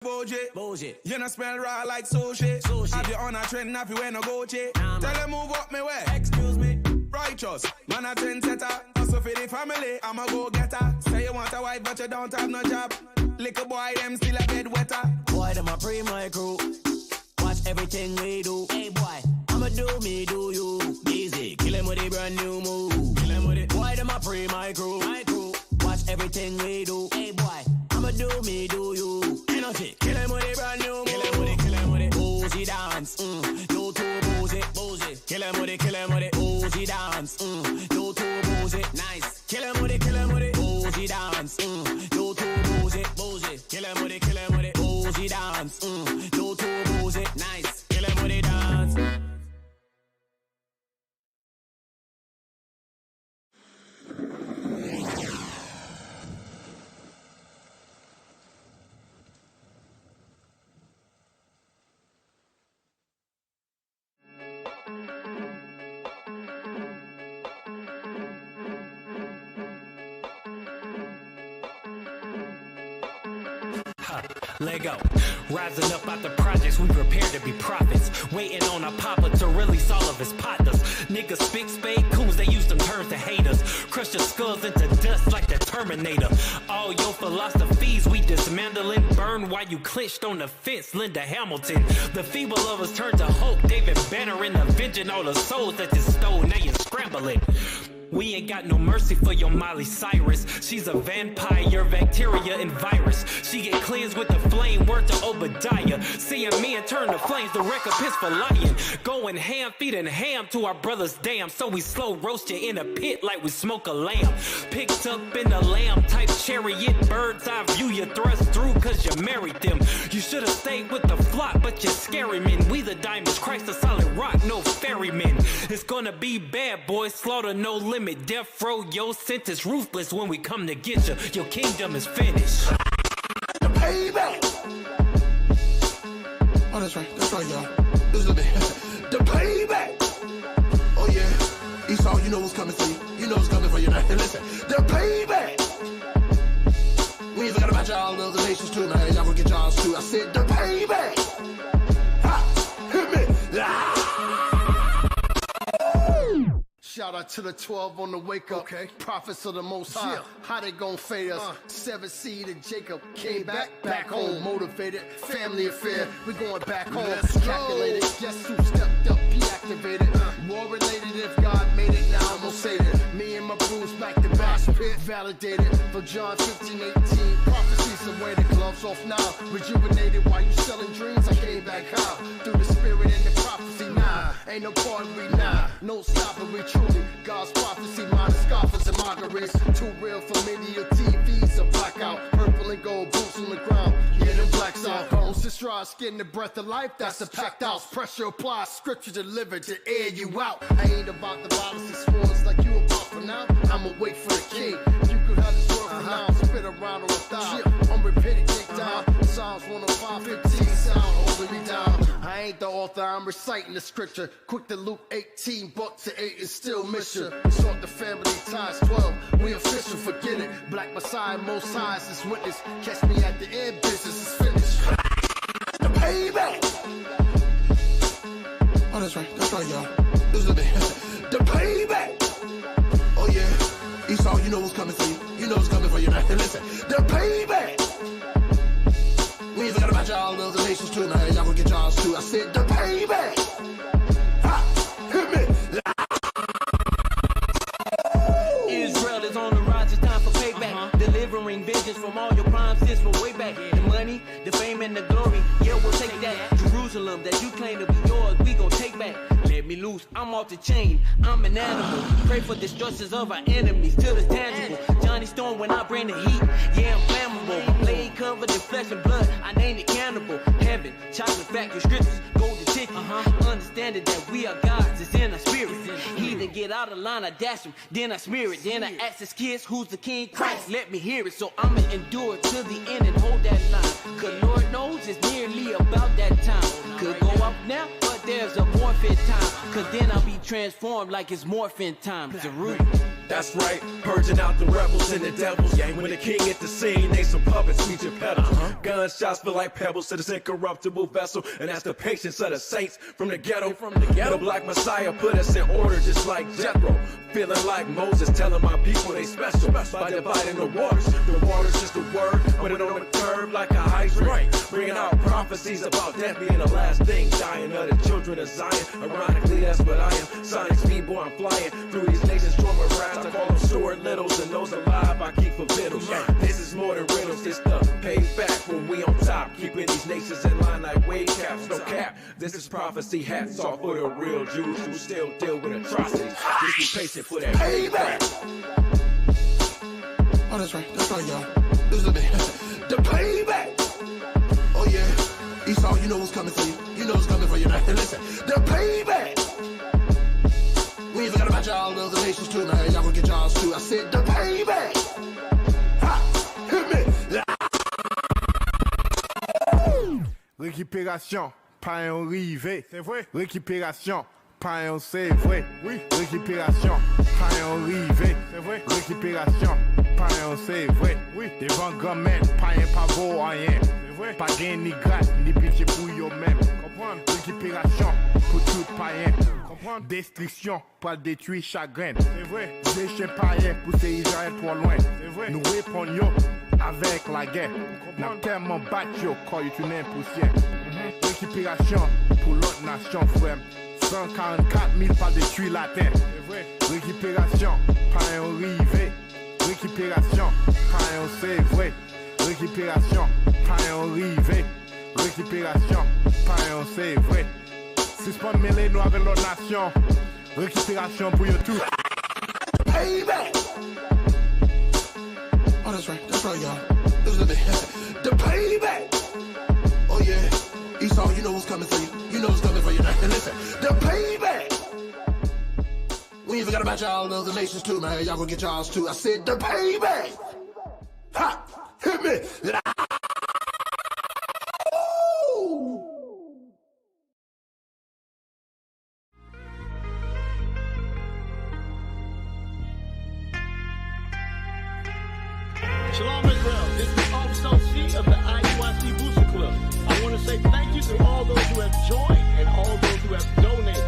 Bullshit. You know smell raw like sushi. Have you on a trend, have you wear no Gucci? Tell them move up me way. Excuse me. Righteous, man a trend setter. Also for the family, I'm a go-getter. Say you want a wife but you don't have no job. Little boy, them still a bed wetter. Boy, them a pre-my crew. Watch everything we do. Hey boy, I'ma do me, do you. Easy, kill him with a brand new move. Kill him with it. Boy, them a pre-my crew. My crew. Watch everything we do. Hey boy, I'ma do me, do you. Energy, kill him with a brand new move. Kill him with it, kill him with it. Boozy dance, you too boozy, boozy. Kill him with it, kill him with it. Boozy dance, you too boozy. Nice. Kill him with it, kill him with it. Boozy dance, you too boozy, boozy. Kill him with it, kill him with it. Boozy dance, you too boozy. Nice. Kill him with it, dance. Lego, rising up out the projects, we prepare to be prophets. Waiting on a papa to release all of his partners. Niggas spick spade coons, they use them terms to hate us. Crush your skulls into dust like the Terminator. All your philosophies we dismantle and burn while you clenched on the fence, Linda Hamilton. The feeble lovers turn to hope, David Banner and avenging all the souls that you stole, now you're scrambling. We ain't got no mercy for your Miley Cyrus. She's a vampire, bacteria and virus. She get cleansed with the flame, word to Obadiah. Seeing men turn to flames, the recompense for lying. Going ham, feeding ham to our brothers, damn. So we slow roast you in a pit like we smoke a lamb. Picked up in a lamb type chariot, bird's eye view, you thrust through cause you married them. You should've stayed with the flock, but you're scary men. We the diamonds, Christ the solid rock, no ferrymen. It's gonna be bad, boys, slaughter no limit. Death row, your sentence ruthless when we come to get you. Your kingdom is finished. The payback. Oh, that's right, y'all. This is the payback. Oh yeah, Esau, you know what's coming for you. You know what's coming for you now. Listen, the payback. We ain't forgot about y'all other nations too, man. Y'all gonna get y'all too. I said the payback. Ha, hit me. Ah. Shout out to the 12 on the wake up. Okay. Prophets of the Most High. Yeah. How they gon' fade us? 7 seed and Jacob came back home, motivated. Family affair. We going back home. Calculated. Guess who stepped up? He activated. War related. If God made it, now I'm gonna say it. Me and my bruise back to back. Validated. For John 15:18. Prophecies away. The gloves off now. Rejuvenated while you selling dreams. I came back out through the spirit and the prophecy. Nah, ain't no part we nah. No stopping. We truly God's prophecy, minus scoffers and mockeries. Too real for media TVs, a blackout. Purple and gold boots on the ground. Yeah, them blacks out. Bones to straw, skin the breath of life. That's a packed house. Pressure applied, scripture delivered to air you out. I ain't about the violence and swords like you about for now. I'ma wait for the king. You could have this word for now. Spit around on a thigh. Unrepentant takedown. Psalms 105:15 sound holding me down. I ain't the author, I'm reciting the scripture. Quick to Luke 18, buck to 8 is still mission. Sort the family ties 12, we official, forget it. Black Messiah, most highs is witness. Catch me at the end, business is finished. The payback. Oh, that's right, y'all. This is the payback. Oh yeah, Esau, you know what's coming for you. You know what's coming for you now. Listen, the payback. We ain't forgot about y'all other nations too, man. Y'all gonna get y'all too. I said the payback. Ha, hit me. Israel is on the rise, it's time for payback. Delivering vengeance from all your crimes since from way back. The money, the fame, and the glory, yeah, we'll take that. Jerusalem that you claim to be yours, we gon' take back. Let me loose, I'm off the chain, I'm an animal. Pray for destructions of our enemies till it's tangible. Johnny Storm when I bring the heat, yeah, I'm flammable. Blade covered in flesh and blood, I named it cannibal. Heaven, chocolate factory scriptures, golden ticket. Understanding that we are gods, it's in our spirit. Either get out of line, I dash him, then I smear it. Then I ask his kids, who's the king? Christ, let me hear it. So I'ma endure to the end and hold that line. Cause Lord knows it's nearly about that time. Could go up now, but there's a morphin time, cause then I'll be transformed like it's morphin time. Zaroo. That's right, purging out the rebels and the devils. When the king hit the scene, they some puppets, feed your pedals. Gunshots feel like pebbles to this incorruptible vessel, and that's the patience of the saints from the ghetto. The Black Messiah put us in order just like Jethro. Feeling like Moses telling my people they special by dividing the waters. The water's just a word, put it on a curve like a hydrant. Bringing out prophecies about death being the last thing, dying of the children of Zion. Ironically, that's what I am. Sonic speedboy, I'm flying through these nations, storm around. I call them Stuart Littles, and those alive I keep for vittles. This is more than riddles, it's the payback when we on top, keeping these nations in line like wave caps. No cap, this is prophecy. Hats off for the real Jews who still deal with atrocities. Just be patient for that payback. Oh, that's right, y'all. This is the payback. Oh yeah, Esau, you know what's coming for you. You know what's coming for you now. And listen, the payback. We ain't forgot about y'all other nations too, man. Y'all gonna get y'all too. I said the payback. Ha! Hit me. Récupération, pas un rivet. C'est vrai. Récupération, pas un c'est vrai. Oui. Récupération, pas un rivet. C'est vrai. Récupération, pas un c'est vrai. Oui. Devant grand-mère, pas un pavot, rien. C'est vrai. Pas gain ni grâce, ni pitié pour eux-mêmes. Comprendre. Récupération, pour tout païen. Destruction pour détruire chagrin. C'est vrai. Déchet païen pour ces Israël trop loin. C'est vrai. Nous répondons avec la guerre. N'a tellement battu quand il tourne poussière. Récupération pour l'autre nation, frère. 144 000 pas détruire la terre. C'est vrai. Récupération, pas un rivet. Récupération, pas un c'est vrai. Récupération, pas un rivet. Récupération, pas un c'est vrai. Si c'est pas mêlé nous avec l'autre nation, récupération pour eux tous. Payback! Oh, that's right, y'all. This is the payback! Oh yeah, Esau, you know what's coming for you. You know what's coming for you now. And listen, the payback! We ain't forgot about y'all other nations too, man. Y'all gonna get y'all's too. I said the payback! Ha! Hit me! Shalom Israel, this is Officer C of the IUIC Booster Club. I want to say thank you to all those who have joined and all those who have donated.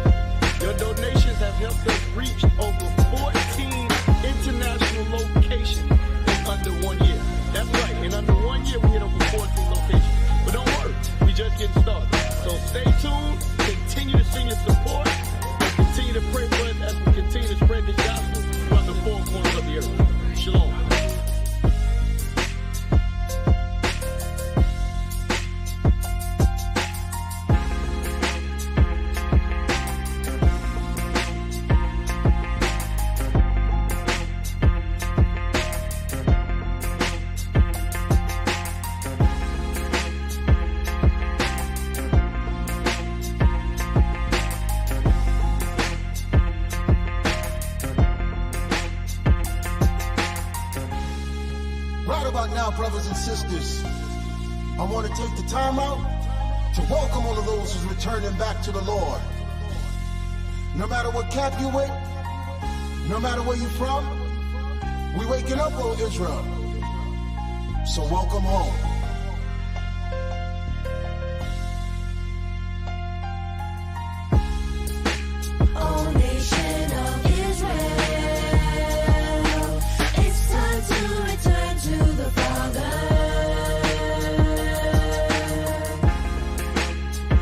Your donations have helped us reach over 14 international locations in under 1 year. That's right, in under 1 year we hit over 14 locations. But don't worry, we just getting started. So stay tuned, continue to send your support, and continue to pray for us as we continue to spread the gospel throughout the four corners of the earth. Shalom. Brothers and sisters, I want to take the time out to welcome all of those who's returning back to the Lord. No matter what camp you with, no matter where you from, we waking up, O Israel. So welcome home. O nation of Israel, it's time to return to the Father.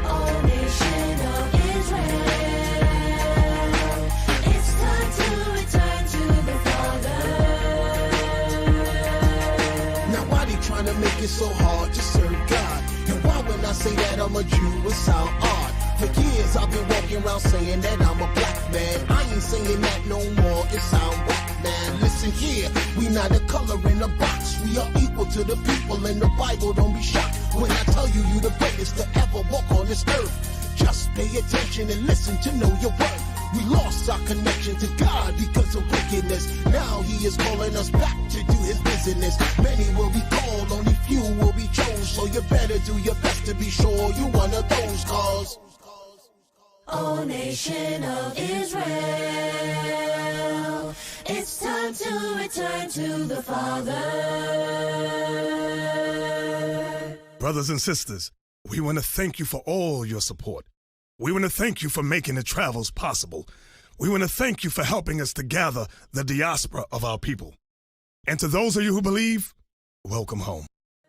O nation of Israel, it's time to return to the Father. Now why they trying to make it so hard to serve God? And why when I say that I'm a Jew it sound odd? For years I've been walking around saying that I'm a black man. I ain't saying that no more, it sound whack, man. Listen here, we not a color in a box. We are equal to the people in the Bible, don't be shocked when I tell you you the greatest to ever walk on this earth. Just pay attention and listen to know your worth. We lost our connection to God because of wickedness. Now he is calling us back to do his business. Many will be called, only few will be chose. So you better do your best to be sure you one of those, cause O nation of Israel, it's time to return to the Father. Brothers and sisters, we want to thank you for all your support. We want to thank you for making the travels possible. We want to thank you for helping us to gather the diaspora of our people. And to those of you who believe, welcome home.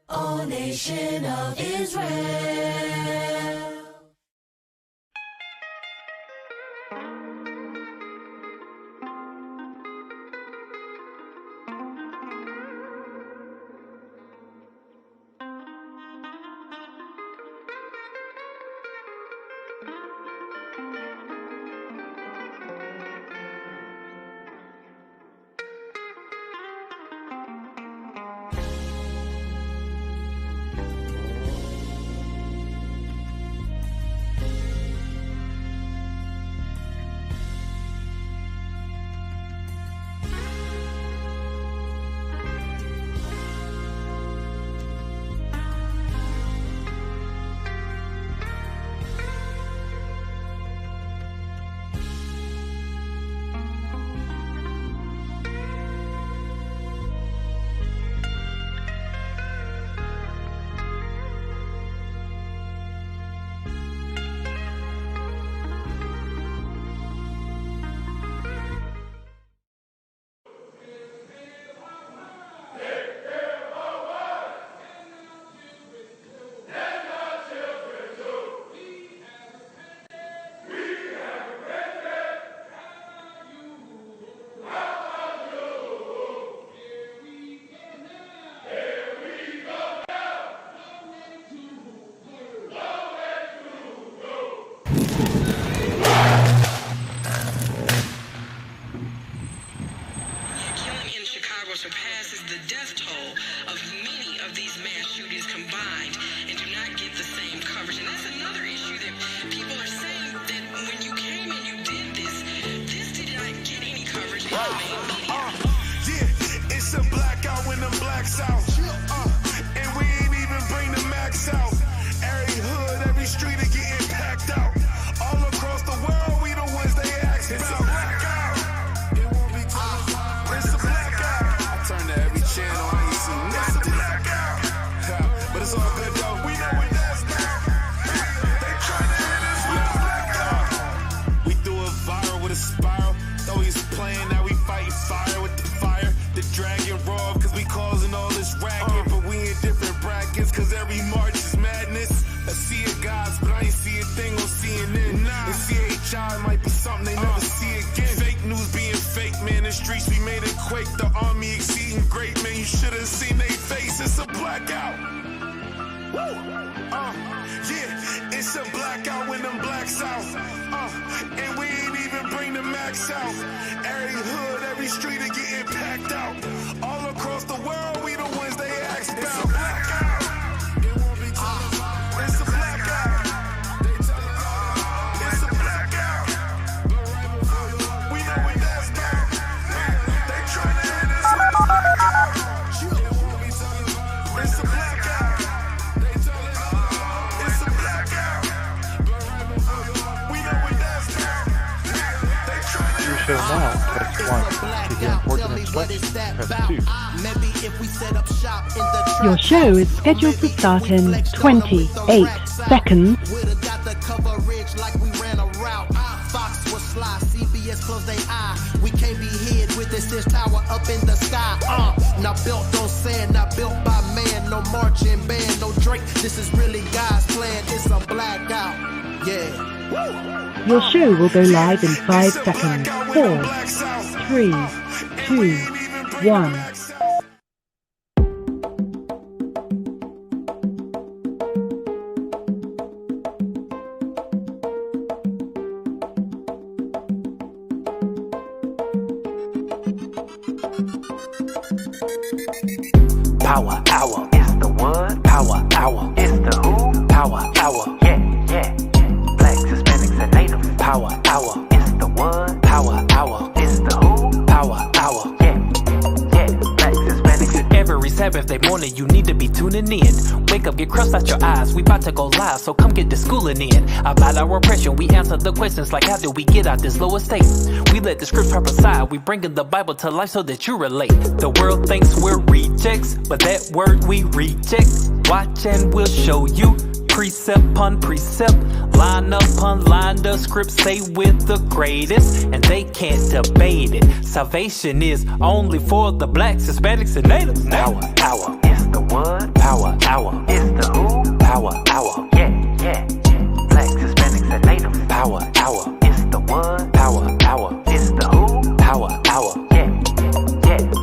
O nation of Israel. Surpasses the death toll of many of these mass shootings combined and do not get the same coverage. And that's another issue that people are saying that when you came and you did this did not get any coverage in the main media. Yeah, it's a blackout when them blacks out. And we ain't even bring the max out. Every hood, every street are getting packed out. All across the world, we the ones they ask about. It's a blackout. It won't be it's a blackout. Turn to every channel, I ain't seen nothing. But it's all good though. We know what that's now. They tryna hit us with a blackout. We threw a viral with a spiral. Though he's playing, now we fighting fire with the fire. The dragon raw, cause we causing all this racket. But we in different brackets, cause every march is madness. I see it, guys, but I ain't see a thing on CNN. And Issachar might be something they never see again. Fake news being fake, man. The streets, we made it quake. The army exceeding great, man. You should have seen they face. It's a blackout. Woo! Yeah, it's a blackout when them blacks out. And we ain't even bring the max out. Every hood, every street are getting packed out. All across the world, we the ones they ask about. It's a blackout. It won't be it's a blackout. They tell us it's a blackout. But right before you, we know what that's about. They tryna hit us with a blackout. It won't be it's a blackout. They tell us it's a blackout. But right before you, we know what that's about. They tryna hit us. Now, press 1 to hear important instructions. Press 2. Your show is scheduled to start in 28 seconds. We can't be hid with this tower up in the sky. Not built on sand, not built by man. No marching band, no Drake. This is really God's plan. It's a blackout. Yeah. Your show will go live in 5 seconds. 4, 3, 2, 1. Power hour, it's the what? Power hour, it's the who? Power hour, yeah. Blacks, Hispanics, and natives. Power hour, it's the what? Power hour, it's the who? Power hour, yeah. Blacks, Hispanics. Every Sabbath morning, you need to be tuning in. Wake wake up, get crust out your eyes. We about to go live, so come get the schooling in. About our oppression, we answer the questions like how do we get out this lower state? We let the scripts prophesy, we bringing the Bible to life so that you relate. The world thinks we're rejects, but that word we reject. Watch and we'll show you, precept upon precept, line upon line, the scripts say we're the greatest, and they can't debate it. Salvation is only for the blacks, Hispanics, and natives. Power, power, it's the what? Power, power, it's the who? Power, power, yeah, blacks, Hispanics, and natives. Power, power, it's the what? Power, power, it's the who? Power, power, yeah,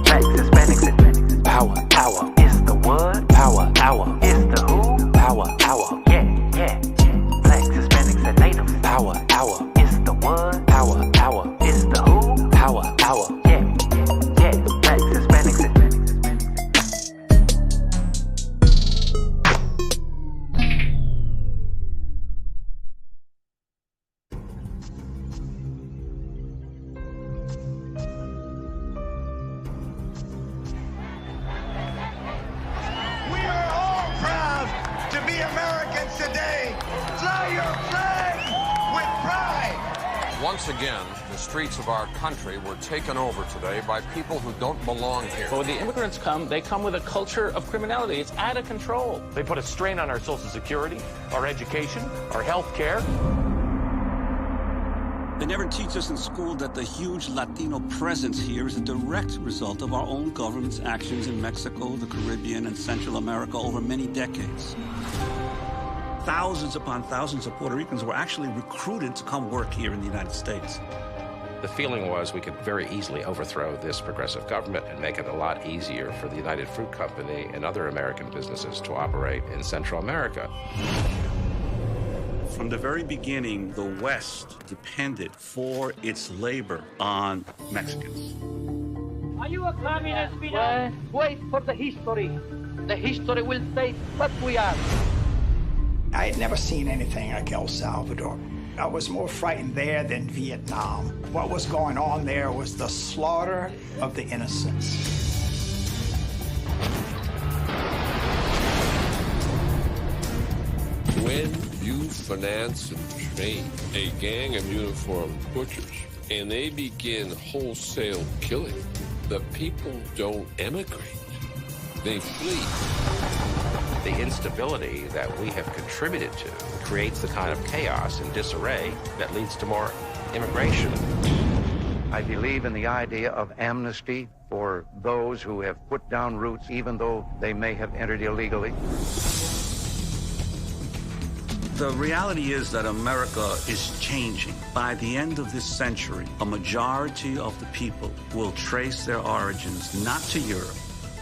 blacks, Hispanics, and natives. Power, power, it's the what? Power, power, it's the who? Power, power, yeah, blacks, Hispanics, and natives. Power, power, it's the what? Power, power, it's the who? Power, power, yeah, blacks, Hispanics, and natives. We are all proud to be Americans today. Fly your flag with pride. Once again, the streets of our country were taken over today by people who don't belong here. But when the immigrants come, they come with a culture of criminality. It's out of control. They put a strain on our Social Security, our education, our health care. They never teach us in school that the huge Latino presence here is a direct result of our own government's actions in Mexico, the Caribbean, and Central America over many decades. Thousands upon thousands of Puerto Ricans were actually recruited to come work here in the United States. The feeling was we could very easily overthrow this progressive government and make it a lot easier for the United Fruit Company and other American businesses to operate in Central America. From the very beginning, the West depended for its labor on Mexicans. Are you a communist, Peter? Wait for the history. The history will say what we are. I had never seen anything like El Salvador. I was more frightened there than Vietnam. What was going on there was the slaughter of the innocents. When you finance and train a gang of uniformed butchers and they begin wholesale killing, the people don't emigrate. They flee. The instability that we have contributed to creates the kind of chaos and disarray that leads to more immigration. I believe in the idea of amnesty for those who have put down roots, even though they may have entered illegally. The reality is that America is changing. By the end of this century, a majority of the people will trace their origins not to Europe,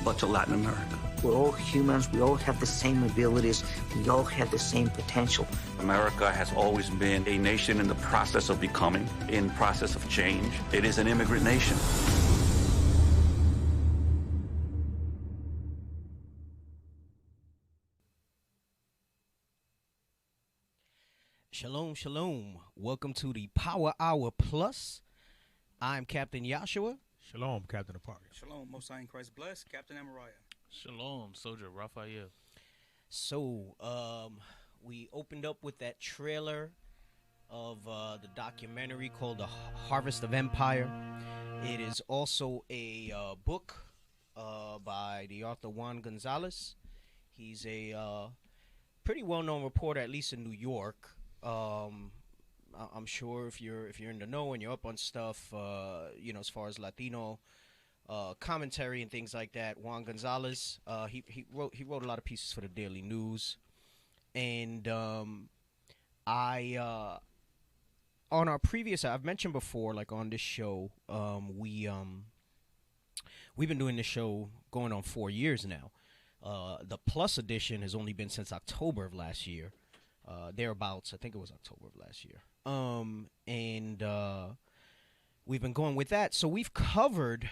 but to Latin America. We're all humans. We all have the same abilities. We all have the same potential. America has always been a nation in the process of becoming, in process of change. It is an immigrant nation. Shalom, shalom. Welcome to the Power Hour Plus. I'm Captain Yashua. Shalom, Captain Apartment. Shalom, Most High in Christ bless, Captain Amariah. Shalom, Soldier Raphael. So, we opened up with that trailer of the documentary called The Harvest of Empire. It is also a book by the author Juan Gonzalez. He's a pretty well-known reporter, at least in New York. I'm sure if you're in the know and you're up on stuff, as far as Latino commentary and things like that. Juan Gonzalez, he wrote a lot of pieces for the Daily News, and on our previous, I've mentioned before, like on this show, we've been doing this show going on 4 years now. The Plus edition has only been since October of last year. Thereabouts, I think it was October of last year. And we've been going with that. So we've covered,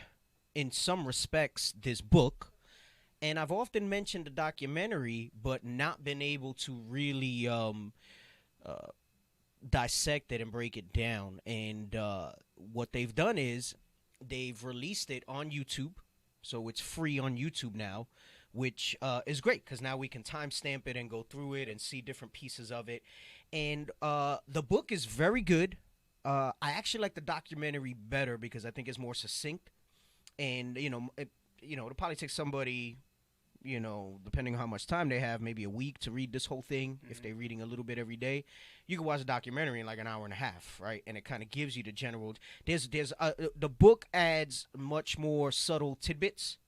in some respects, this book. And I've often mentioned the documentary, but not been able to really dissect it and break it down. And what they've done is they've released it on YouTube. So it's free on YouTube now. which is great because now we can timestamp it and go through it and see different pieces of it. And the book is very good. I actually like the documentary better because I think it's more succinct. And, it'll probably take somebody, depending on how much time they have, maybe a week to read this whole thing. If they're reading a little bit every day, you can watch a documentary in like an hour and a half, right? And it kind of gives you the general. The book adds much more subtle tidbits,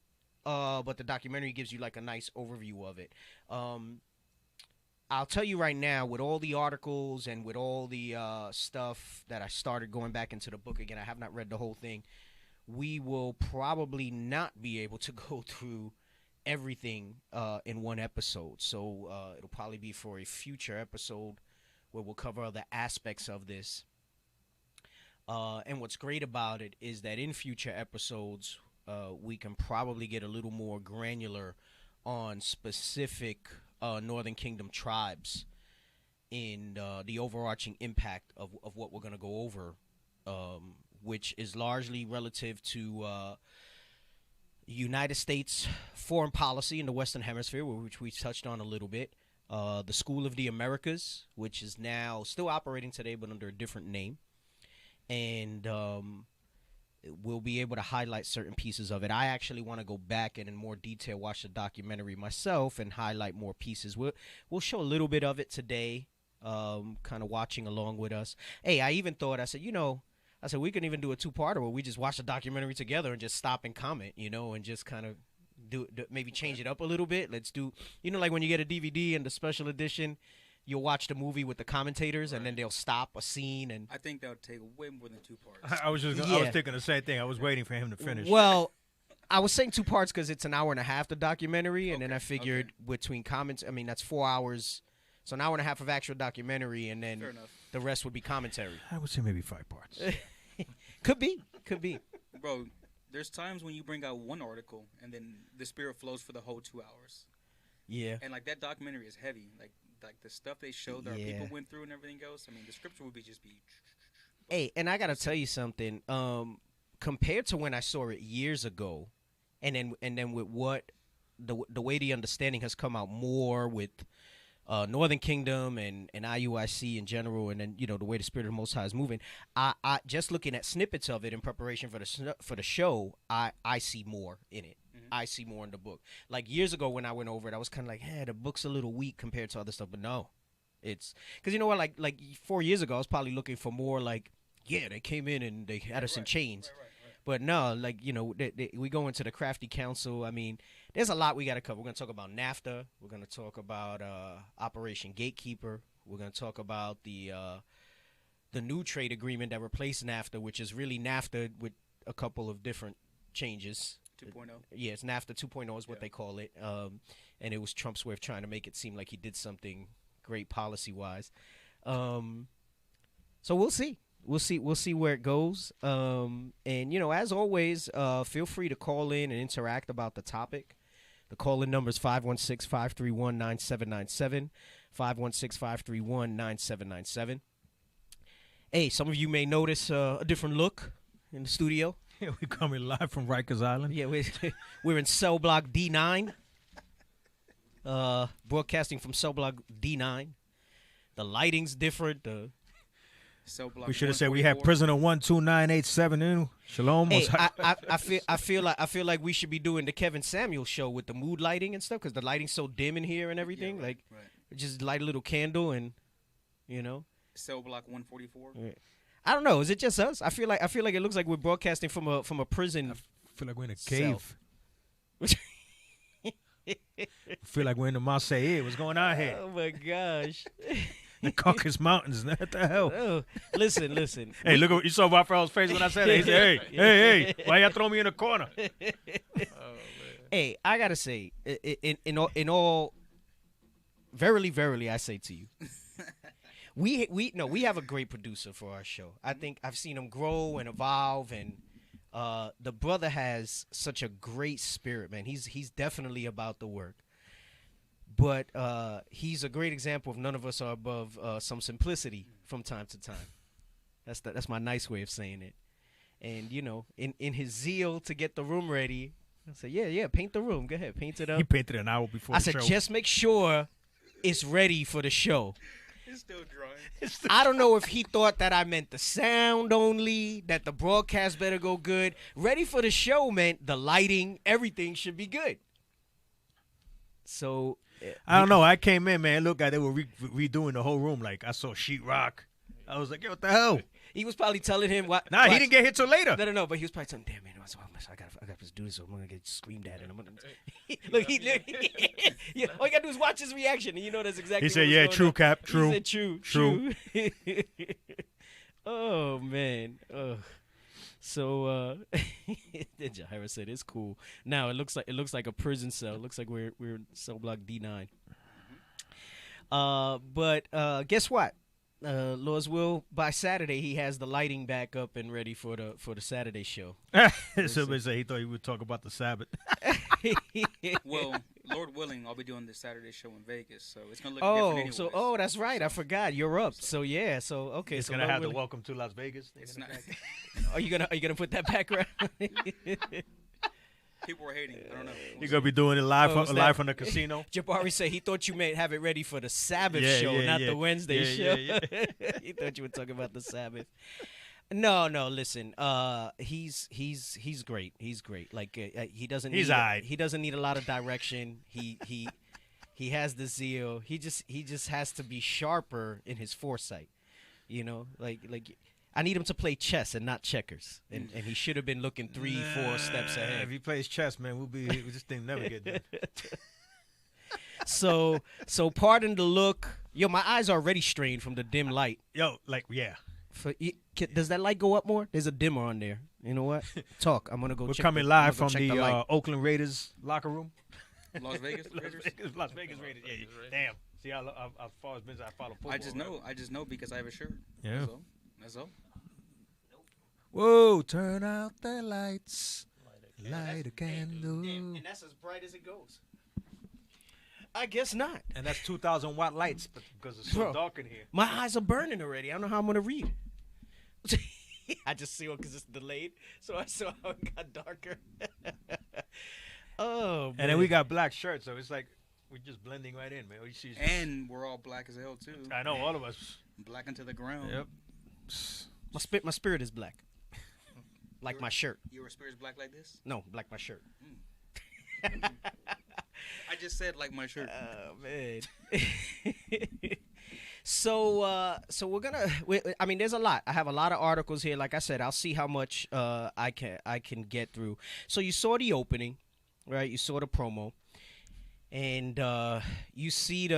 but the documentary gives you like a nice overview of it. I'll tell you right now, with all the articles and with all the stuff that I started going back into the book again, I have not read the whole thing. We will probably not be able to go through everything in one episode. So it'll probably be for a future episode where we'll cover other aspects of this. And what's great about it is that in future episodes, we can probably get a little more granular on specific Northern Kingdom tribes in the overarching impact of what we're going to go over, which is largely relative to United States foreign policy in the Western Hemisphere, which we touched on a little bit. The School of the Americas, which is now still operating today but under a different name. And we'll be able to highlight certain pieces of it. I actually want to go back and in more detail watch the documentary myself and highlight more pieces. We'll show a little bit of it today, kind of watching along with us. Hey, I even thought, I said, we can even do a two-parter where we just watch the documentary together and just stop and comment, and just kind of maybe change it up a little bit. Let's do, like when you get a DVD and the special edition, you'll watch the movie with the commentators, and then they'll stop a scene. And I think that would take way more than 2 parts. I was thinking the same thing. I was waiting for him to finish. Well, I was saying 2 parts because it's an hour and a half, the documentary, and then I figured between comments, that's 4 hours, so an hour and a half of actual documentary, and then the rest would be commentary. I would say maybe 5 parts. Could be. Bro, there's times when you bring out one article, and then the spirit flows for the whole 2 hours. Yeah. And, that documentary is heavy. Like the stuff they showed that our people went through and everything else. The scripture would just be. Hey, and I gotta tell you something. Compared to when I saw it years ago, and then with what the way the understanding has come out more with Northern Kingdom and IUIC in general, and then the way the Spirit of the Most High is moving. I just looking at snippets of it in preparation for the show, I see more in it. I see more in the book. Like years ago when I went over it, I was kind of like, the book's a little weak compared to other stuff. But no, it's because you know what? Like 4 years ago, I was probably looking for more like, they came in and they had us in chains. Right. But no, we go into the Crafty Council. There's a lot we got to cover. We're going to talk about NAFTA. We're going to talk about Operation Gatekeeper. We're going to talk about the new trade agreement that replaced NAFTA, which is really NAFTA with a couple of different changes. 2.0. Yeah, it's NAFTA 2.0 is what they call it. And it was Trump's way of trying to make it seem like he did something great policy-wise. So we'll see. We'll see where it goes. And, as always, feel free to call in and interact about the topic. The call-in number is 516-531-9797, 516-531-9797. Hey, some of you may notice a different look in the studio. Yeah, we're coming live from Rikers Island. Yeah, we're in cell block D9, broadcasting from cell block D9. The lighting's different. We should have said we had prisoner 12987 in. Shalom. Hey, I feel like we should be doing the Kevin Samuel show with the mood lighting and stuff because the lighting's so dim in here and everything. Right. Just light a little candle and Cell block 144. Yeah. I don't know. Is it just us? I feel like it looks like we're broadcasting from a prison. I feel like we're in a cave. I feel like we're in the Marseille. What's going on here? Oh my gosh. The Caucasus Mountains. What the hell? Oh, listen. Hey, look at you saw Raphael's face when I said it. He said, hey, why y'all throw me in a corner? Hey, I gotta say, in all, verily, I say to you, we have a great producer for our show. I think I've seen him grow and evolve, and the brother has such a great spirit, man. He's definitely about the work. But he's a great example of none of us are above some simplicity from time to time. That's my nice way of saying it. And in his zeal to get the room ready, I said, yeah, paint the room. Go ahead, paint it up. He painted an hour before I the said, show. just make sure it's ready for the show. It's still drawing. I don't know if he thought that I meant the sound only, that the broadcast better go good. Ready for the show meant the lighting, everything should be good. So I don't know. I came in, man. Look, they were redoing the whole room. Like I saw sheetrock. I was like, yo, what the hell? He was probably telling him what. Nah, he didn't get here till later. No. But he was probably telling him, damn, man, I got to do this, or I'm gonna get screamed at, and I'm gonna look. Yeah, all you gotta do is watch his reaction, and you know that's exactly. He said, what was "Yeah, going true, on. Cap, true." He said, "True." Oh man. So Jahira said it's cool. Now it looks like a prison cell. It looks like we're in cell block D9. But guess what? Lord's will, by Saturday he has the lighting back up and ready for the Saturday show. Somebody said he thought he would talk about the Sabbath. Well, Lord willing, I'll be doing this Saturday show in Vegas, so it's gonna look different anyways. That's right. I forgot. You're up. So yeah. So okay. It's so gonna Lord have willing. the Welcome to Las Vegas. It's not. Are you gonna put that background? People were hating. I don't know. You're gonna be doing it live from the casino. Jabari said he thought you may have it ready for the Sabbath show, not the Wednesday show. He thought you were talking about the Sabbath. No. Listen, he's great. He's great. Like he doesn't. He doesn't need a lot of direction. He has the zeal. He just has to be sharper in his foresight. You know, like. I need him to play chess and not checkers, and he should have been looking 3-4 steps ahead. If he plays chess, man, this thing never get done. So pardon the look. Yo, my eyes are already strained from the dim light. Yo, like yeah. Does that light go up more? There's a dimmer on there. You know what? Talk. I'm gonna go. We're check coming the, live from check the Oakland Raiders locker room. Las Vegas Raiders. Las Vegas Raiders. Yeah. Damn. See how far as business I follow football. I just know because I have a shirt. Yeah. That's all. Whoa, turn out the lights, light a candle. And that's as bright as it goes. I guess not. And that's 2,000 watt lights because it's so dark in here. My eyes are burning already. I don't know how I'm going to read. I just see it because it's delayed. So I saw how it got darker. Oh, man. And then we got black shirts, so it's like we're just blending right in, man. And we're all black as hell, too. I know, all of us. Black into the ground. Yep. My spirit is black. Like my shirt. Your spirit's black like this? No, like my shirt. I just said like my shirt. Oh man. So we're gonna. I mean, there's a lot. I have a lot of articles here. Like I said, I'll see how much I can get through. So you saw the opening, right? You saw the promo, and you see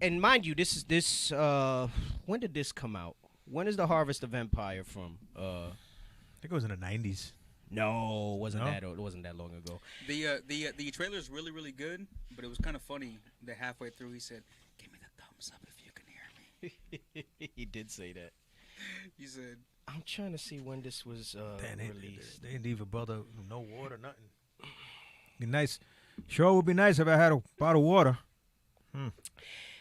and mind you, this when did this come out? When is the Harvest of Empire from? I think it was in the 90s. No, it wasn't that long ago. The trailer is really, really good, but it was kind of funny that halfway through he said, "Give me the thumbs up if you can hear me." He did say that. He said, "I'm trying to see when this was released." They didn't even bother, no water, nothing. Be nice. Sure would be nice if I had a bottle of water.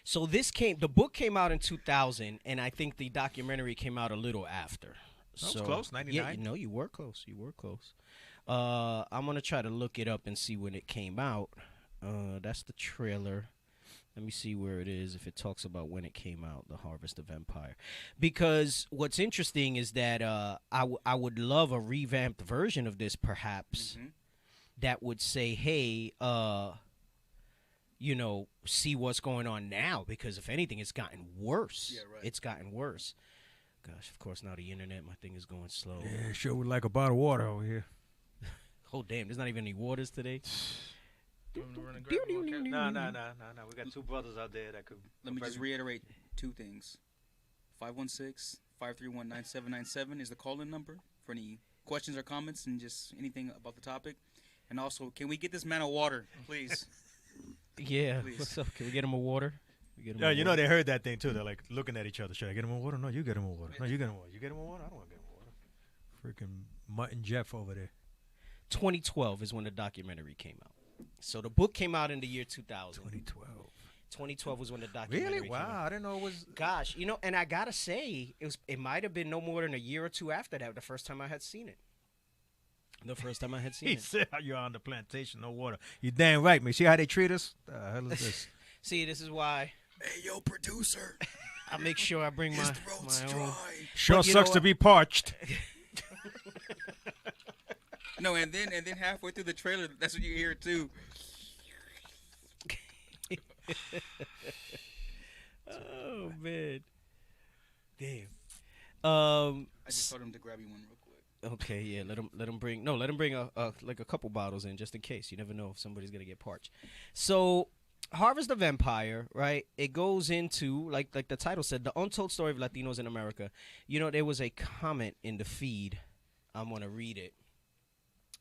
So the book came out in 2000, and I think the documentary came out a little after. That was close, 99. Yeah, no, you were close. I'm going to try to look it up and see when it came out. That's the trailer. Let me see where it is, if it talks about when it came out, The Harvest of Empire. Because what's interesting is that I would love a revamped version of this, perhaps, that would say, hey, see what's going on now, because if anything, it's gotten worse. Yeah, right. It's gotten worse. Gosh, of course, now the internet, my thing is going slow. Yeah, sure would like a bottle of water over here. Oh, damn, there's not even any waters today. No. We got two brothers out there that could. Let me just reiterate two things. 516-531-9797 is the call-in number for any questions or comments and just anything about the topic. And also, can we get this man a water, please? Yeah. Please. What's up? Can we get him a water? Yeah, you know they heard that thing too. They're like looking at each other. Should I get him a water? No, you get him a water. No, you get him a water. You get him a water? I don't want to get him a water. Freaking Mutt and Jeff over there. 2012 is when the documentary came out. So the book came out in the year 2000. 2012 was when the documentary came out. Wow, I didn't know it was. Gosh, and I gotta say, it might have been no more than a year or two after that, the first time I had seen it. The first time I had seen He it. said, "You're on the plantation, no water." You damn right, man. See how they treat us? The hell is this? See, this is why. Hey, yo, producer. I make sure I bring my own. Sure But you sucks know to what? be parched. No, and then halfway through the trailer, that's what you hear too. Oh man, damn. I just told him to grab you one real quick. Okay, yeah. Let him bring a like a couple bottles in just in case. You never know if somebody's gonna get parched. So, Harvest of Empire, right? It goes into like the title said, the untold story of Latinos in America. You know, there was a comment in the feed. I'm gonna read it.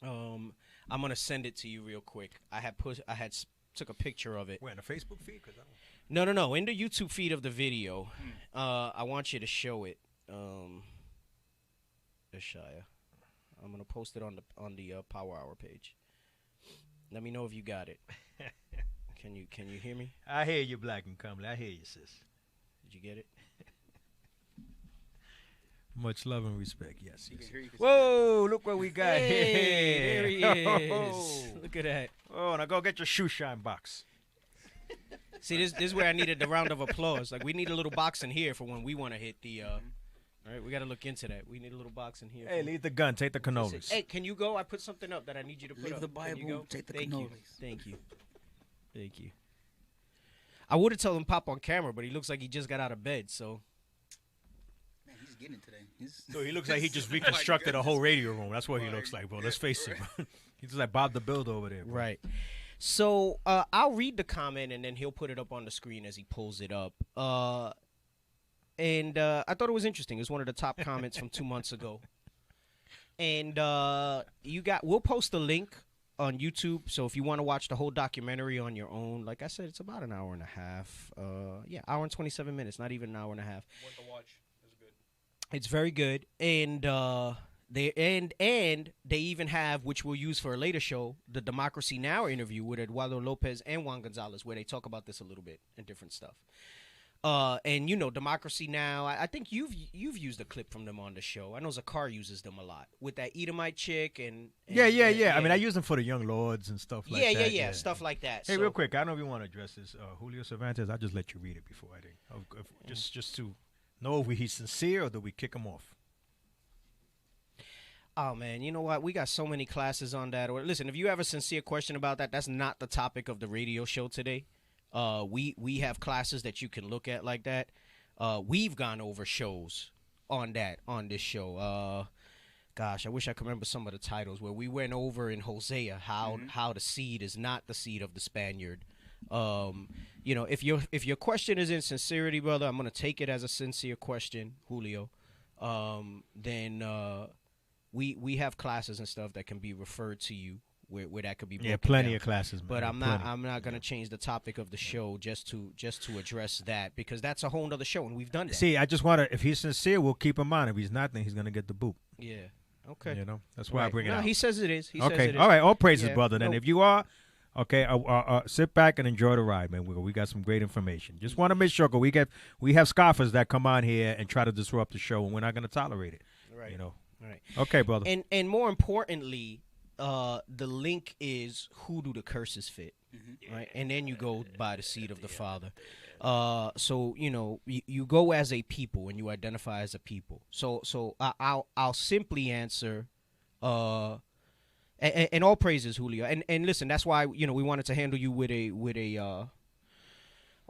I'm gonna send it to you real quick. Took a picture of it. Where, in the Facebook feed? No. In the YouTube feed of the video, I want you to show it. Issachar. I'm gonna post it on the Power Hour page. Let me know if you got it. Can you hear me? I hear you, Black and Comely. I hear you, sis. Did you get it? Much love and respect. Yes. Whoa! Look what we got Hey, here. there he is. Look at that. Oh, now go get your shoe shine box. See, this is where I needed the round of applause. Like, we need a little box in here for when we want to hit the. All right, we got to look into that. We need a little box in here. Hey, leave the gun. Take the cannolis. Hey, can you go? I put something up that I need you to put Leave up. the Can you Bible, go? take the Thank cannolis. you. Thank you. I would have told him pop on camera, but he looks like he just got out of bed, so. Man, he's getting it today. So he looks like he just reconstructed a whole radio room. That's what he looks like, bro. Let's face it. Bro. He's like Bob the Builder over there, bro. Right. So I'll read the comment, and then he'll put it up on the screen as he pulls it up. And I thought it was interesting. It was one of the top comments from 2 months ago. And we'll post the link on YouTube. So if you want to watch the whole documentary on your own, like I said, it's about an hour and a half. Hour and 27 minutes, not even an hour and a half. Worth the watch. It's good. It's very good, and they even have, which we'll use for a later show, the Democracy Now! Interview with Eduardo Lopez and Juan Gonzalez, where they talk about this a little bit and different stuff. And you know, Democracy Now! I think you've used a clip from them on the show. I know Issachar uses them a lot with that Edomite chick and Yeah. I mean, I use them for the young lords and stuff like that. Yeah, stuff like that. Hey, real quick, I don't know if you want to address this. Julio Cervantes, I'll just let you read it before I think. Just to know if he's sincere or do we kick him off? Oh, man, you know what? We got so many classes on that. Or listen, if you have a sincere question about that, that's not the topic of the radio show today. We have classes that you can look at like that. We've gone over shows on this show. Gosh, I wish I could remember some of the titles where we went over in Hosea how the seed is not the seed of the Spaniard. You know, if your question is in sincerity, brother, I'm gonna take it as a sincere question, Julio. Then we have classes and stuff that can be referred to you where that could be broken plenty down. of classes, man. But I'm Plenty. not gonna change the topic of the show just to address that, because that's a whole nother show and we've done that. See, I just want to, if he's sincere, we'll keep him on. If he's not, then he's going to get the boot. Yeah. Okay. You know, that's why I bring it No, out. he says it is. Okay. All right. All praises, Yeah. brother. Then No. if you are, okay, sit back and enjoy the ride, man. We got some great information. Just want to make sure, 'cause we have scoffers that come on here and try to disrupt the show, and we're not going to tolerate it. Right. You know. Right. Okay, brother. And more importantly, the link is who do the curses fit, right? And then you go by the seed of the Father. So you know you go as a people and you identify as a people. So I'll simply answer. And all praises, Julio. And listen, that's why we wanted to handle you with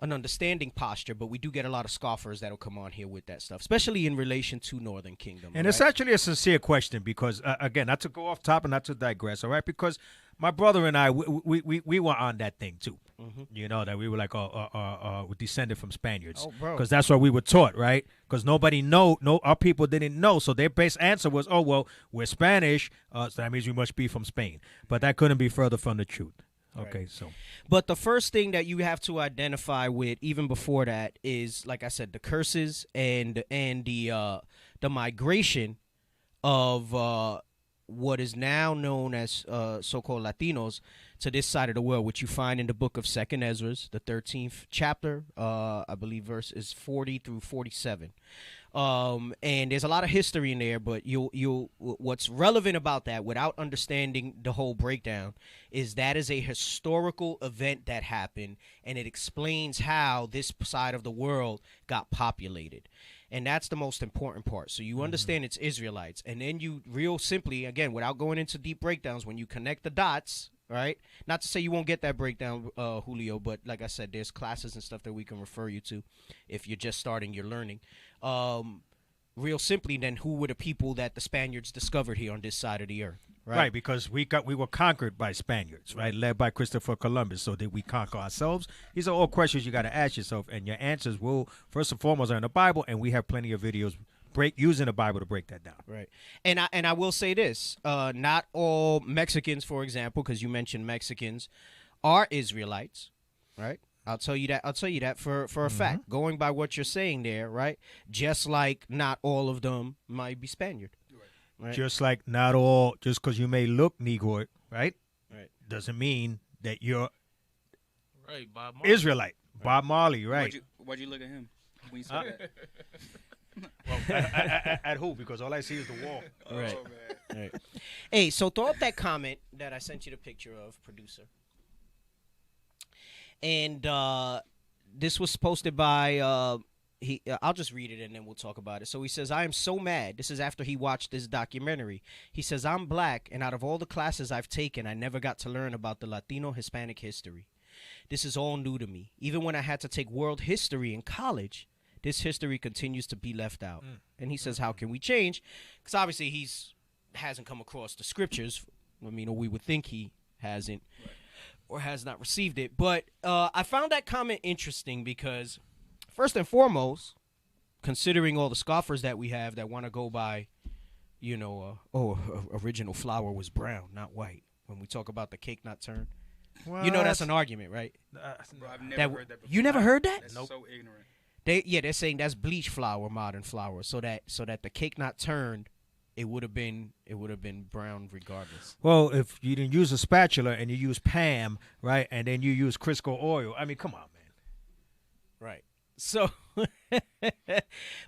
an understanding posture, but we do get a lot of scoffers that'll come on here with that stuff, especially in relation to Northern Kingdom. And right? it's actually a sincere question because, again, not to go off top and not to digress, all right? Because my brother and I, we were on that thing too. You know, that we were like, we descended from Spaniards. Oh, bro. Because that's what we were taught, right? Because our people didn't know. So their base answer was, oh, well, we're Spanish, so that means we must be from Spain. But that couldn't be further from the truth. Okay, Right. so. But the first thing that you have to identify with, even before that, is, like I said, the curses and the migration of what is now known as so-called Latinos to this side of the world, which you find in the book of 2nd Ezra, the 13th chapter, I believe verse is 40 through 47. And there's a lot of history in there, but what's relevant about that, without understanding the whole breakdown, is that is a historical event that happened, and it explains how this side of the world got populated. And that's the most important part. So you understand it's Israelites, and then you real simply, again, without going into deep breakdowns, when you connect the dots, right? Not to say you won't get that breakdown, Julio, but like I said, there's classes and stuff that we can refer you to if you're just starting your learning. Real simply, then, who were the people that the Spaniards discovered here on this side of the earth? Right, because we were conquered by Spaniards, right, led by Christopher Columbus. So did we conquer ourselves? These are all questions you got to ask yourself, and your answers will, first and foremost, are in the Bible, and we have plenty of videos using the Bible to break that down. Right, and I will say this: not all Mexicans, for example, because you mentioned Mexicans, are Israelites, right? I'll tell you that for a fact, going by what you're saying there, right? Just like not all of them might be Spaniard. Right. Just like not all, just because you may look Negroid, right? Right. Doesn't mean that you're right, Bob Marley. Israelite. Right. Bob Marley, right. Why'd you look at him when you said that? Well, at who? Because all I see is the wall. Right. Oh, man. Right. Hey, so throw up that comment that I sent you the picture of, producer. And this was posted by I'll just read it and then we'll talk about it. So he says, I am so mad. This is after he watched this documentary. He says, I'm black, and out of all the classes I've taken, I never got to learn about the Latino Hispanic history. This is all new to me. Even when I had to take world history in college, this history continues to be left out. And he says, how can we change? Because obviously hasn't come across the scriptures. I mean, or we would think he hasn't. Right. Or has not received it. But I found that comment interesting because, first and foremost, considering all the scoffers that we have that want to go by, original flour was brown, not white. When we talk about the cake not turned. What? You know that's an argument, right? Bro, I've never heard that before. You never heard that? That's so ignorant. They're saying that's bleach flour, modern flour, so that the cake not turned, it would have been brown regardless. Well, if you didn't use a spatula and you use Pam, right, and then you use Crisco oil, I mean, come on, man. Right. So,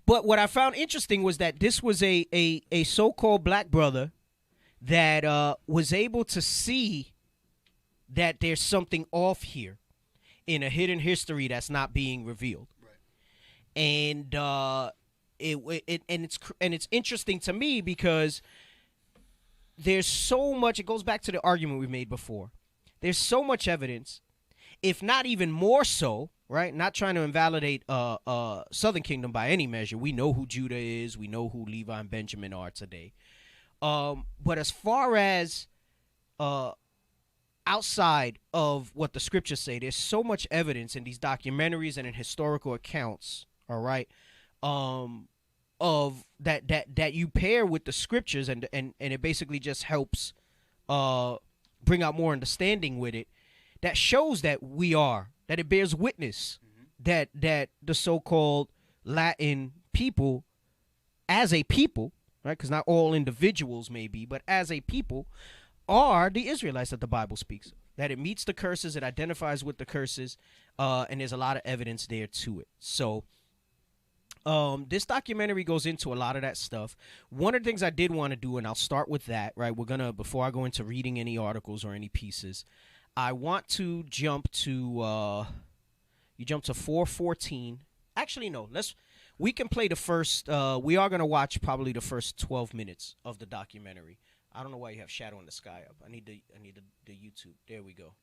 but what I found interesting was that this was a so-called black brother that was able to see that there's something off here in a hidden history that's not being revealed. Right. And it's interesting to me because there's so much. It goes back to the argument we made before. There's so much evidence, if not even more so, right? Not trying to invalidate Southern Kingdom by any measure. We know who Judah is. We know who Levi and Benjamin are today. But as far as outside of what the scriptures say, there's so much evidence in these documentaries and in historical accounts, all right, of that you pair with the scriptures and it basically just helps bring out more understanding with it, that shows that it bears witness that the so-called Latin people, as a people, right, because not all individuals may be, but as a people, are the Israelites that the Bible speaks of. That it meets the curses, it identifies with the curses, and there's a lot of evidence there to it. So this documentary goes into a lot of that stuff. One of the things I did want to do, and I'll start with that, right? Before I go into reading any articles or any pieces, I want to jump to 4:14. Actually, no. We can play the first. We are gonna watch probably the first 12 minutes of the documentary. I don't know why you have Shadow in the Sky up. I need the YouTube. There we go.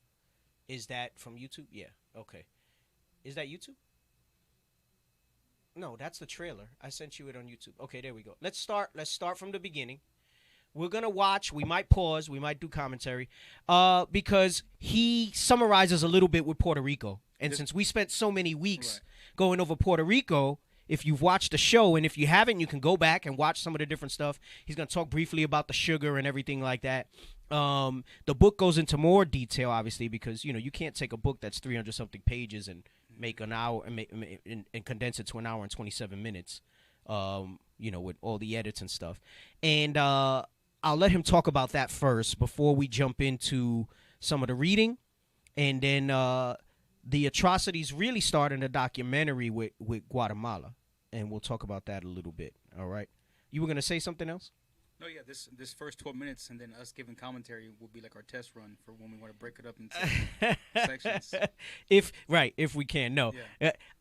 Is that from YouTube? Yeah. Okay. Is that YouTube? No, that's the trailer. I sent you it on YouTube. Okay, there we go. Let's start from the beginning. We're going to watch. We might pause. We might do commentary because he summarizes a little bit with Puerto Rico. And since we spent so many weeks going over Puerto Rico, if you've watched the show, and if you haven't, you can go back and watch some of the different stuff. He's going to talk briefly about the sugar and everything like that. The book goes into more detail, obviously, because, you can't take a book that's 300-something pages and make an hour and condense it to an hour and 27 minutes, with all the edits and stuff. And I'll let him talk about that first before we jump into some of the reading. And then the atrocities really start in the documentary with Guatemala. and we'll talk about that a little bit. All right. You were gonna say something else? No, yeah. This first 12 minutes, and then us giving commentary will be like our test run for when we want to break it up into sections. If we can. No,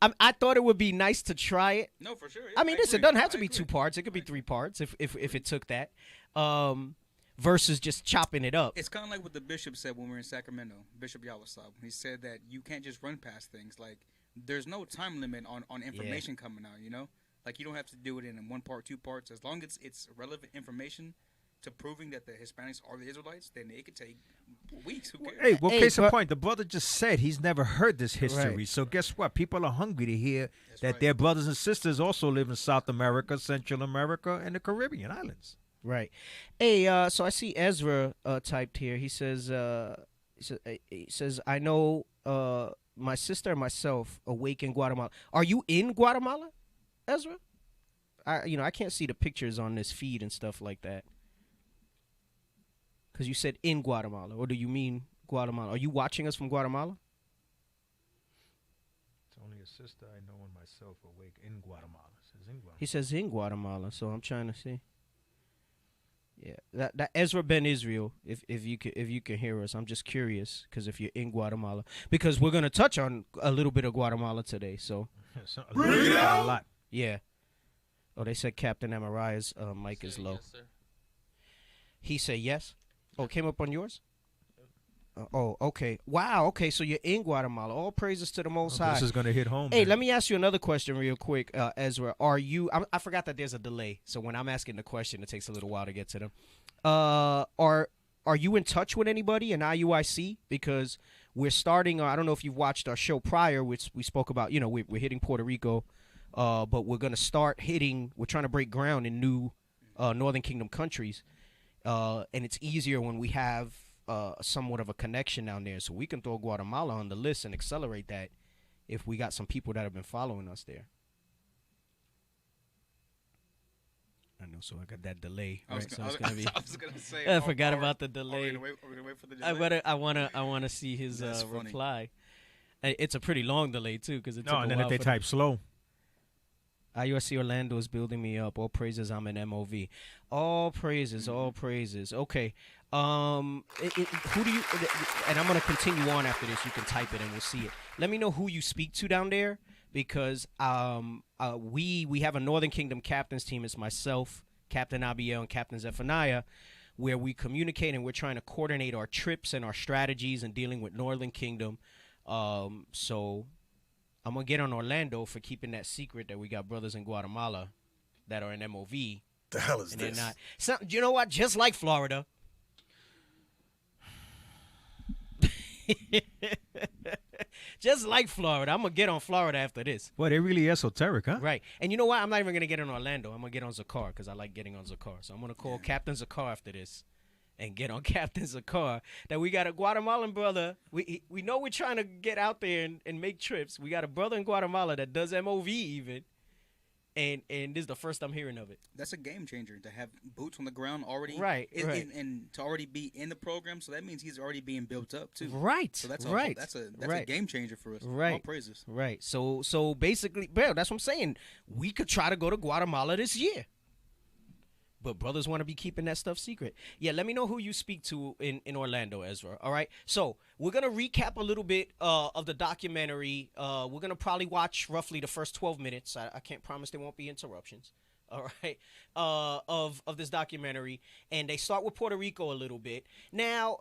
I thought it would be nice to try it. No, for sure. Yeah, I mean, it doesn't have to be 2 parts. It could be 3 parts if it took that. Versus just chopping it up. It's kind of like what the bishop said when we were in Sacramento, Bishop Yawasab. He said that you can't just run past things. Like, there's no time limit on information coming out, you know? Like, you don't have to do it in 1 part, 2 parts. As long as it's relevant information to proving that the Hispanics are the Israelites, then it could take weeks. Who cares? Hey, case in point, the brother just said he's never heard this history. Right. So guess what? People are hungry to hear that their brothers and sisters also live in South America, Central America, and the Caribbean islands. Right. Hey, so I see Ezra typed here. He says, I know my sister and myself awake in Guatemala. Are you in Guatemala, Ezra? I can't see the pictures on this feed and stuff like that. Because you said in Guatemala, or do you mean Guatemala? Are you watching us from Guatemala? It's only a sister I know and myself awake in Guatemala. It says in Guatemala. He says in Guatemala, so I'm trying to see. Yeah, that Ezra Ben Israel. If you can hear us, I'm just curious because if you're in Guatemala, because we're gonna touch on a little bit of Guatemala today. So a lot. Yeah. Oh, they said Captain Amariah's mic is low. Yes, sir. He said yes. Oh, it came up on yours. Oh, okay. Wow. Okay, so you're in Guatemala. All praises to the Most High. This is gonna hit home. Hey, man. let me ask you another question real quick, Ezra. Are you? I forgot that there's a delay, so when I'm asking the question, it takes a little while to get to them. Are you in touch with anybody in IUIC? Because we're starting. I don't know if you've watched our show prior, which we spoke about. You know, we're hitting Puerto Rico, but we're gonna start hitting. We're trying to break ground in new Northern Kingdom countries, and it's easier when we have somewhat of a connection down there, so we can throw Guatemala on the list and accelerate that if we got some people that have been following us there. I know, so I got that delay. Right? I was gonna say. I forgot about the delay. Are we gonna wait for the delay? I wanna see his reply. It's a pretty long delay too, because it took a and then while if they for type slow. IUSC Orlando is building me up. All praises, I'm an MOV. All praises, all praises. Okay. Who do you? And I'm gonna continue on after this. You can type it and we'll see it. Let me know who you speak to down there, because we have a Northern Kingdom captains team. It's myself, Captain Abiel, and Captain Zephaniah, where we communicate and we're trying to coordinate our trips and our strategies and dealing with Northern Kingdom. So I'm gonna get on Orlando for keeping that secret that we got brothers in Guatemala that are in MOV. The hell is and this? They're not. So, you know what? Just like Florida. Just like Florida. I'm going to get on Florida after this. Boy, they're really esoteric, huh? Right. And you know what? I'm not even going to get on Orlando. I'm going to get on Issachar because I like getting on Issachar. So I'm going to call Captain Issachar after this and get on Captain Issachar. That we got a Guatemalan brother. We know we're trying to get out there and make trips. We got a brother in Guatemala that does MOV even. And this is the first I'm hearing of it. That's a game changer to have boots on the ground already, right? And to already be in the program. So that means he's already being built up too, right? So that's right. That's a game changer for us. Right. All praises. Right. So basically, bro, that's what I'm saying. We could try to go to Guatemala this year. But brothers want to be keeping that stuff secret. Yeah, let me know who you speak to in Orlando, Ezra. All right? So we're going to recap a little bit of the documentary. We're going to probably watch roughly the first 12 minutes. I can't promise there won't be interruptions. All right? Of this documentary. And they start with Puerto Rico a little bit. Now,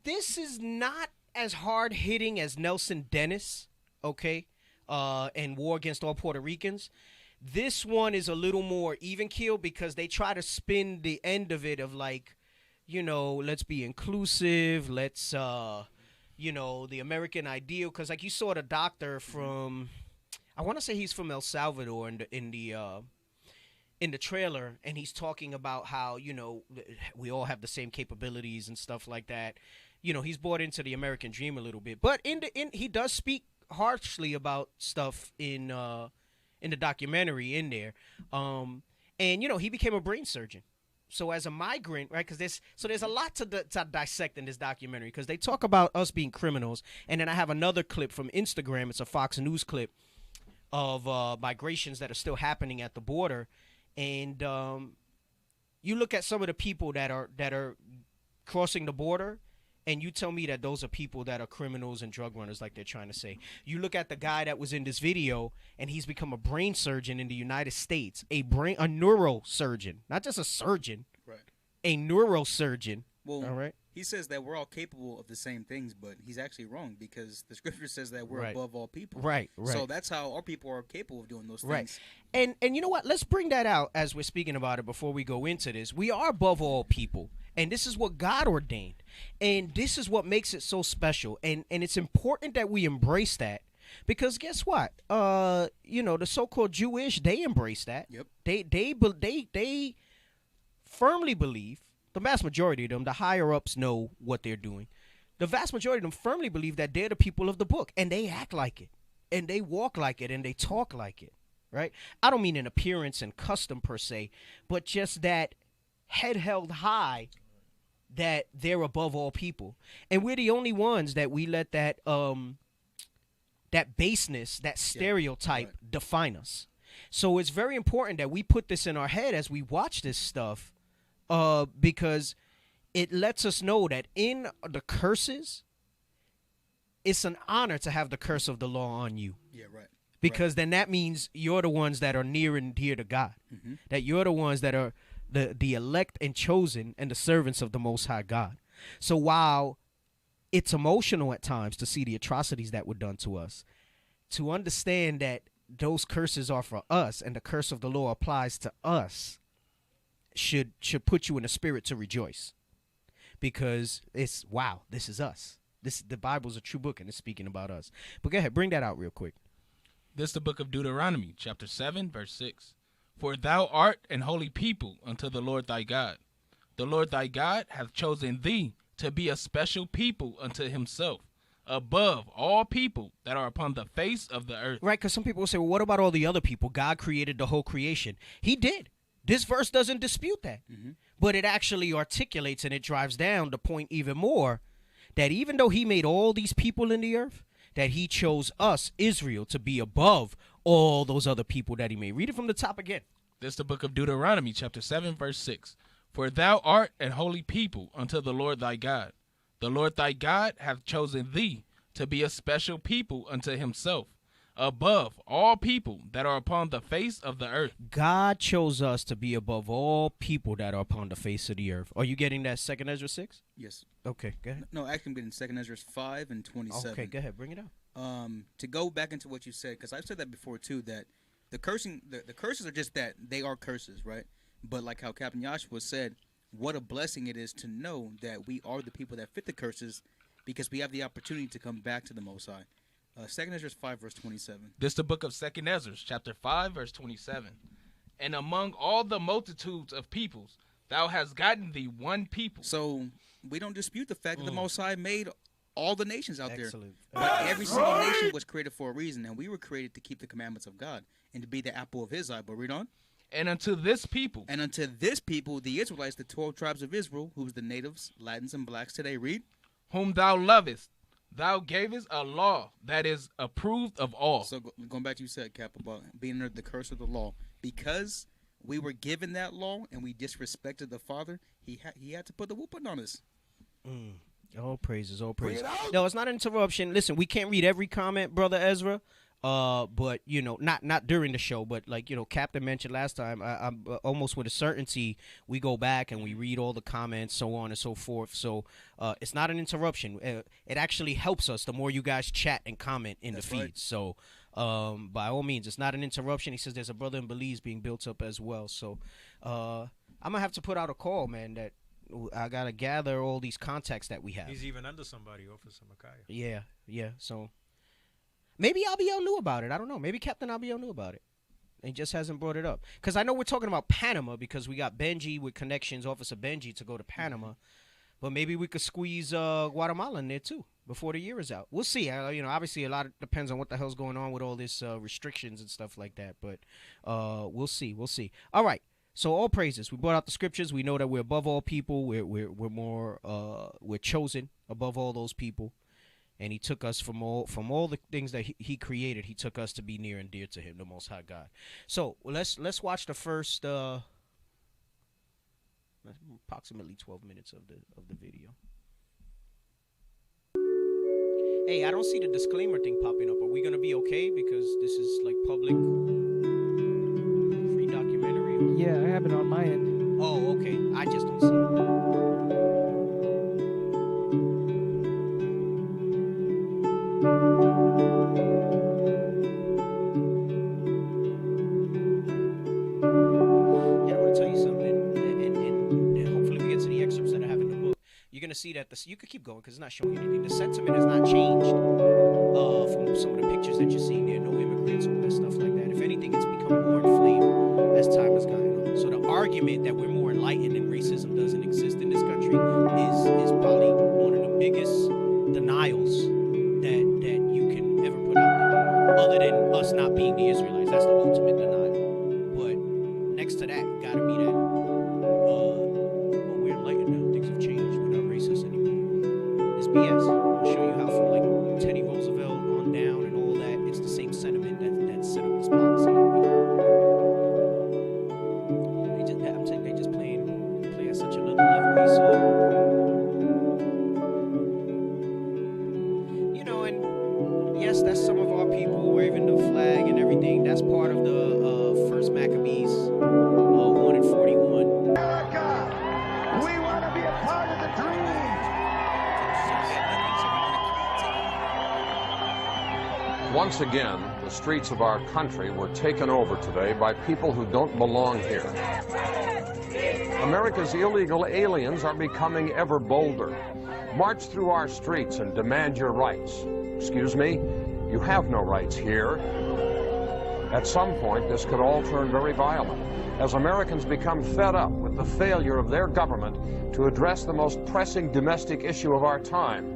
this is not as hard-hitting as Nelson Dennis, okay? And War Against All Puerto Ricans. This one is a little more even keel because they try to spin the end of it of like, you know, let's be inclusive. Let's, you know, the American ideal. Because like you saw the doctor from, I want to say he's from El Salvador in the trailer. And he's talking about how, you know, we all have the same capabilities and stuff like that. You know, he's bought into the American dream a little bit. But he does speak harshly about stuff in the documentary in there. And, you know, he became a brain surgeon. So as a migrant, right, because there's a lot to dissect in this documentary because they talk about us being criminals. And then I have another clip from Instagram. It's a Fox News clip of migrations that are still happening at the border, and you look at some of the people that are crossing the border, and you tell me that those are people that are criminals and drug runners, like they're trying to say. You look at the guy that was in this video, and he's become a brain surgeon in the United States, a neurosurgeon, not just a surgeon, right? A neurosurgeon. Well, all right. He says that we're all capable of the same things, but he's actually wrong because the scripture says that we're above all people. Right. So that's how our people are capable of doing those things. Right. And you know what? Let's bring that out as we're speaking about it before we go into this. We are above all people, and this is what God ordained, and this is what makes it so special. And it's important that we embrace that, because guess what? You know, the so-called Jewish, they embrace that. Yep. They firmly believe. The vast majority of them, the higher ups know what they're doing. The vast majority of them firmly believe that they're the people of the book, and they act like it, and they walk like it, and they talk like it, right? I don't mean in appearance and custom per se, but just that head held high, that they're above all people. And we're the only ones that we let that that baseness, that stereotype define us. So it's very important that we put this in our head as we watch this stuff, because it lets us know that in the curses, it's an honor to have the curse of the law on you. Yeah, right. Because then that means you're the ones that are near and dear to God. Mm-hmm. That you're the ones that are the elect and chosen and the servants of the Most High God. So while it's emotional at times to see the atrocities that were done to us, to understand that those curses are for us and the curse of the law applies to us, should put you in a spirit to rejoice, because it's, wow, this is us. The Bible's a true book, and it's speaking about us. But go ahead, bring that out real quick. This is the book of Deuteronomy, chapter 7, verse 6. For thou art an holy people unto the Lord thy God. The Lord thy God hath chosen thee to be a special people unto himself, above all people that are upon the face of the earth. Right, because some people will say, well, what about all the other people? God created the whole creation. He did. This verse doesn't dispute that, but it actually articulates and it drives down the point even more, that even though he made all these people in the earth, that he chose us, Israel, to be above all those other people that he made. Read it from the top again. This is the book of Deuteronomy, chapter 7, verse 6. For thou art an holy people unto the Lord thy God. The Lord thy God hath chosen thee to be a special people unto himself, above all people that are upon the face of the earth. God chose us to be above all people that are upon the face of the earth. Are you getting that 2 Ezra 6? Yes. Okay, go ahead. No, actually I'm getting 2 Ezra 5 and 27. Okay, go ahead, bring it out. To go back into what you said, because I've said that before too, that the curses are just that, they are curses, right? But like how Captain Joshua said, what a blessing it is to know that we are the people that fit the curses, because we have the opportunity to come back to the Most High. 2 Ezra 5, verse 27. This is the book of 2 Ezra, chapter 5, verse 27. And among all the multitudes of peoples, thou hast gotten thee one people. So we don't dispute the fact that the Most High made all the nations out there. Excellent. But every single nation was created for a reason, and we were created to keep the commandments of God and to be the apple of his eye. But read on. And unto this people. And unto this people, the Israelites, the 12 tribes of Israel, who's the natives, Latins, and blacks today, read. Whom thou lovest. Thou gavest a law that is approved of all. So going back to you said, Cap, about being under the curse of the law. Because we were given that law and we disrespected the Father, he had to put the whooping on us. All praises, all praises. No, it's not an interruption. Listen, we can't read every comment, Brother Ezra. But you know, not during the show, but like, you know, Captain mentioned last time, I'm almost with a certainty we go back and we read all the comments, so on and so forth. So it's not an interruption. It actually helps us the more you guys chat and comment in the feed. Right. So by all means, it's not an interruption. He says there's a brother in Belize being built up as well. So I'm gonna have to put out a call, man, that I gotta gather all these contacts that we have. He's even under somebody, Officer Micaiah. Yeah. So maybe Albiel knew about it. I don't know. Maybe Captain Albiel knew about it. And just hasn't brought it up. Because I know we're talking about Panama because we got Benji with connections, Officer Benji, to go to Panama. But maybe we could squeeze Guatemala in there too before the year is out. We'll see. You know, obviously a lot depends on what the hell's going on with all this restrictions and stuff like that. But we'll see. We'll see. All right. So all praises. We brought out the scriptures. We know that we're above all people. We're more we're chosen above all those people. and he took us from all the things that he created. He took us to be near and dear to him, the Most High God. So let's watch the first approximately 12 minutes of the video. Hey, I don't see the disclaimer thing popping up. Are we gonna be okay because this is like public free documentary? Yeah, I have it on my end. Oh, okay. I just don't see it. See that you could keep going because it's not showing you anything. The sentiment has not changed from some of the pictures that you're seeing there. No immigrants, all that stuff like that. If anything, it's become more inflamed as time has gone on. So the argument that we're more enlightened and racism doesn't exist in this country is probably one of the biggest denials that you can ever put out there, other than us not being the Israelites. That's the ultimate denial. But next to that, gotta be that we're enlightened now. Things have changed. It's BS. I'll show you how from like Teddy Roosevelt on down and all that, it's the same sentiment that set up this policy. They just play at such another level. So, and yes, that's some of our people waving the flag and everything. That's part of the First Maccabees 1 and 41. America, we want to be a part of the dream. Once again, the streets of our country were taken over today by people who don't belong here. America's illegal aliens are becoming ever bolder. March through our streets and demand your rights. Excuse me, you have no rights here. At some point, this could all turn very violent as Americans become fed up with the failure of their government to address the most pressing domestic issue of our time.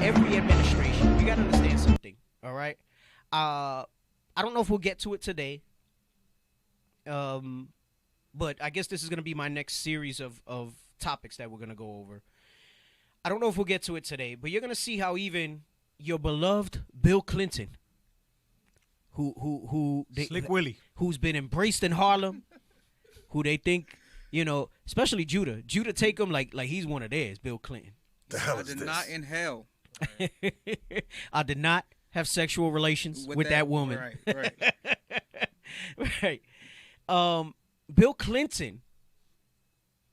Every administration, you gotta understand something, all right? I don't know if we'll get to it today, but I guess this is gonna be my next series of topics that we're gonna go over. I don't know if we'll get to it today, but you're gonna see how even your beloved Bill Clinton, Slick Willie, who's been embraced in Harlem, who they think, especially Judah take him like he's one of theirs, Bill Clinton. I did not inhale. I did not have sexual relations with that woman. Right. Bill Clinton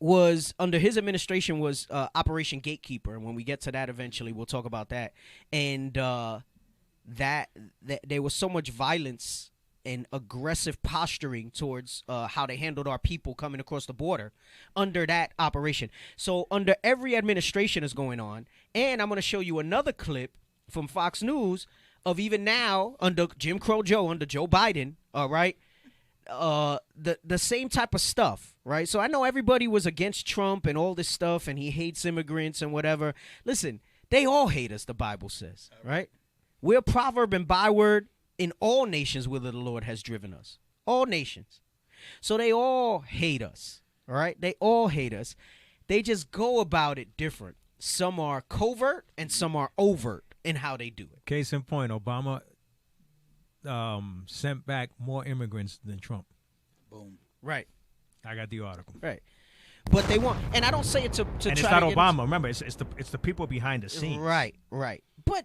was, under his administration, was Operation Gatekeeper, and when we get to that eventually, we'll talk about that. And that there was so much violence and aggressive posturing towards how they handled our people coming across the border under that operation. So under every administration is going on, and I'm going to show you another clip from Fox News of even now under Jim Crow Joe, under Joe Biden, all right, the same type of stuff, right? So I know everybody was against Trump and all this stuff, and he hates immigrants and whatever. Listen, they all hate us, the Bible says, right? We're a proverb and byword in all nations whither the Lord has driven us. All nations. So they all hate us. All right? They all hate us. They just go about it different. Some are covert and some are overt in how they do it. Case in point, Obama sent back more immigrants than Trump. Boom. Right. I got the article. Right. But they want, and I don't say it to and try it's not to get Obama. Remember, it's the people behind the scenes. Right. But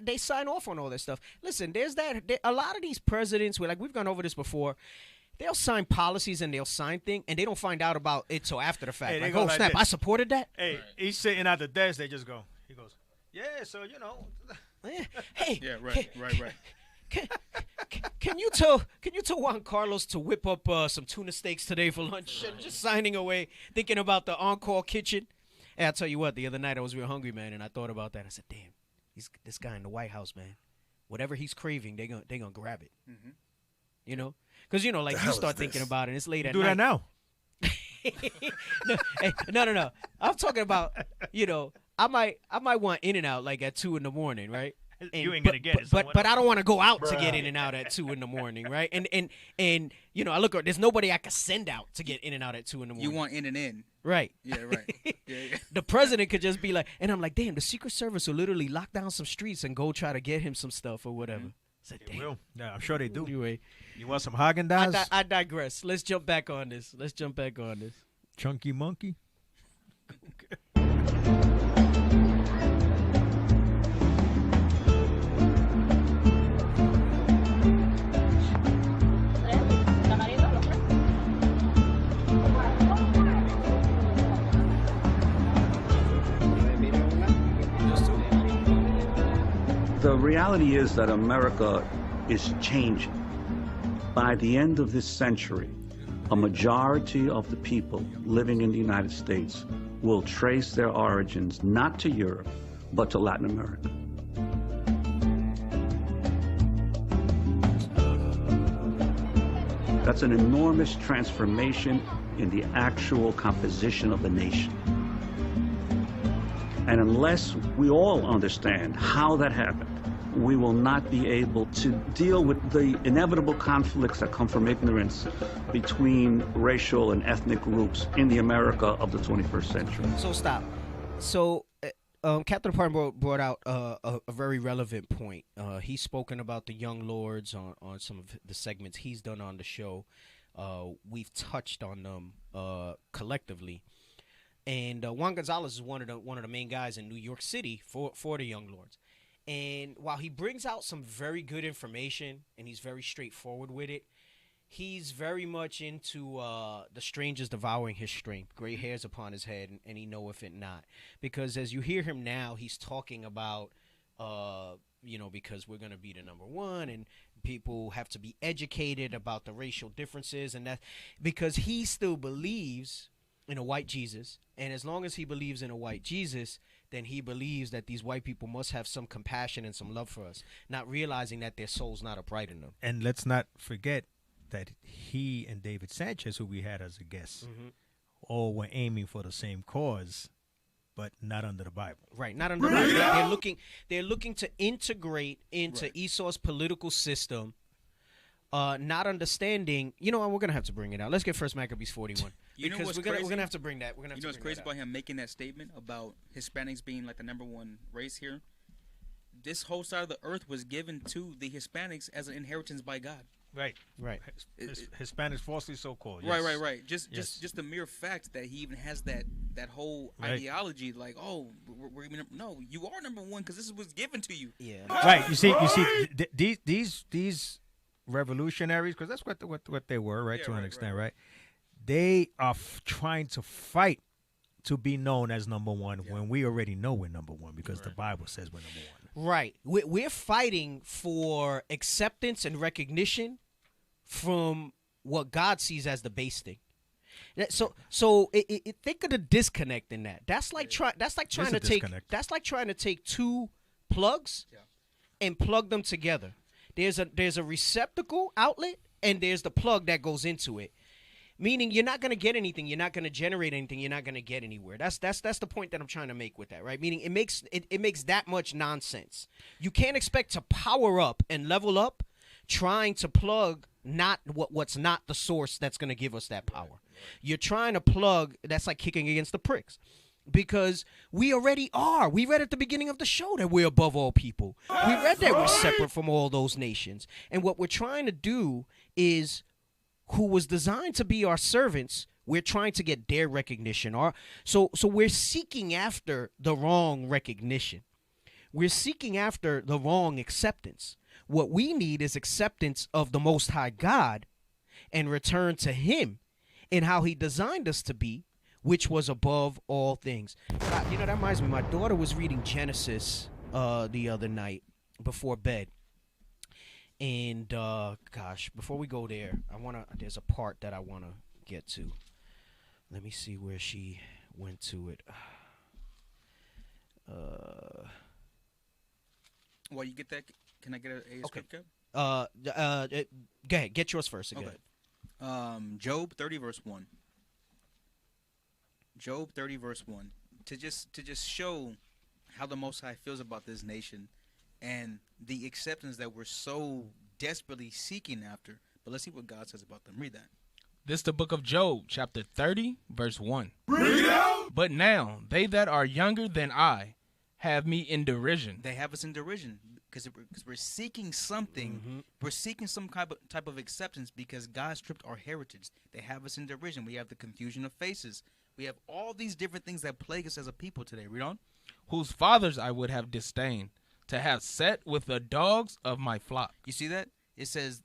they sign off on all this stuff. Listen, there's a lot of these presidents, we've gone over this before. They'll sign policies and they'll sign things, and they don't find out about it till after the fact. Hey, oh snap! this. I supported that. Hey, he's sitting at the desk. They just go. He goes, yeah. So Hey. Yeah. Right. Can you tell Juan Carlos to whip up some tuna steaks today for lunch? Just signing away, thinking about the on-call kitchen. And I'll tell you what, the other night I was real hungry, man, and I thought about that. I said, damn, this guy in the White House, man, whatever he's craving, they gonna grab it. Mm-hmm. Because you start thinking about it, and it's late at night. Do that now. No. I'm talking about, I might want In-N-Out like at 2 a.m, right? You ain't gonna get it. But I don't want to go out to get in and out at 2 in the morning, right? And you know, I look. There's nobody I can send out to get in and out at 2 in the morning. You want in and in. Right. Yeah, right. Yeah. The president could just be like, and I'm like, damn, the Secret Service will literally lock down some streets and go try to get him some stuff or whatever. They will. Yeah, I'm sure they do. Anyway, you want some Haagen-Dazs? I digress. Let's jump back on this. Chunky monkey. The reality is that America is changing. By the end of this century, a majority of the people living in the United States will trace their origins not to Europe, but to Latin America. That's an enormous transformation in the actual composition of the nation. And unless we all understand how that happened, we will not be able to deal with the inevitable conflicts that come from ignorance between racial and ethnic groups in the America of the 21st century. So stop. So Captain Department brought out a very relevant point. He's spoken about the Young Lords on some of the segments he's done on the show. We've touched on them collectively. And Juan Gonzalez is one of the main guys in New York City for the Young Lords. And while he brings out some very good information and he's very straightforward with it, he's very much into the strangers devouring his strength, gray hairs upon his head, and he knoweth it not. Because as you hear him now, he's talking about, because we're going to be the number one and people have to be educated about the racial differences, and that because he still believes in a white Jesus. And as long as he believes in a white Jesus, then he believes that these white people must have some compassion and some love for us, not realizing that their soul's not upright in them. And let's not forget that he and David Sanchez, who we had as a guest, all were aiming for the same cause, but not under the Bible. Right, not under the Bible. They're looking to integrate into Esau's political system, not understanding. You know what? We're gonna have to bring it out. Let's get First Maccabees 41. Because we're gonna have to bring that. You know what's crazy about him making that statement about Hispanics being like the number one race here? This whole side of the earth was given to the Hispanics as an inheritance by God. Right. Hispanics falsely so called. Yes. Right. Just the mere fact that he even has that whole ideology, like, oh, we're even, no, you are number one because this was given to you. Yeah. Right. You see, these revolutionaries, because that's what they were, right? To an extent, right? They are trying to fight to be known as number one when we already know we're number one because the Bible says we're number one. Right. We're fighting for acceptance and recognition from what God sees as the base thing. So think of the disconnect in that. That's like trying to take two plugs and plug them together. There's a receptacle outlet and there's the plug that goes into it. Meaning you're not going to get anything, you're not going to generate anything, you're not going to get anywhere. That's the point that I'm trying to make with that, right? Meaning it makes that much nonsense. You can't expect to power up and level up trying to plug not what's not the source that's going to give us that power. You're trying to plug, that's like kicking against the pricks. Because we already are. We read at the beginning of the show that we're above all people. We read that we're separate from all those nations. And what we're trying to do is, who was designed to be our servants, we're trying to get their recognition. So we're seeking after the wrong recognition. We're seeking after the wrong acceptance. What we need is acceptance of the Most High God and return to Him in how He designed us to be, which was above all things. You know, that reminds me, my daughter was reading Genesis the other night before bed. And before we go there, there's a part that I want to get to. Let me see where she went to it. While you get that, can I get a script cap? Go ahead, get yours first again. Okay. Job 30 verse 1. Job 30 verse 1. To just show how the Most High feels about this nation. and the acceptance that we're so desperately seeking after. But let's see what God says about them. Read that. This the book of Job, chapter 30, verse 1. Read out. But now they that are younger than I have me in derision. They have us in derision because we're seeking something. Mm-hmm. We're seeking some type of acceptance because God stripped our heritage. They have us in derision. We have the confusion of faces. We have all these different things that plague us as a people today. Read on. Whose fathers I would have disdained to have set with the dogs of my flock. You see that? It says,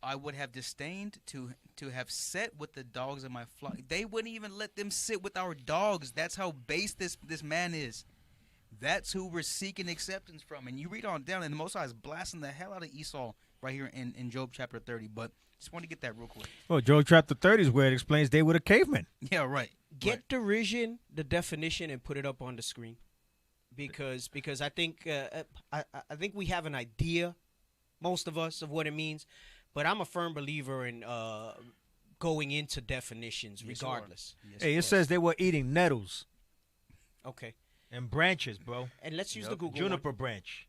I would have disdained to have sat with the dogs of my flock. They wouldn't even let them sit with our dogs. That's how base this man is. That's who we're seeking acceptance from. And you read on down, and the Most High is blasting the hell out of Esau right here in Job chapter 30. But just want to get that real quick. Well, Job chapter 30 is where it explains they were the cavemen. Yeah, right. Get derision, the definition, and put it up on the screen, because I think I think we have an idea, most of us, of what it means, but I'm a firm believer in going into definitions regardless. Yes, hey, it says they were eating nettles. Okay. And branches, bro. And let's use the Google juniper one. branch.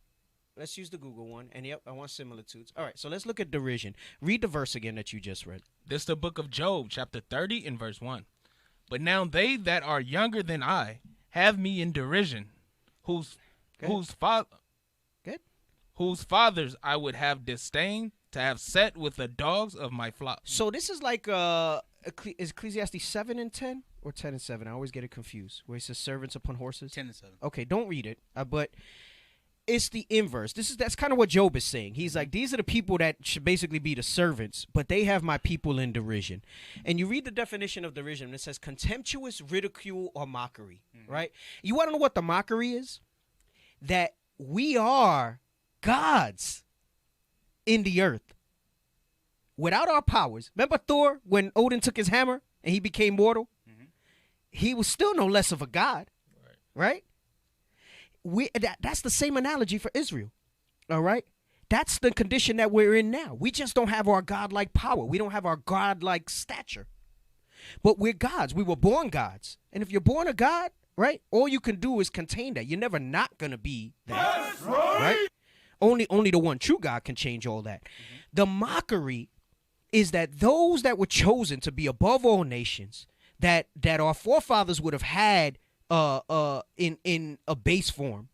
Let's use the Google one. And yep, I want similitudes. All right, so let's look at derision. Read the verse again that you just read. This the book of Job, chapter 30, and verse 1. But now they that are younger than I have me in derision, whose fathers I would have disdained to have set with the dogs of my flock. So this is like is Ecclesiastes 7 and 10 or 10 and 7? I always get it confused. Where he says servants upon horses. 10 and 7. Okay, don't read it. But it's the inverse. That's kind of what Job is saying. He's like, these are the people that should basically be the servants, but they have my people in derision. And you read the definition of derision, and it says contemptuous ridicule or mockery, right? You want to know what the mockery is? That we are gods in the earth without our powers. Remember Thor, when Odin took his hammer and he became mortal? He was still no less of a god, right? That's the same analogy for Israel, all right? That's the condition that we're in now. We just don't have our godlike power. We don't have our godlike stature. But we're gods. We were born gods. And if you're born a god, right, all you can do is contain that. You're never not going to be that. That's right? Only the one true God can change all that. The mockery is that those that were chosen to be above all nations, that our forefathers would have had in a base form,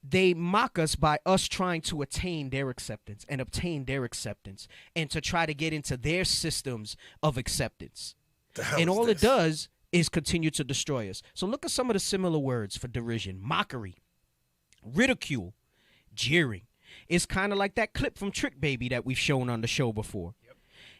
they mock us by us trying to attain their acceptance and obtain their acceptance and to try to get into their systems of acceptance. And all it does is continue to destroy us. So look at some of the similar words for derision: mockery, ridicule, jeering. It's kind of like that clip from Trick Baby that we've shown on the show before.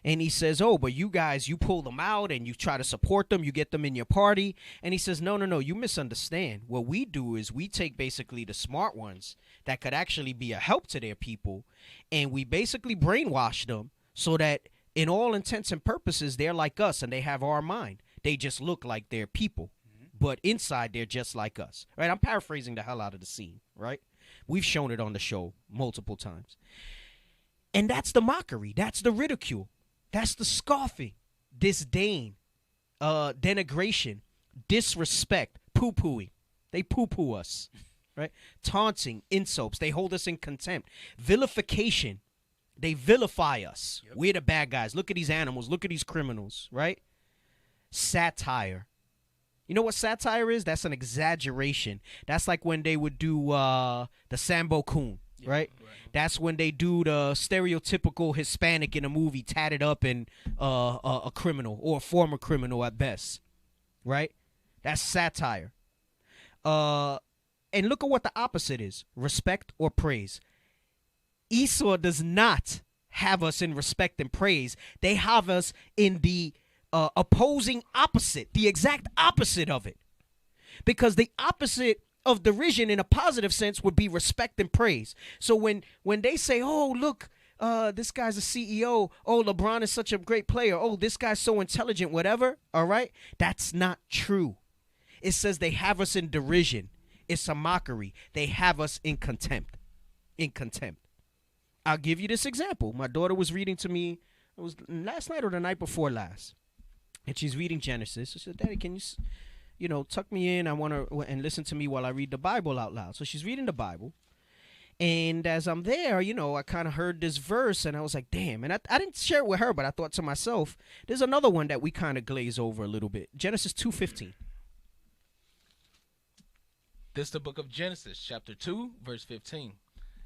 And he says, oh, but you guys, you pull them out and you try to support them. You get them in your party. And he says, no, you misunderstand. What we do is we take basically the smart ones that could actually be a help to their people, and we basically brainwash them so that in all intents and purposes, they're like us and they have our mind. They just look like they're people, but inside they're just like us, right? I'm paraphrasing the hell out of the scene, right? We've shown it on the show multiple times. And that's the mockery. That's the ridicule. That's the scoffing, disdain, denigration, disrespect, poo-pooing. They poo-poo us, right? Taunting, insults. They hold us in contempt. Vilification. They vilify us. Yep. We're the bad guys. Look at these animals. Look at these criminals, right? Satire. You know what satire is? That's an exaggeration. That's like when they would do the Sambo Coon, right? That's when they do the stereotypical Hispanic in a movie tatted up and a criminal or a former criminal at best, right? That's satire. And look at what the opposite is: respect or praise. Esau does not have us in respect and praise. They have us in the opposing opposite, the exact opposite of it. Because the opposite of derision in a positive sense would be respect and praise. So when they say, oh, look, this guy's a CEO. Oh, LeBron is such a great player. Oh, this guy's so intelligent, whatever. All right. That's not true. It says they have us in derision. It's a mockery. They have us in contempt. In contempt. I'll give you this example. My daughter was reading to me, it was last night or the night before last. And she's reading Genesis. I said, Daddy, can you tuck me in? I want to, and listen to me while I read the Bible out loud. So she's reading the Bible. And as I'm there, I kind of heard this verse, and I was like, damn. And I didn't share it with her, but I thought to myself, there's another one that we kind of glaze over a little bit. Genesis 2:15. This is the book of Genesis, chapter 2, verse 15.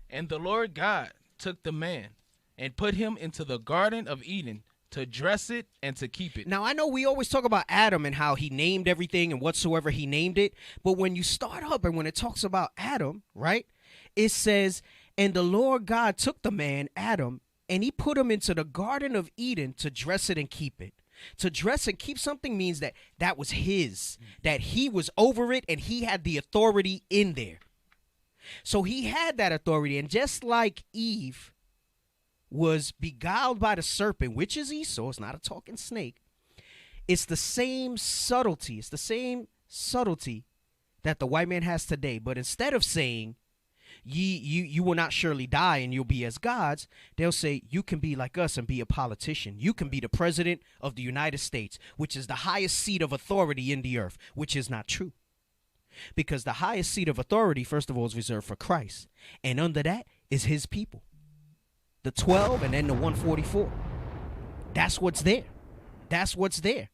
And the Lord God took the man and put him into the Garden of Eden to dress it and to keep it. Now, I know we always talk about Adam and how he named everything and whatsoever he named it. But when you start up and when it talks about Adam, right, it says, and the Lord God took the man, Adam, and he put him into the Garden of Eden to dress it and keep it. To dress and keep something means that was his, that he was over it and he had the authority in there. So he had that authority. And just like Eve was beguiled by the serpent, which is Esau, it's not a talking snake. It's the same subtlety. It's the same subtlety that the white man has today. But instead of saying, you will not surely die and you'll be as gods, they'll say, you can be like us and be a politician. You can be the president of the United States, which is the highest seat of authority in the earth, which is not true. Because the highest seat of authority, first of all, is reserved for Christ. And under that is his people. The 12 and then the 144. That's what's there. That's what's there.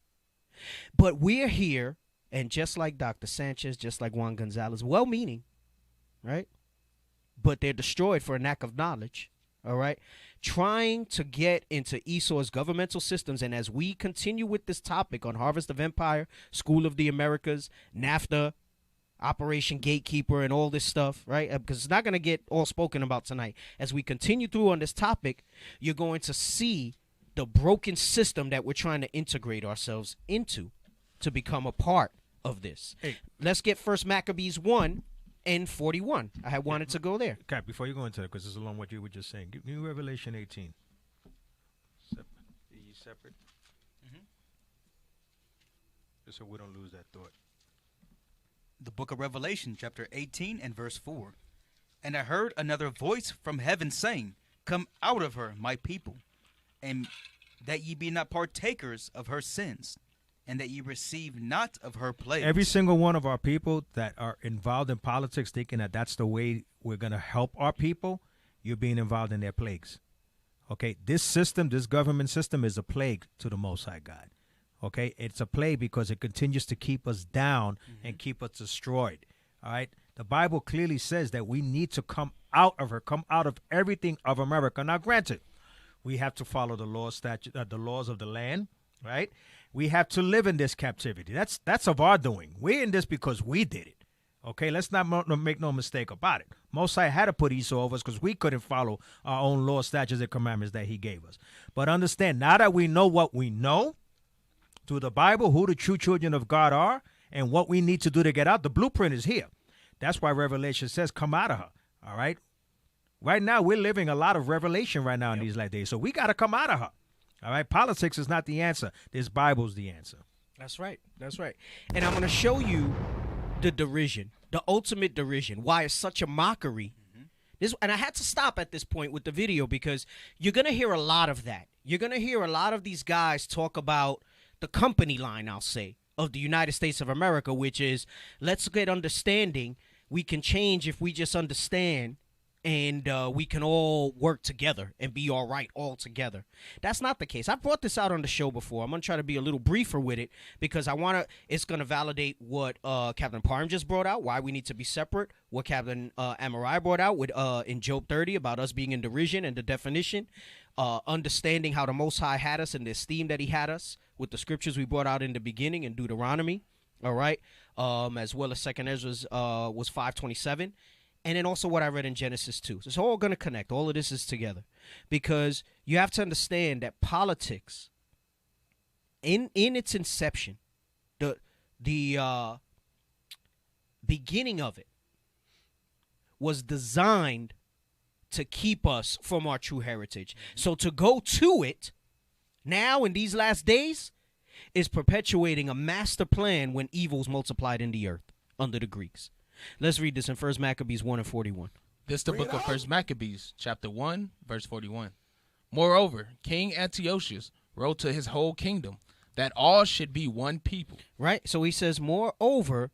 But we're here, and just like Dr. Sanchez, just like Juan Gonzalez, well-meaning, right? But they're destroyed for a lack of knowledge, all right? Trying to get into Esau's governmental systems. And as we continue with this topic on Harvest of Empire, School of the Americas, NAFTA, Operation Gatekeeper, and all this stuff, right? Because it's not going to get all spoken about tonight. As we continue through on this topic, you're going to see the broken system that we're trying to integrate ourselves into to become a part of this. Hey. Let's get First Maccabees 1 and 41. I had wanted to go there. Cap, before you go into it, because it's along what you were just saying, give me Revelation 18. Separate. Just so we don't lose that thought. The book of Revelation, chapter 18 and verse 4. And I heard another voice from heaven saying, come out of her, my people, and that ye be not partakers of her sins, and that ye receive not of her plagues. Every single one of our people that are involved in politics thinking that that's the way we're going to help our people, you're being involved in their plagues. Okay, this system, this government system is a plague to the Most High God. Okay, it's a plague because it continues to keep us down and keep us destroyed. All right, the Bible clearly says that we need to come out of her, come out of everything of America. Now, granted, we have to follow the laws, the laws of the land, right? We have to live in this captivity. That's of our doing. We're in this because we did it. Okay, let's not make no mistake about it. Most High had to put Esau over us because we couldn't follow our own laws, statutes, and commandments that he gave us. But understand, now that we know what we know through the Bible, who the true children of God are, and what we need to do to get out, the blueprint is here. That's why Revelation says, come out of her, all right? Right now, we're living a lot of revelation right now in these last days, so we got to come out of her, all right? Politics is not the answer. This Bible's the answer. That's right. That's right. And I'm going to show you the derision, the ultimate derision, why it's such a mockery. And I had to stop at this point with the video because you're going to hear a lot of that. You're going to hear a lot of these guys talk about the company line, I'll say, of the United States of America, which is, let's get understanding. We can change if we just understand, and we can all work together and be all right all together. That's not the case. I brought this out on the show before. I'm going to try to be a little briefer with it because it's going to validate what Captain Parham just brought out, why we need to be separate, what Captain Amarai brought out with in Job 30 about us being in derision and the definition, understanding how the Most High had us and the esteem that he had us with the scriptures we brought out in the beginning in Deuteronomy, all right, as well as 2nd Ezra was 5:27. And then also what I read in Genesis 2. So it's all going to connect. All of this is together. Because you have to understand that politics, in its inception, the beginning of it was designed to keep us from our true heritage. So to go to it now in these last days is perpetuating a master plan when evil's multiplied in the earth under the Greeks. Let's read this in 1 Maccabees 1 and 41. This is the book of 1 Maccabees, chapter 1, verse 41. Moreover, King Antiochus wrote to his whole kingdom that all should be one people. Right? So he says, moreover,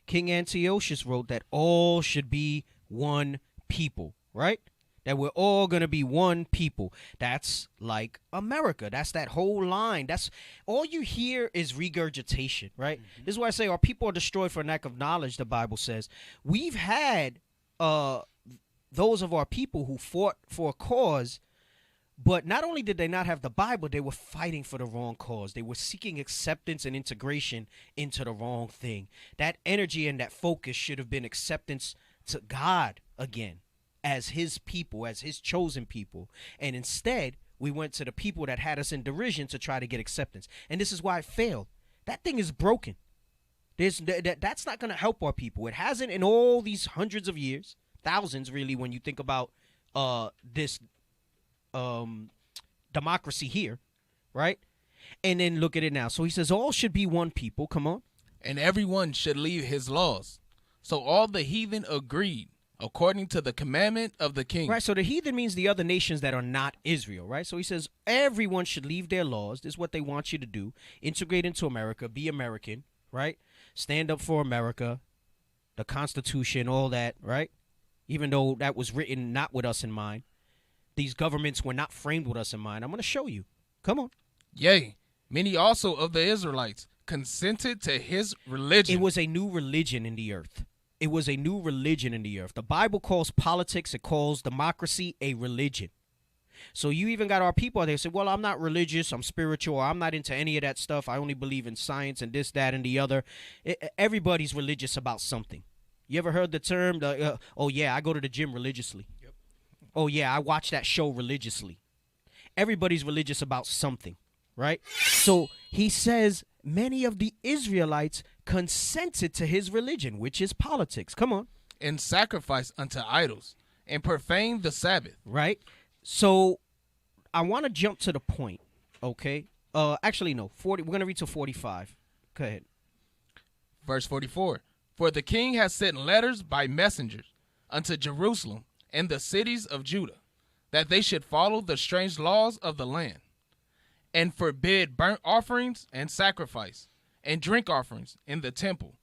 King Antiochus wrote that all should be one people. right? That we're all going to be one people. That's like America. That's that whole line. That's all you hear is regurgitation, right? This is why I say our people are destroyed for lack of knowledge, the Bible says. We've had those of our people who fought for a cause, but not only did they not have the Bible, they were fighting for the wrong cause. They were seeking acceptance and integration into the wrong thing. That energy and that focus should have been acceptance to God again, as his people, as his chosen people. And instead, we went to the people that had us in derision to try to get acceptance. And this is why it failed. That thing is broken. That's not going to help our people. It hasn't in all these hundreds of years, thousands really, when you think about this democracy here, right? And then look at it now. So he says all should be one people. Come on. And everyone should leave his laws. So all the heathen agreed, according to the commandment of the king. Right, so the heathen means the other nations that are not Israel, right? So he says everyone should leave their laws. This is what they want you to do. Integrate into America, be American, right? Stand up for America, the Constitution, all that, right? Even though that was written not with us in mind. These governments were not framed with us in mind. I'm going to show you. Come on. Yea, many also of the Israelites consented to his religion. It was a new religion in the earth. It was a new religion in the earth. The Bible calls politics, it calls democracy a religion. So you even got our people, they say, well, I'm not religious, I'm spiritual, or I'm not into any of that stuff. I only believe in science and this, that, and the other. Everybody's religious about something. You ever heard the term, oh, yeah, I go to the gym religiously. Yep. Oh, yeah, I watch that show religiously. Everybody's religious about something, right? So he says many of the Israelites consented to his religion, which is politics. Come on. And sacrifice unto idols and profane the Sabbath. Right. So I want to jump to the point. Okay. Actually, no. 40. We're going to read to 45. Go ahead. Verse 44. For the king has sent letters by messengers unto Jerusalem and the cities of Judah, that they should follow the strange laws of the land, and forbid burnt offerings and sacrifice, and drink offerings in the temple,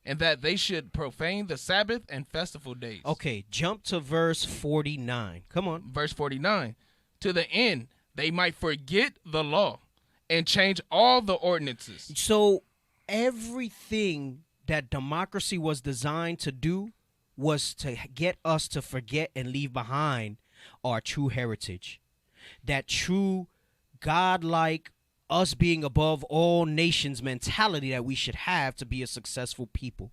and that they should profane the Sabbath and festival days. Okay, jump to verse 49. Come on. Verse 49. To the end they might forget the law and change all the ordinances. So everything that democracy was designed to do was to get us to forget and leave behind our true heritage. That true God-like, us being above all nations mentality that we should have to be a successful people.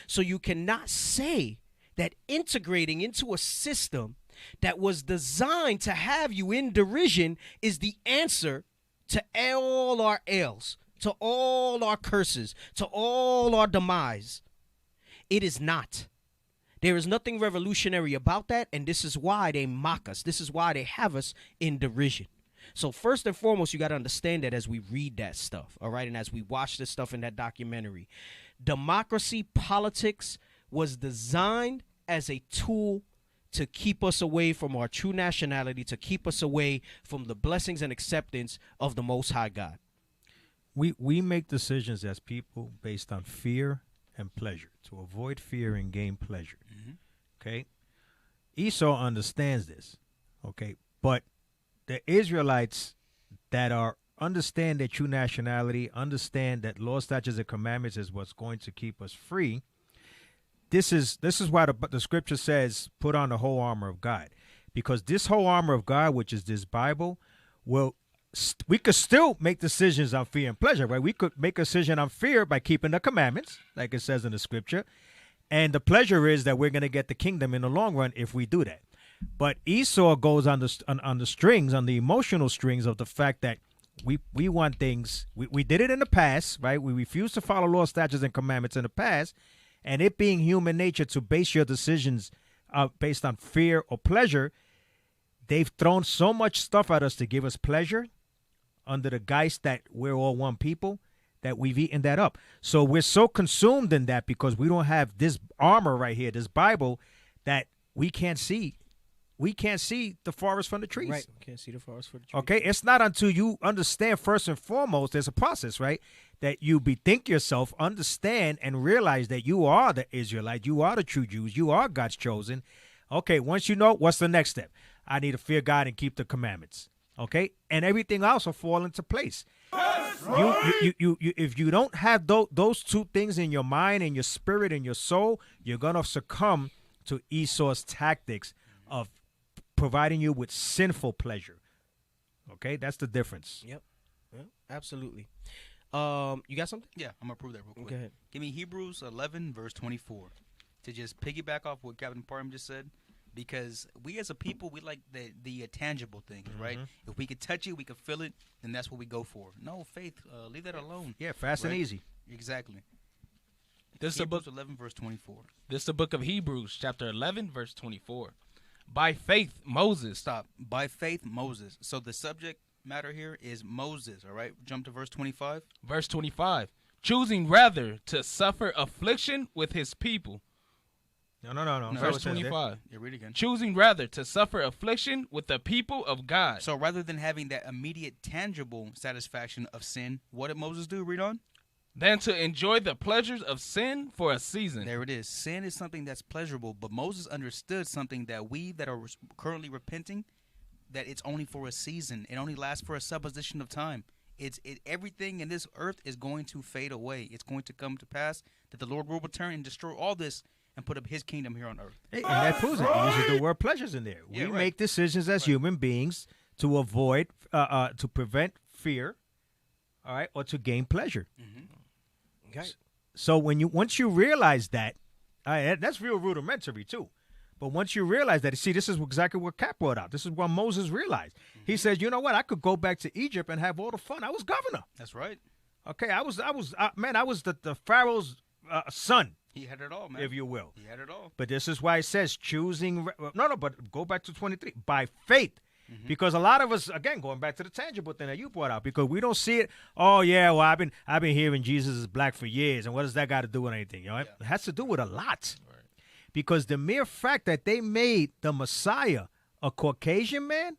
So you cannot say that integrating into a system that was designed to have you in derision is the answer to all our ills, to all our curses, to all our demise. It is not. There is nothing revolutionary about that, and this is why they mock us. This is why they have us in derision. So first and foremost, you got to understand that as we read that stuff, all right, and as we watch this stuff in that documentary, democracy, politics was designed as a tool to keep us away from our true nationality, to keep us away from the blessings and acceptance of the Most High God. We make decisions as people based on fear and pleasure, to avoid fear and gain pleasure. Okay? Esau understands this. Okay? But the Israelites that understand their true nationality, understand that law, statutes, and commandments is what's going to keep us free. This is why the scripture says, put on the whole armor of God. Because this whole armor of God, which is this Bible, we could still make decisions on fear and pleasure, right? We could make a decision on fear by keeping the commandments, like it says in the scripture. And the pleasure is that we're going to get the kingdom in the long run if we do that. But Esau goes on the strings, on the emotional strings of the fact that we want things. We did it in the past, right? We refused to follow law, statutes, and commandments in the past. And it being human nature to base your decisions based on fear or pleasure, they've thrown so much stuff at us to give us pleasure under the guise that we're all one people, that we've eaten that up. So we're so consumed in that because we don't have this armor right here, this Bible, that we can't see. We can't see the forest from the trees. Right, we can't see the forest from the trees. Okay, it's not until you understand first and foremost, there's a process, right? That you bethink yourself, understand, and realize that you are the Israelite, you are the true Jews, you are God's chosen. Okay, once you know, what's the next step? I need to fear God and keep the commandments. Okay, and everything else will fall into place. You if you don't have those two things in your mind and your spirit and your soul, you're gonna succumb to Esau's tactics of providing you with sinful pleasure. Okay, that's the difference. Yep, absolutely. You got something? Yeah, I'm gonna prove that real quick. Go ahead. Give me Hebrews 11 verse 24 to just piggyback off what Captain Parham just said. Because we as a people, we like the tangible things, right? If we could touch it, we could feel it, then that's what we go for. No, faith, leave that alone. Yeah, fast and easy. Exactly. This is the book 11 verse 24. This is the book of Hebrews, chapter 11, verse 24. By faith, Moses. Stop. By faith, Moses. So the subject matter here is Moses, all right? Jump to verse 25. Verse 25. Choosing rather to suffer affliction with his people. No. Verse 25. Yeah, read again. Choosing rather to suffer affliction with the people of God. So rather than having that immediate tangible satisfaction of sin, what did Moses do? Read on. Than to enjoy the pleasures of sin for a season. There it is. Sin is something that's pleasurable, but Moses understood something that we that are currently repenting, that it's only for a season. It only lasts for a supposition of time. Everything in this earth is going to fade away. It's going to come to pass that the Lord will return and destroy all this and put up his kingdom here on earth. Hey, and that proves it. He uses the word pleasures in there. Yeah, we right. make decisions as human beings to avoid, to prevent fear, all right, or to gain pleasure. Okay. So once you realize that, that's real rudimentary too. But once you realize that, see, this is exactly what Cap brought out. This is what Moses realized. He says, you know what? I could go back to Egypt and have all the fun. I was governor. That's right. Okay, I was the Pharaoh's son. He had it all, man. If you will. He had it all. But this is why it says choosing. But go back to 23. By faith. Because a lot of us, again, going back to the tangible thing that you brought out, because we don't see it. Oh, yeah, well, I've been hearing Jesus is black for years. And what does that got to do with anything? You know, It has to do with a lot. Right. Because the mere fact that they made the Messiah a Caucasian man,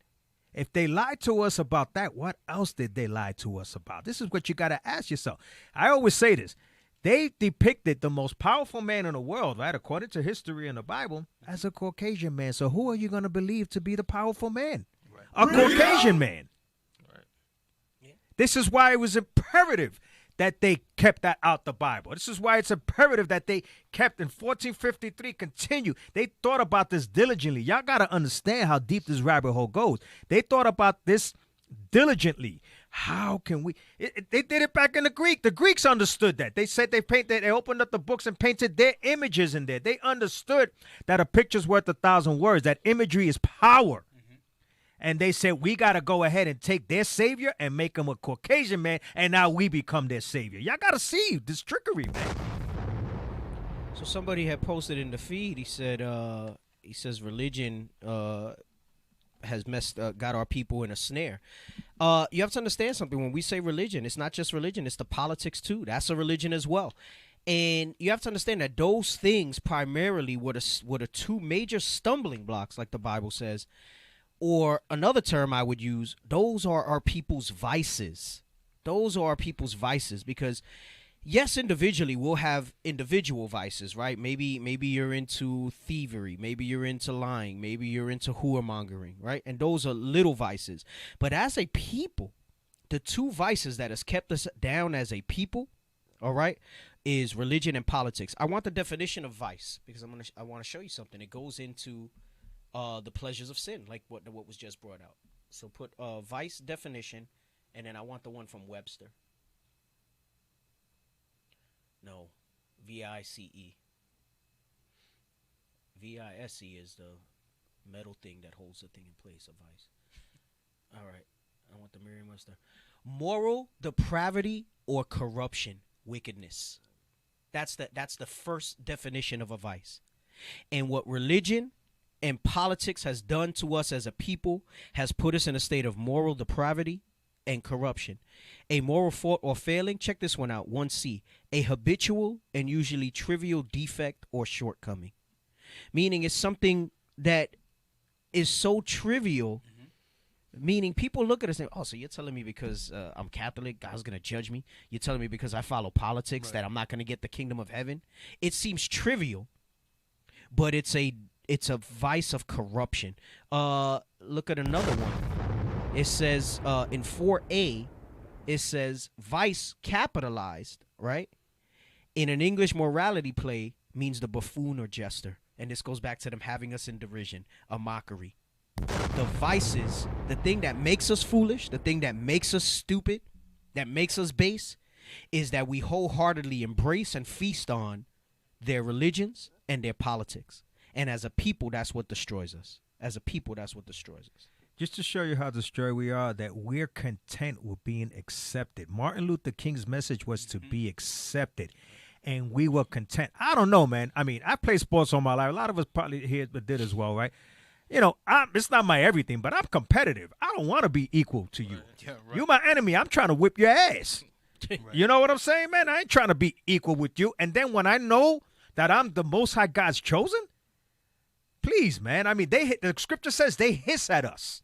if they lied to us about that, what else did they lie to us about? This is what you got to ask yourself. I always say this. They depicted the most powerful man in the world, right, according to history in the Bible, as a Caucasian man. So who are you going to believe to be the powerful man? Right. A Caucasian man. Right. Yeah. This is why it was imperative that they kept that out the Bible. This is why it's imperative that they kept in 1453, continue. They thought about this diligently. Y'all got to understand how deep this rabbit hole goes. They thought about this diligently. How can we? They did it back in the Greek. The Greeks understood that. They said they opened up the books and painted their images in there. They understood that a picture's worth 1,000 words. That imagery is power. And they said, we got to go ahead and take their savior and make him a Caucasian man, and now we become their savior. Y'all got to see this trickery, man. So somebody had posted in the feed. He says religion has got our people in a snare. You have to understand something. When we say religion, it's not just religion. It's the politics, too. That's a religion as well. And you have to understand that those things primarily were the two major stumbling blocks, like the Bible says. Or another term I would use, those are our people's vices. Those are our people's vices because, yes, individually we'll have individual vices, right? Maybe you're into thievery. Maybe you're into lying. Maybe you're into whoremongering, right? And those are little vices. But as a people, the two vices that has kept us down as a people, all right, is religion and politics. I want the definition of vice because I want to show you something. It goes into the pleasures of sin, like what was just brought out. So put vice definition, and then I want the one from Webster. No, V-I-C-E. V-I-S-E is the metal thing that holds the thing in place of vice. All right, I want the Merriam-Webster. Moral depravity or corruption, wickedness. That's the first definition of a vice. And what religion and politics has done to us as a people has put us in a state of moral depravity and corruption. A moral fault or failing, check this one out, 1C, a habitual and usually trivial defect or shortcoming. Meaning it's something that is so trivial, meaning people look at us and say, oh, so you're telling me because I'm Catholic, God's going to judge me? You're telling me because I follow politics that I'm not going to get the kingdom of heaven? It seems trivial, but it's a it's a vice of corruption. Look at another one. It says in 4A, it says vice capitalized, right? In an English morality play means the buffoon or jester. And this goes back to them having us in derision, a mockery. The vices, the thing that makes us foolish, the thing that makes us stupid, that makes us base, is that we wholeheartedly embrace and feast on their religions and their politics. And as a people, that's what destroys us. As a people, that's what destroys us. Just to show you how destroyed we are, that we're content with being accepted. Martin Luther King's message was to be accepted, and we were content. I don't know, man. I mean, I played sports all my life. A lot of us probably here did as well, right? You know, it's not my everything, but I'm competitive. I don't want to be equal to you. Yeah, right. You're my enemy. I'm trying to whip your ass. Right. You know what I'm saying, man? I ain't trying to be equal with you. And then when I know that I'm the Most High God's chosen, please, man. I mean, the scripture says they hiss at us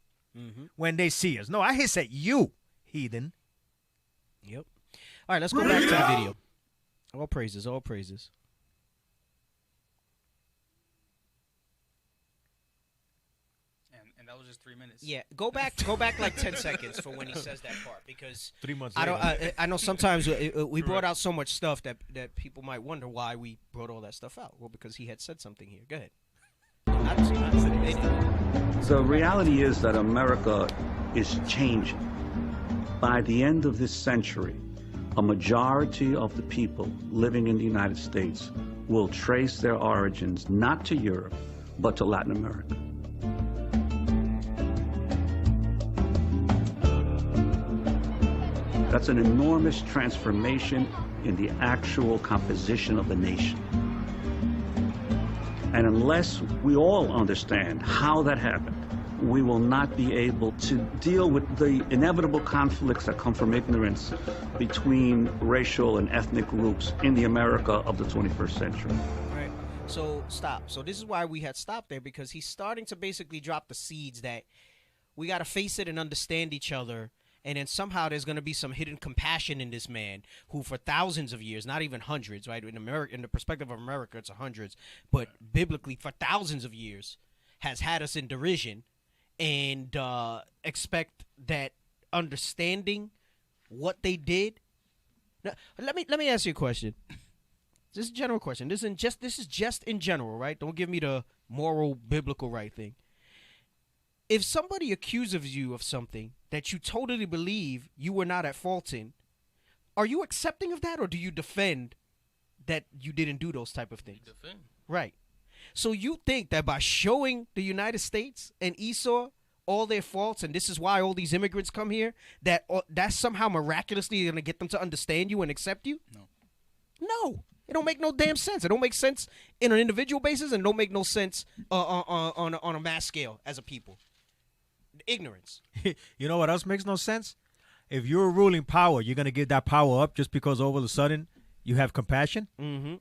when they see us. No, I hiss at you, heathen. Yep. All right, let's go back to the video. All praises, all praises. And that was just 3 minutes. Yeah, go back like 10 seconds for when he says that part, because 3 months I know sometimes we brought out so much stuff that people might wonder why we brought all that stuff out. Well, because he had said something here. Go ahead. The reality is that America is changing. By the end of this century, a majority of the people living in the United States will trace their origins not to Europe, but to Latin America. That's an enormous transformation in the actual composition of the nation. And unless we all understand how that happened, we will not be able to deal with the inevitable conflicts that come from ignorance between racial and ethnic groups in the America of the 21st century. Right. So stop. So this is why we had stopped there, because he's starting to basically drop the seeds that we got to face it and understand each other. And then somehow there's going to be some hidden compassion in this man who for thousands of years, not even hundreds, right? In America, in the perspective of America, it's hundreds. But biblically, for thousands of years, has had us in derision and expect that understanding what they did. Now, let me ask you a question. This is a general question. This is just in general, right? Don't give me the moral, biblical right thing. If somebody accuses you of something that you totally believe you were not at fault in, are you accepting of that, or do you defend that you didn't do those type of things? You defend. Right. So you think that by showing the United States and Esau all their faults, and this is why all these immigrants come here, that's somehow miraculously going to get them to understand you and accept you? No. It don't make no damn sense. It don't make sense in an individual basis, and it don't make no sense on a mass scale as a people. Ignorance. You know what else makes no sense? If you're a ruling power, you're going to give that power up just because all of a sudden you have compassion? Mm-hmm.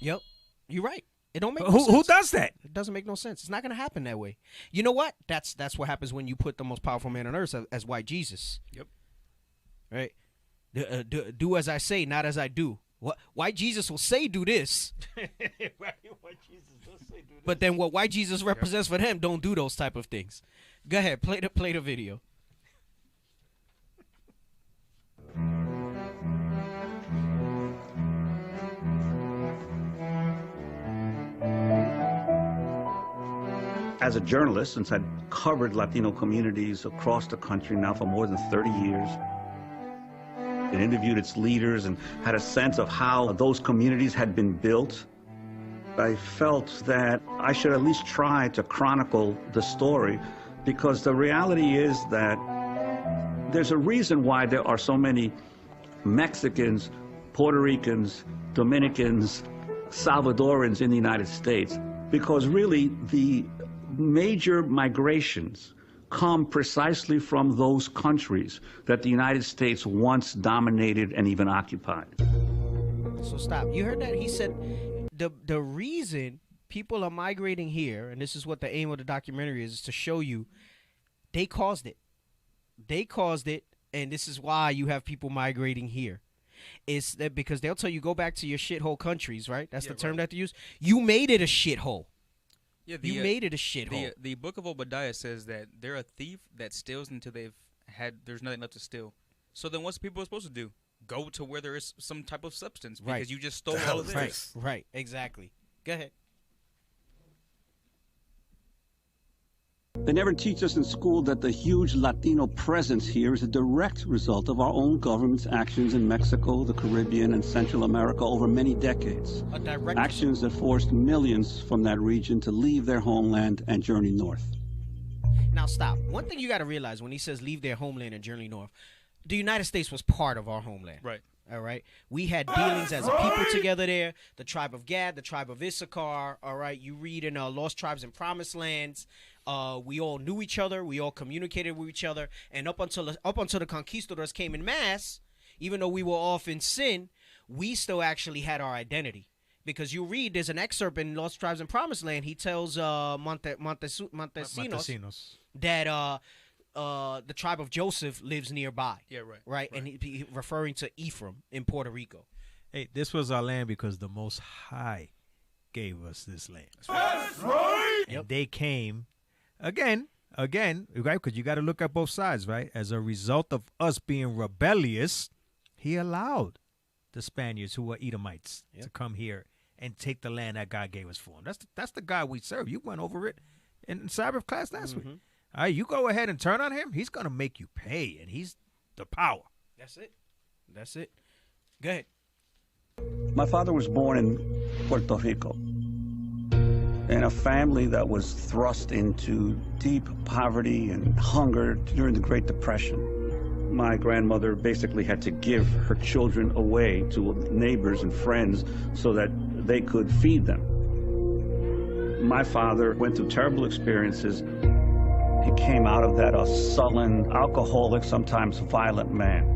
Yep. You're right. It don't make Who does that? It doesn't make no sense. It's not going to happen that way. You know what? That's what happens when you put the most powerful man on earth as white Jesus. Yep. Right? Do as I say, not as I do. White Jesus will say do this. But then what white Jesus represents for them don't do those type of things. Go ahead, play the video. As a journalist, since I'd covered Latino communities across the country now for more than 30 years, and interviewed its leaders and had a sense of how those communities had been built, I felt that I should at least try to chronicle the story, because the reality is that there's a reason why there are so many Mexicans, Puerto Ricans, Dominicans, Salvadorans in the United States, because really the major migrations come precisely from those countries that the United States once dominated and even occupied. So stop. You heard that? He said the reason people are migrating here, and this is what the aim of the documentary is to show you, they caused it. They caused it, and this is why you have people migrating here. It's that because they'll tell you, go back to your shithole countries, right? That's the term that they use. You made it a shithole. Yeah, you made it a shithole. The book of Obadiah says that they're a thief that steals until there's nothing left to steal. So then what's people supposed to do? Go to where there is some type of substance because you just stole all of this. Right, exactly. Go ahead. They never teach us in school that the huge Latino presence here is a direct result of our own government's actions in Mexico, the Caribbean, and Central America over many decades. Actions that forced millions from that region to leave their homeland and journey north. Now stop. One thing you got to realize when he says leave their homeland and journey north, the United States was part of our homeland. Right. All right. We had dealings as a people together there. The tribe of Gad, the tribe of Issachar. All right. You read in Lost Tribes and Promised Lands. We all knew each other. We all communicated with each other. And up until the conquistadors came in mass, even though we were off in sin, we still actually had our identity. Because you read, there's an excerpt in Lost Tribes and Promised Land. He tells Montesinos that the tribe of Joseph lives nearby. Yeah, right. Right, and he referring to Ephraim in Puerto Rico. Hey, this was our land because the Most High gave us this land. That's right. And they came again, right? Because you got to look at both sides, right? As a result of us being rebellious, he allowed the Spaniards, who were Edomites, to come here and take the land that God gave us for him. That's the God we serve. You went over it in Sabbath class last week. All right, you go ahead and turn on him. He's going to make you pay, and he's the power. That's it. Go ahead. My father was born in Puerto Rico in a family that was thrust into deep poverty and hunger during the Great Depression. My grandmother basically had to give her children away to neighbors and friends so that they could feed them. My father went through terrible experiences. He came out of that a sullen, alcoholic, sometimes violent man.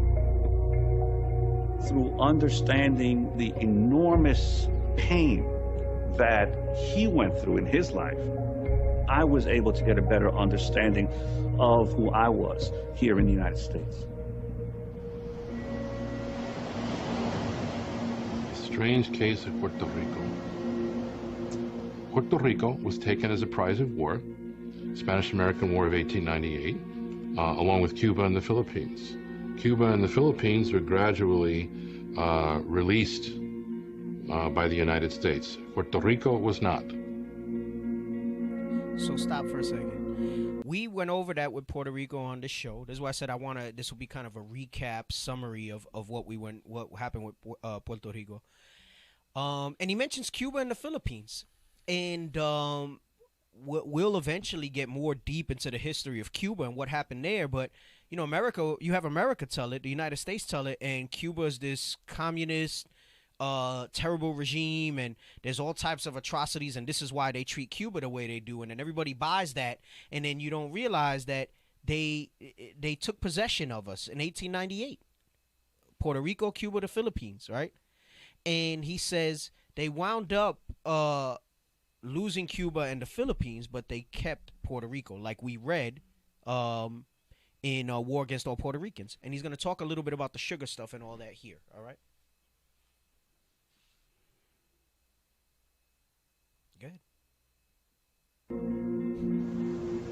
Through understanding the enormous pain that he went through in his life, I was able to get a better understanding of who I was here in the United States. Strange case of Puerto Rico. Puerto Rico was taken as a prize of war, Spanish-American War of 1898, along with Cuba and the Philippines. Cuba and the Philippines were gradually released by the United States. Puerto Rico was not. So stop for a second. We went over that with Puerto Rico on this show. This is why I said this will be kind of a recap summary of what happened with Puerto Rico. And he mentions Cuba and the Philippines. And we'll eventually get more deep into the history of Cuba and what happened there. But, you know, you have America tell it, the United States tell it, and Cuba is this communist, terrible regime, and there's all types of atrocities, and this is why they treat Cuba the way they do. And then everybody buys that, and then you don't realize that they took possession of us in 1898. Puerto Rico, Cuba, the Philippines, right? And he says they wound up losing Cuba and the Philippines, but they kept Puerto Rico, like we read in War Against All Puerto Ricans. And he's going to talk a little bit about the sugar stuff and all that here, all right? Go ahead.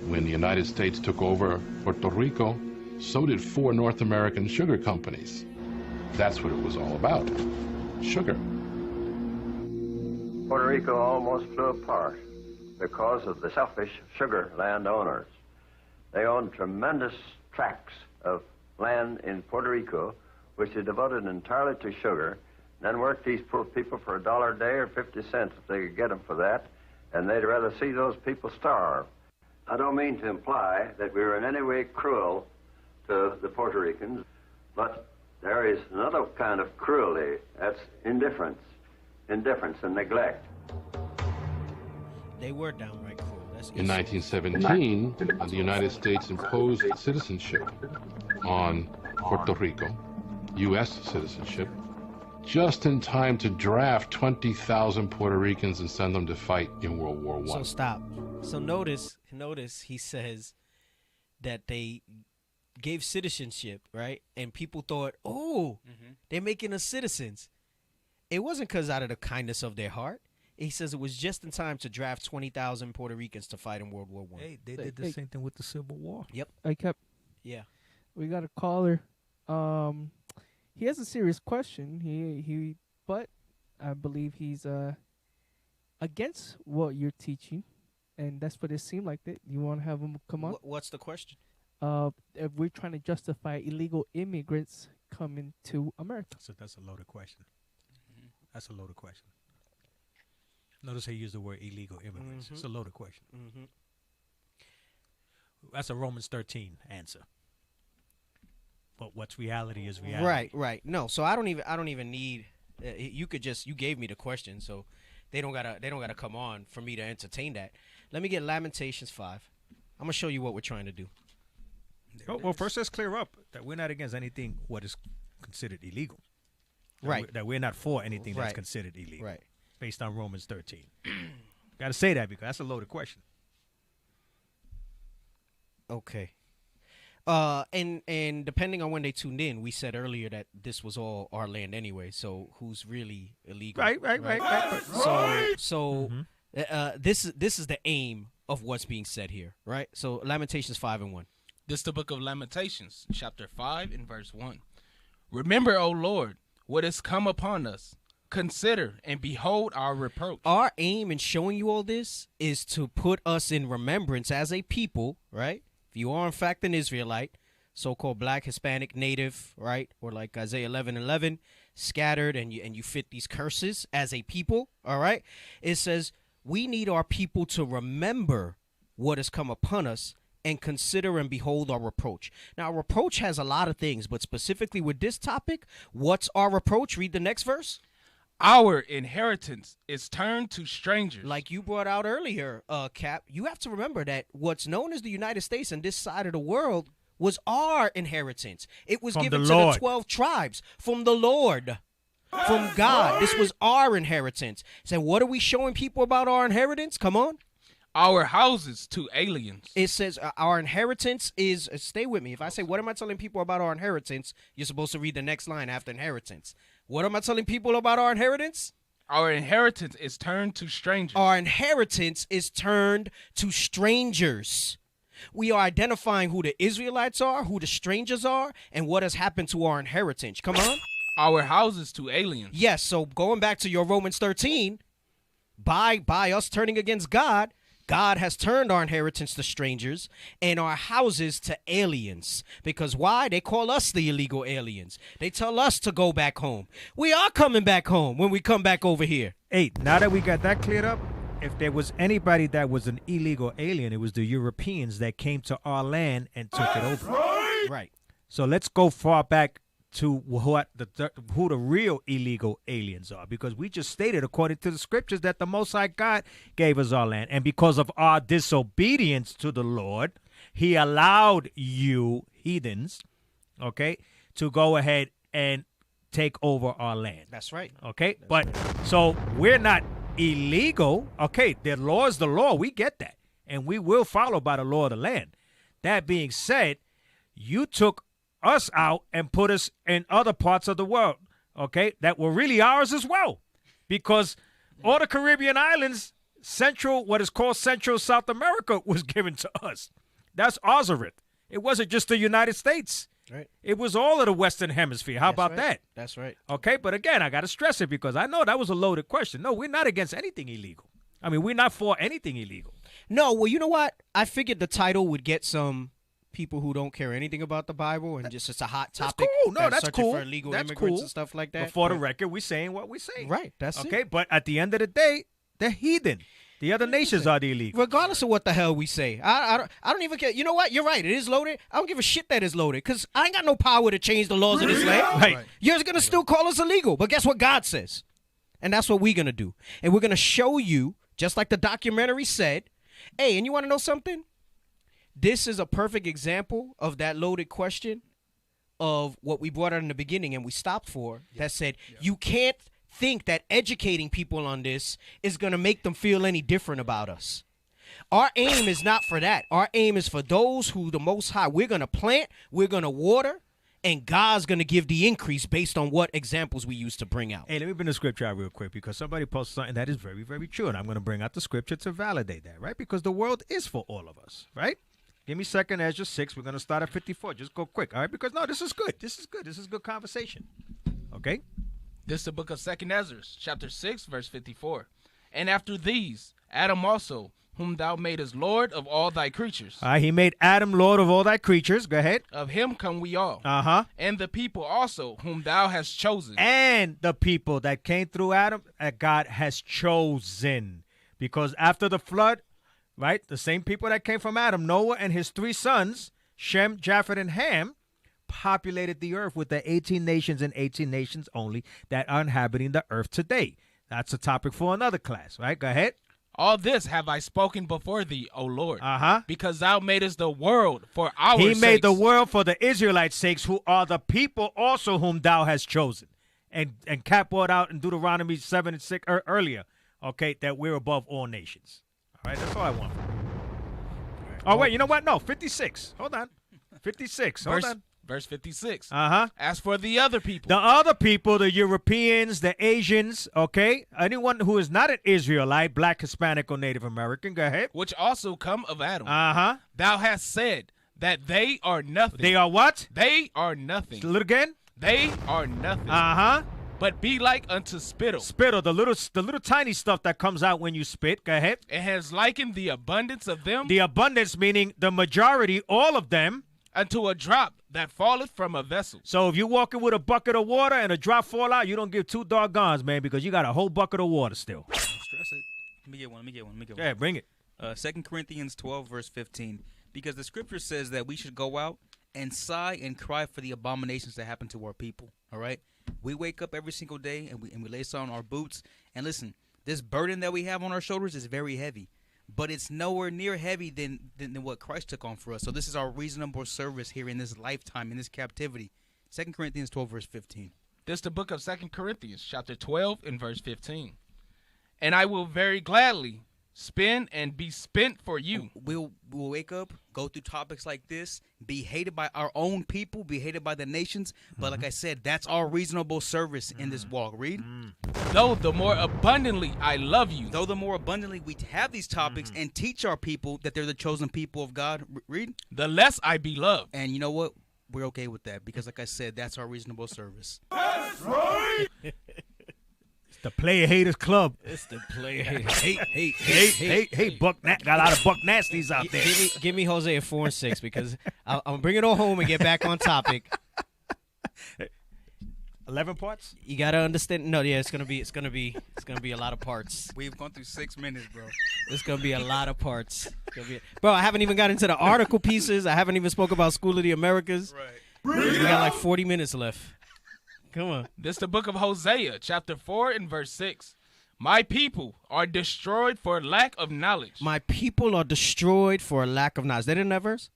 When the United States took over Puerto Rico, so did 4 North American sugar companies. That's what it was all about, sugar. Puerto Rico almost flew apart because of the selfish sugar landowners. They owned tremendous tracts of land in Puerto Rico, which they devoted entirely to sugar, then worked these poor people for $1 a day or 50 cents if they could get them for that, and they'd rather see those people starve. I don't mean to imply that we were in any way cruel to the Puerto Ricans, but there is another kind of cruelty, that's indifference and neglect. They were downright cruel. In 1917, the United States imposed citizenship on Puerto Rico, U.S. citizenship, just in time to draft 20,000 Puerto Ricans and send them to fight in World War I. So stop. So notice he says that they gave citizenship, right? And people thought, they're making us citizens. It wasn't because out of the kindness of their heart. He says it was just in time to draft 20,000 Puerto Ricans to fight in World War I. Hey, they did the same thing with the Civil War. Yep. Yeah. We got a caller. He has a serious question. But I believe he's against what you're teaching, and that's what it seemed like. That you want to have him come on? What's the question? If we're trying to justify illegal immigrants coming to America. So that's a loaded question. That's a loaded question. Notice how you use the word illegal immigrants. It's a loaded question. That's a Romans 13 answer. But what's reality is reality. Right. No, so I don't even need. You gave me the question, so they don't gotta come on for me to entertain that. Let me get Lamentations 5. I'm gonna show you what we're trying to do. Well, first let's clear up that we're not against anything what is considered illegal. Right. That we're not for anything that's considered illegal. Right. Based on Romans 13. Got to say that because that's a loaded question. Okay. And depending on when they tuned in, we said earlier that this was all our land anyway. So who's really illegal? Right. So this is the aim of what's being said here, right? So Lamentations 5:1. This is the book of Lamentations, chapter 5 and verse 1. Remember, O Lord, what has come upon us. Consider and behold our reproach. Our aim in showing you all this is to put us in remembrance as a people, right? If you are in fact an Israelite, so-called black, Hispanic, native, right? Or like Isaiah 11:11, scattered and you fit these curses as a people, all right? It says we need our people to remember what has come upon us and consider and behold our reproach. Now, reproach has a lot of things, but specifically with this topic, what's our reproach? Read the next verse. Our inheritance is turned to strangers. Like you brought out earlier, Cap, you have to remember that what's known as the United States and this side of the world was our inheritance. It was given to the 12 tribes from the Lord, from God. This was our inheritance. So what are we showing people about our inheritance? Come on. Our houses to aliens. It says our inheritance is, stay with me. If I say, what am I telling people about our inheritance? You're supposed to read the next line after inheritance. What am I telling people about our inheritance? Our inheritance is turned to strangers. Our inheritance is turned to strangers. We are identifying who the Israelites are, who the strangers are, and what has happened to our inheritance. Come on. Our houses to aliens. Yes, so going back to your Romans 13, by us turning against God, God has turned our inheritance to strangers and our houses to aliens. Because why? They call us the illegal aliens. They tell us to go back home. We are coming back home when we come back over here. Hey, now that we got that cleared up, if there was anybody that was an illegal alien, it was the Europeans that came to our land and took it over. Right. So let's go far back to who the real illegal aliens are, because we just stated according to the scriptures that the Most High God gave us our land, and because of our disobedience to the Lord, he allowed you heathens, okay, to go ahead and take over our land. That's right. Okay, but so we're not illegal. Okay, the law is the law. We get that, and we will follow by the law of the land. That being said, you took us out and put us in other parts of the world, okay, that were really ours as well, because all the Caribbean islands, what is called Central South America, was given to us. That's Ozarith. It wasn't just the United States. Right. It was all of the Western Hemisphere. How about that? That's right. Okay, but again, I got to stress it because I know that was a loaded question. No, we're not against anything illegal. I mean, we're not for anything illegal. No, well, you know what? I figured the title would get some people who don't care anything about the Bible and just it's a hot topic. That's cool. No, that's cool. For illegal that's immigrants cool. and stuff like that. But for the record, we're saying what we're saying. Right. That's okay. it. But at the end of the day, they're heathen. The other nations are the illegal. Regardless of what the hell we say, I don't even care. You know what? You're right. It is loaded. I don't give a shit that it's loaded because I ain't got no power to change the laws of this land. Right. You're gonna still call us illegal, but guess what God says, and that's what we're gonna do, and we're gonna show you, just like the documentary said. Hey, and you want to know something? This is a perfect example of that loaded question of what we brought out in the beginning and we stopped for that said, you can't think that educating people on this is going to make them feel any different about us. Our aim is not for that. Our aim is for those who the Most High, we're going to plant, we're going to water, and God's going to give the increase based on what examples we used to bring out. Hey, let me bring the scripture out real quick because somebody posted something that is very, very true, and I'm going to bring out the scripture to validate that, right? Because the world is for all of us, right? Give me 2nd Ezra 6. We're going to start at 54. Just go quick, all right? Because, no, this is good. This is good. This is good conversation, okay? This is the book of 2nd Ezra, chapter 6, verse 54. And after these, Adam also, whom thou madest Lord of all thy creatures. He made Adam Lord of all thy creatures. Go ahead. Of him come we all. And the people also, whom thou hast chosen. And the people that came through Adam, that God has chosen. Because after the flood, right, the same people that came from Adam, Noah and his 3 sons, Shem, Japheth, and Ham, populated the earth with the 18 nations and 18 nations only that are inhabiting the earth today. That's a topic for another class, right? Go ahead. All this have I spoken before thee, O Lord, because thou madest the world for our sakes. He made the sakes. world for the Israelites' sakes, who are the people also whom thou hast chosen. And Cap brought out in Deuteronomy 7 and 6 earlier, okay, that we're above all nations. All right, that's all I want. Oh, wait, you know what? No, 56. Hold on. 56. Hold on. Verse 56. As for the other people. The other people, the Europeans, the Asians, okay? Anyone who is not an Israelite, Black, Hispanic, or Native American, go ahead. Which also come of Adam. Thou hast said that they are nothing. They are what? They are nothing. A little again? They are nothing. But be like unto spittle. Spittle, the little tiny stuff that comes out when you spit. Go ahead. It has likened the abundance of them. The abundance meaning the majority, all of them. Unto a drop that falleth from a vessel. So if you're walking with a bucket of water and a drop fall out, you don't give 2 doggons, man, because you got a whole bucket of water still. Don't stress it. Let me get one. Yeah, bring it. 2 Corinthians 12, verse 15. Because the scripture says that we should go out and sigh and cry for the abominations that happen to our people. All right? We wake up every single day and we lace on our boots. And listen, this burden that we have on our shoulders is very heavy. But it's nowhere near heavy than what Christ took on for us. So this is our reasonable service here in this lifetime, in this captivity. 2 Corinthians 12, verse 15. This is the book of 2 Corinthians, chapter 12 and verse 15. And I will very gladly spend and be spent for you. We'll wake up, go through topics like this, be hated by our own people, be hated by the nations. But like I said, that's our reasonable service in this walk. Read. Though the more abundantly I love you. Though the more abundantly we have these topics and teach our people that they're the chosen people of God. Read. The less I be loved. And you know what? We're okay with that because like I said, that's our reasonable service. That's right. The Player Haters Club. It's the Player Haters. Hey, Buck. Got a lot of Buck Nasties out there. Give me Jose at 4 and 6 because I'm gonna bring it all home and get back on topic. 11 parts. You gotta understand. No, yeah, it's gonna be a lot of parts. We've gone through 6 minutes, bro. It's gonna be a lot of parts. Bro, I haven't even got into the article pieces. I haven't even spoke about School of the Americas. Right. We got like 40 minutes left. Come on. This is the book of Hosea, chapter 4 and verse 6. My people are destroyed for lack of knowledge. My people are destroyed for a lack of knowledge. Is that in that verse?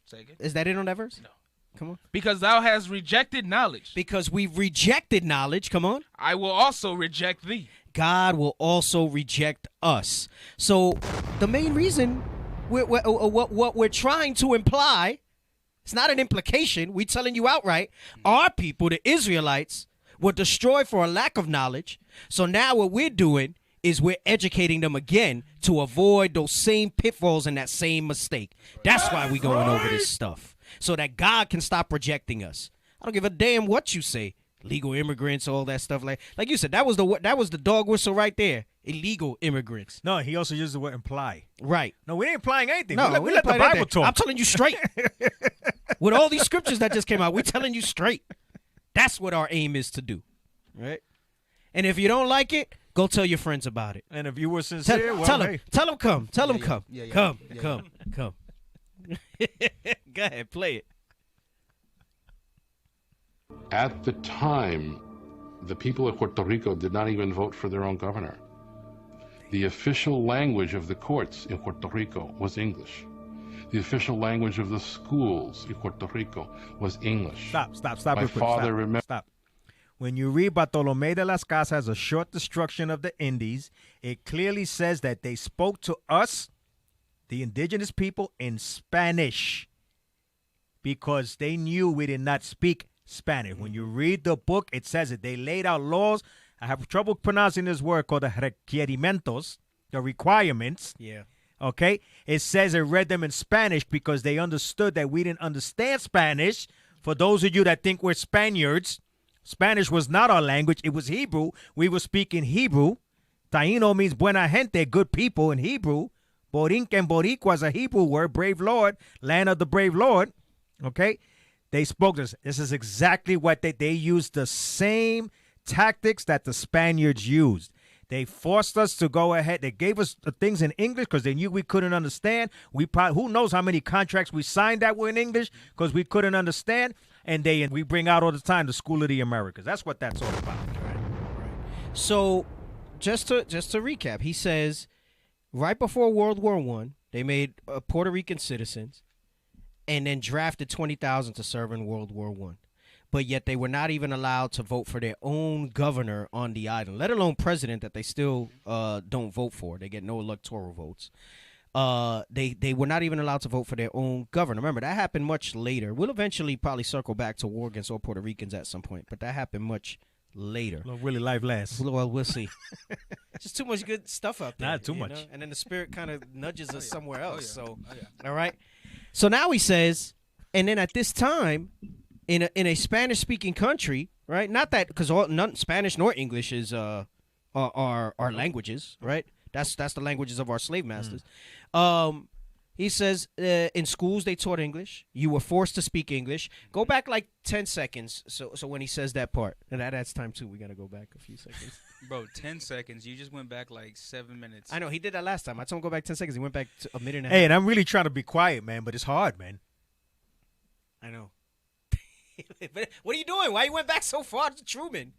Say again? Is that in on that verse? No. Come on. Because thou hast rejected knowledge. Because we've rejected knowledge. Come on. I will also reject thee. God will also reject us. So the main reason what we're trying to imply, it's not an implication. We're telling you outright, our people, the Israelites, were destroyed for a lack of knowledge. So now what we're doing is we're educating them again to avoid those same pitfalls and that same mistake. That's why we're going over this stuff, so that God can stop rejecting us. I don't give a damn what you say. Legal immigrants, all that stuff. Like you said, that was the dog whistle right there. Illegal immigrants. No, he also used the word imply. Right. No, we ain't implying anything. No, we let the Bible talk. I'm telling you straight. With all these scriptures that just came out, we're telling you straight. That's what our aim is to do. Right? And if you don't like it, go tell your friends about it. And if you were sincere, tell them come. Tell them come. Come. Go ahead, play it. At the time, the people of Puerto Rico did not even vote for their own governor. The official language of the courts in Puerto Rico was English. The official language of the schools in Puerto Rico was English. Stop. My father Stop. When you read Bartolomé de las Casas, A Short Destruction of the Indies, it clearly says that they spoke to us, the indigenous people, in Spanish. because they knew we did not speak Spanish. When you read the book, it says it. They laid out laws. I have trouble pronouncing this word called the requerimientos, the requirements. Yeah. Okay? It says it read them in Spanish because they understood that we didn't understand Spanish. For those of you that think we're Spaniards, Spanish was not our language. It was Hebrew. We were speaking Hebrew. Taino means buena gente, good people in Hebrew. Borinquen and Boricua is a Hebrew word, brave Lord, land of the brave Lord. Okay? They spoke this. This is exactly what they used the same tactics that the Spaniards used. They forced us to go ahead. They gave us the things in English because they knew we couldn't understand. Who knows how many contracts we signed that were in English because we couldn't understand. And we bring out all the time the School of the Americas. That's what that's all about. Right. So just to recap, he says right before World War I, they made Puerto Rican citizens and then drafted 20,000 to serve in World War I. But yet they were not even allowed to vote for their own governor on the island, let alone president that they still don't vote for. They get no electoral votes. They were not even allowed to vote for their own governor. Remember, that happened much later. We'll eventually probably circle back to war against all Puerto Ricans at some point, but that happened much later. Well, really, life lasts. Well, we'll see. Just too much good stuff out there. Not too much. Know? And then the spirit kind of nudges us somewhere else. So, all right. So now he says, and then at this time, in a Spanish-speaking country, right? Not that because none Spanish nor English is are languages, right? That's the languages of our slave masters. He says in schools they taught English. You were forced to speak English. Go back like 10 seconds. So when he says that part, and that's time too. We gotta go back a few seconds. Bro, 10 seconds. You just went back like 7 minutes. I know he did that last time. I told him go back 10 seconds. He went back to a minute and a half. Hey, and I'm really trying to be quiet, man, but it's hard, man. I know. What are you doing? Why you went back so far to Truman?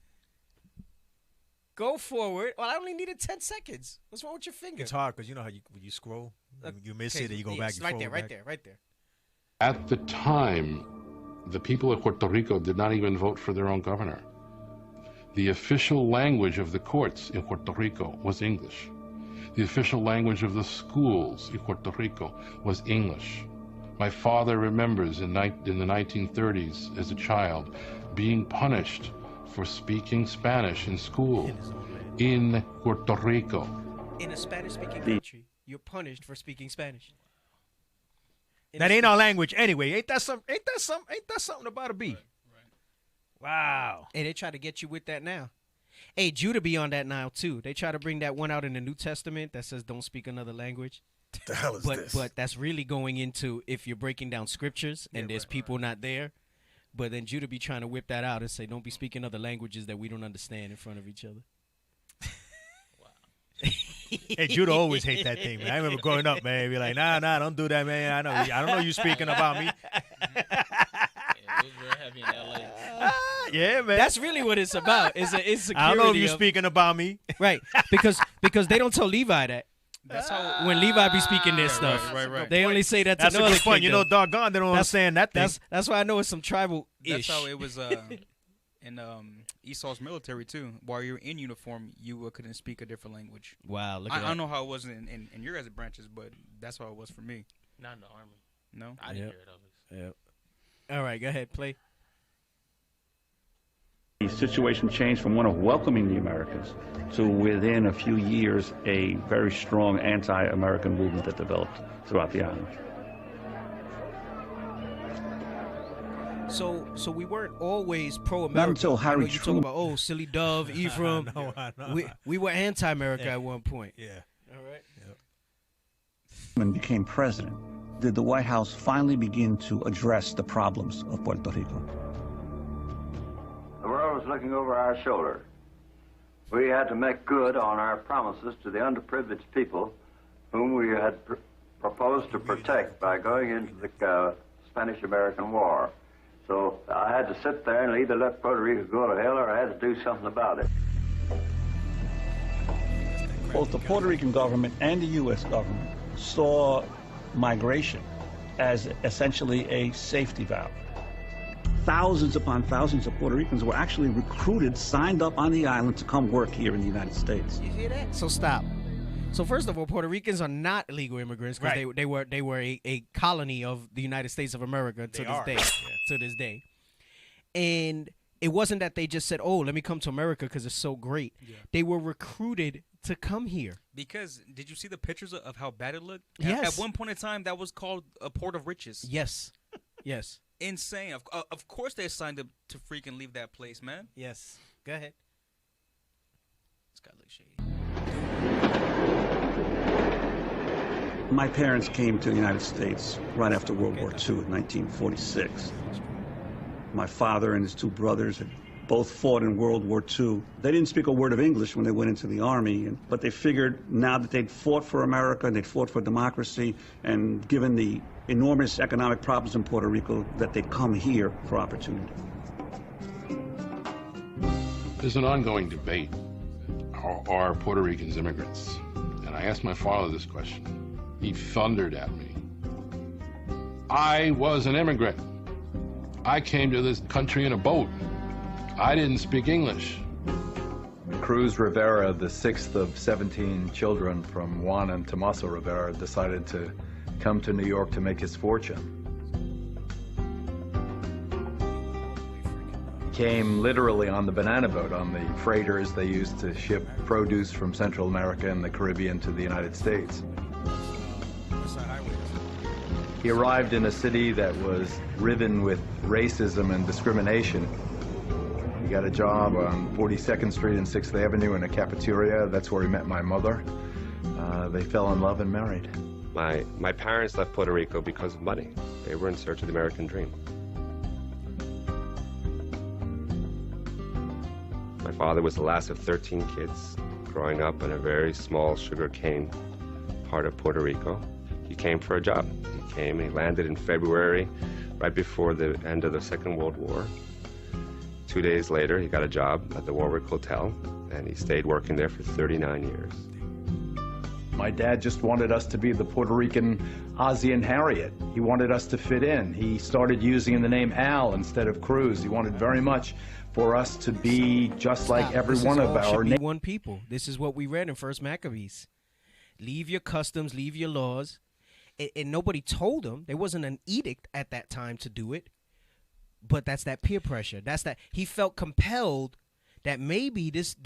Go forward. Well, I only needed 10 seconds. What's wrong with your finger? It's hard because you know how when you scroll, you miss it and you go back. Right there. At the time, the people of Puerto Rico did not even vote for their own governor. The official language of the courts in Puerto Rico was English. The official language of the schools in Puerto Rico was English. My father remembers in the 1930s as a child being punished for speaking Spanish in school in Puerto Rico. In a Spanish-speaking country, you're punished for speaking Spanish. That ain't our language anyway. Ain't that something about a B? Right. Wow. Hey, they try to get you with that now. Hey, Judah be on that now too. They try to bring that one out in the New Testament that says don't speak another language. The hell is this? But that's really going into if you're breaking down scriptures and there's people not there. But then Judah be trying to whip that out and say, don't be speaking other languages that we don't understand in front of each other. Hey, Judah always hate that thing, man. I remember growing up, man. Be like, nah, don't do that, man. I don't know you speaking about me. Yeah, it was real heavy in LA. Yeah, man. That's really what it's about. It's security. I don't know if you're speaking about me. Right. Because they don't tell Levi that. That's how when Levi be speaking this stuff. Right. They only say that to that's another a good point. You know, doggone, they don't understand that thing. That's why I know it's some tribal-ish. That's how it was in Esau's military, too. While you're in uniform, you couldn't speak a different language. Wow, look at that. I don't know how it was in your guys' branches, but that's how it was for me. Not in the Army. No? I didn't hear it, at least. Yep. All right, go ahead, play. The situation changed from one of welcoming the Americans to, within a few years, a very strong anti-American movement that developed throughout the island. So we weren't always pro-American. Not until Harry you talk about, silly dove, Ephraim. I know. We were anti-America at one point. Yeah. All right. Yep. When he became president, did the White House finally begin to address the problems of Puerto Rico? The world was looking over our shoulder. We had to make good on our promises to the underprivileged people whom we had proposed to protect by going into the Spanish-American War. So I had to sit there and either let Puerto Rico go to hell or I had to do something about it. Both the Puerto Rican government and the U.S. government saw migration as essentially a safety valve. Thousands upon thousands of Puerto Ricans were actually recruited, signed up on the island to come work here in the United States. You hear that? So stop. So first of all, Puerto Ricans are not illegal immigrants because Right. they were a colony of the United States of America to this day. Yeah. To this day, and it wasn't that they just said, "Oh, let me come to America because it's so great." Yeah. They were recruited to come here. Because did you see the pictures of how bad it looked? Yes. At one point in time, that was called a port of riches. Yes. Yes. Insane. Of course they signed up to freaking leave that place, man. Yes. Go ahead. This guy looks shady. My parents came to the United States right after World War II in 1946. My father and his two brothers had both fought in World War II. They didn't speak a word of English when they went into the Army, but they figured now that they'd fought for America and they'd fought for democracy, and given the enormous economic problems in Puerto Rico, that they'd come here for opportunity. There's an ongoing debate. Are Puerto Ricans immigrants? And I asked my father this question. He thundered at me. I was an immigrant. I came to this country in a boat. I didn't speak English. Cruz Rivera, the sixth of 17 children from Juan and Tomaso Rivera, decided to come to New York to make his fortune. Came literally on the banana boat, on the freighters they used to ship produce from Central America and the Caribbean to the United States. He arrived in a city that was riven with racism and discrimination. He got a job on 42nd Street and 6th Avenue in a cafeteria. That's where he met my mother. They fell in love and married. My parents left Puerto Rico because of money. They were in search of the American dream. My father was the last of 13 kids growing up in a very small sugarcane part of Puerto Rico. He came for a job. He landed in February, right before the end of the Second World War. 2 days later, he got a job at the Warwick Hotel, and he stayed working there for 39 years. My dad just wanted us to be the Puerto Rican Ozzie and Harriet. He wanted us to fit in. He started using the name Al instead of Cruz. He wanted very much for us to be just like every one of our neighbors. One people. This is what we read in First Maccabees. Leave your customs, leave your laws. And nobody told him. There wasn't an edict at that time to do it. But that's that peer pressure. That's that he felt compelled that maybe this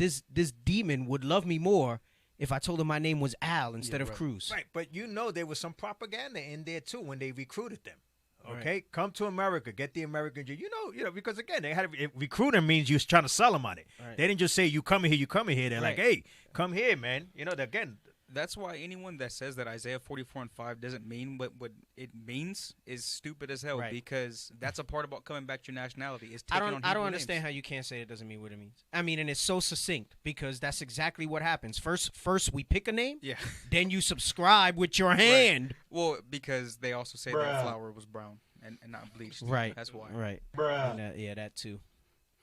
demon would love me more if I told him my name was Al instead of Cruz. Right, but there was some propaganda in there too when they recruited them. Okay, come to America, get the American dream. You know, because again, they had recruiting means you was trying to sell them on it. Right. They didn't just say you come here. They're like, hey, come here, man. Again. That's why anyone that says that Isaiah 44:5 doesn't mean what it means is stupid as hell, because that's a part about coming back to your nationality. Is I don't understand how you can't say it doesn't mean what it means. I mean, and it's so succinct because that's exactly what happens. First we pick a name, then you subscribe with your hand. Right. Well, because they also say that flour was brown and not bleached. Right. That's why. Right. Bruh. Yeah, that too.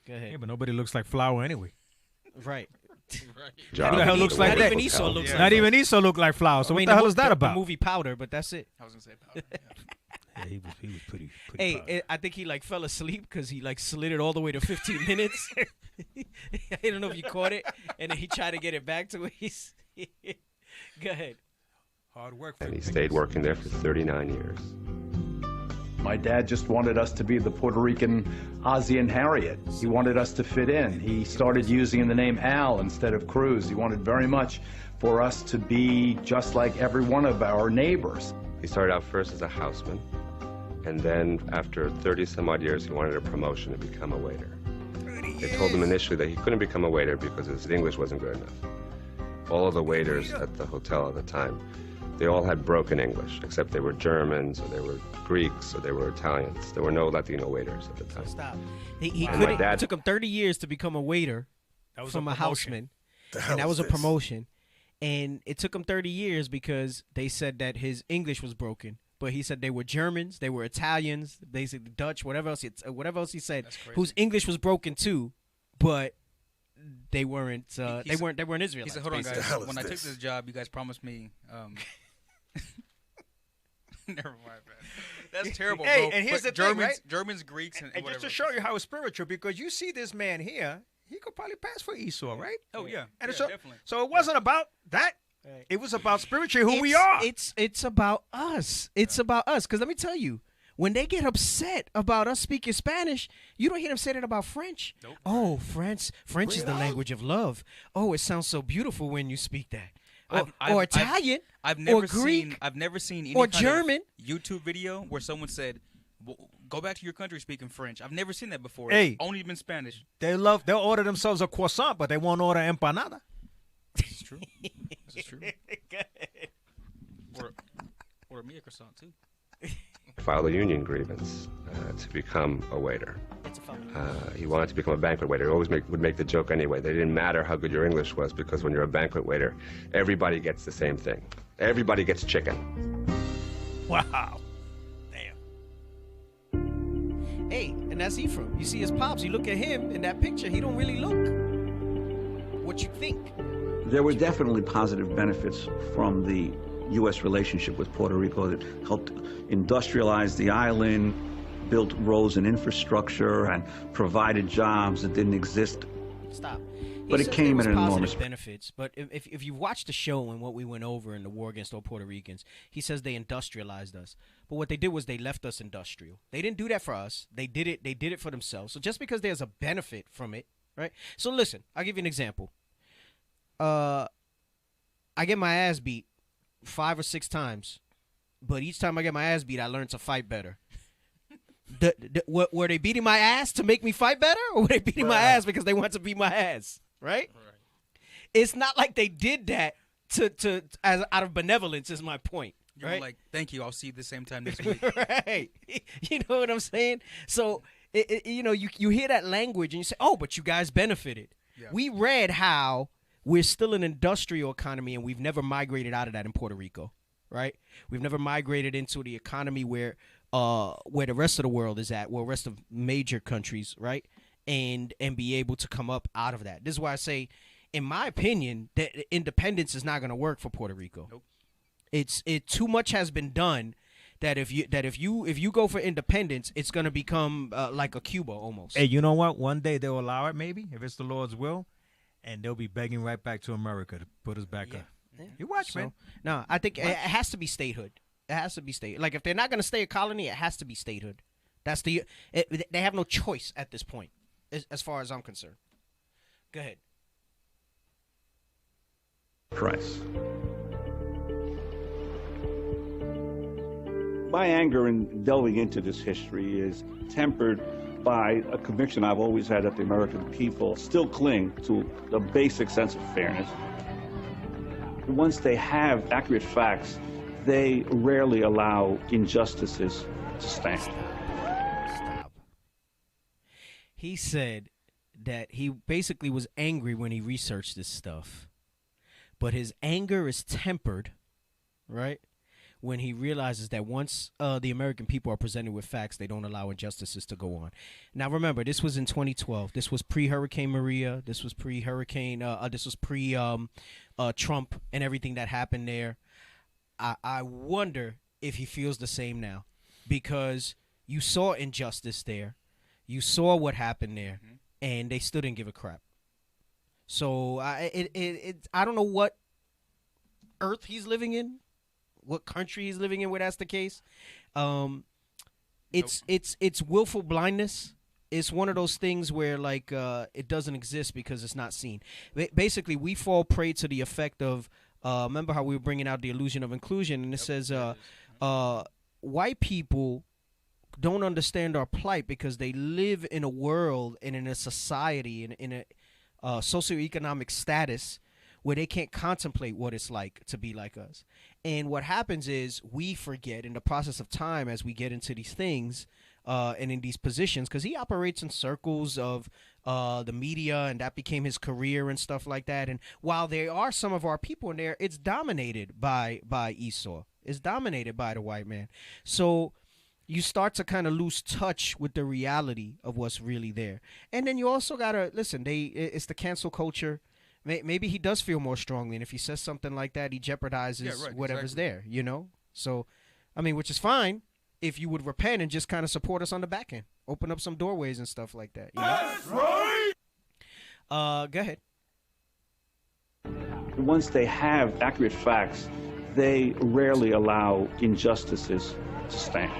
Go ahead. Yeah, but nobody looks like flour anyway. Right. Who the hell looks like that? Not even Esau looks like Not that. even Esau looked like flour. So what the hell is that about? The movie Powder, but that's it. I was gonna say Powder. Yeah, he was pretty Hey, I think he fell asleep because he slid it all the way to 15 minutes. I don't know if you caught it, and then he tried to get it back to where he's. Go ahead. Hard work. And he stayed working there for 39 years. My dad just wanted us to be the Puerto Rican Ozzie and Harriet. He wanted us to fit in. He started using the name Al instead of Cruz. He wanted very much for us to be just like every one of our neighbors. He started out first as a houseman, and then after 30-some-odd years, he wanted a promotion to become a waiter. They told him initially that he couldn't become a waiter because his English wasn't good enough. All of the waiters at the hotel at the time, they all had broken English, except they were Germans, or they were Greeks, or they were Italians. There were no Latino waiters at the time. Stop. He couldn't. It took him 30 years to become a waiter from a houseman, and that was a promotion. And it took him 30 years because they said that his English was broken. But he said they were Germans, they were Italians, basically Dutch, whatever else he said, whose English was broken too, but they weren't. They weren't Israelites. He said, "Hold on, guys. When I took this job, you guys promised me." Never mind, man. That's terrible, Hey, bro. and here's the Germans, thing, right? Germans, Greeks, and just whatever. to show you how it's spiritual, because you see this man here, he could probably pass for Esau, right? Oh yeah, And yeah, so, definitely. so it wasn't about that. It was about spiritually who we are. It's about us. It's about us. Because let me tell you, when they get upset about us speaking Spanish, you don't hear them say that about French. Nope. Oh, French is the language of love. Oh, it sounds so beautiful when you speak that. Or Italian. I've never or Greek. I've never seen any or kind German of YouTube video where someone said, "Go back to your country speaking French." I've never seen that before. Hey, it's only been Spanish. They'll order themselves a croissant, but they won't order empanada. This is true. This is true. Or me a croissant too. Filed a union grievance to become a waiter. He wanted to become a banquet waiter. He always would make the joke anyway. They didn't matter how good your English was, because when you're a banquet waiter, everybody gets the same thing. Everybody gets chicken. Wow. Damn. Hey, and that's Ephraim. You see his pops. You look at him in that picture. He don't really look what you think. There were definitely positive benefits from the U.S. relationship with Puerto Rico that helped industrialize the island, built roads and infrastructure, and provided jobs that didn't exist. Stop. But it came at an enormous benefits. But if you watch the show and what we went over in the war against all Puerto Ricans, he says they industrialized us. But what they did was they left us industrial. They didn't do that for us. They did it for themselves. So just because there's a benefit from it, right? So listen, I'll give you an example. I get my ass beat 5 or 6 times, but each time I get my ass beat, I learn to fight better. Were they beating my ass to make me fight better, or were they beating my ass because they want to beat my ass? Right? It's not like they did that to as out of benevolence. Is my point. You're right? like, thank you. I'll see you the same time next week. Right? You know what I'm saying? So you hear that language and you say, oh, but you guys benefited. Yeah. We read how we're still an industrial economy, and we've never migrated out of that in Puerto Rico, right? We've never migrated into the economy where the rest of the world is at, where the rest of major countries, right? And be able to come up out of that. This is why I say, in my opinion, that independence is not going to work for Puerto Rico. Nope. It too much has been done that if you go for independence, it's going to become like a Cuba almost. Hey, you know what? One day they'll allow it, maybe, if it's the Lord's will. And they'll be begging right back to America to put us back up. Yeah. You watch, man. No, I think it has to be statehood. It has to be state. Like, if they're not going to stay a colony, it has to be statehood. That's they have no choice at this point, as far as I'm concerned. Go ahead. Price. My anger in delving into this history is tempered by a conviction I've always had that the American people still cling to the basic sense of fairness. Once they have accurate facts, they rarely allow injustices to stand. Stop. He said that he basically was angry when he researched this stuff, but his anger is tempered, right? When he realizes that once the American people are presented with facts, they don't allow injustices to go on. Now, remember, this was in 2012. This was pre-Hurricane Maria. This was pre-Hurricane. This was pre-Trump and everything that happened there. I wonder if he feels the same now, because you saw injustice there. You saw what happened there, and they still didn't give a crap. So I don't know what earth he's living in. What country he's living in where that's the case. It's willful blindness. It's one of those things where, like, it doesn't exist because it's not seen. Basically, we fall prey to the effect of, remember how we were bringing out the illusion of inclusion, and it says white people don't understand our plight because they live in a world and in a society and in a socioeconomic status where they can't contemplate what it's like to be like us. And what happens is we forget in the process of time as we get into these things and in these positions, because he operates in circles of the media, and that became his career and stuff like that. And while there are some of our people in there, it's dominated by Esau. It's dominated by the white man. So you start to kind of lose touch with the reality of what's really there. And then you also got to, listen, it's the cancel culture. Maybe he does feel more strongly, and if he says something like that, he jeopardizes whatever's there, you know? So, I mean, which is fine if you would repent and just kind of support us on the back end. Open up some doorways and stuff like that. You know? That's right! Go ahead. Once they have accurate facts, they rarely allow injustices to stand.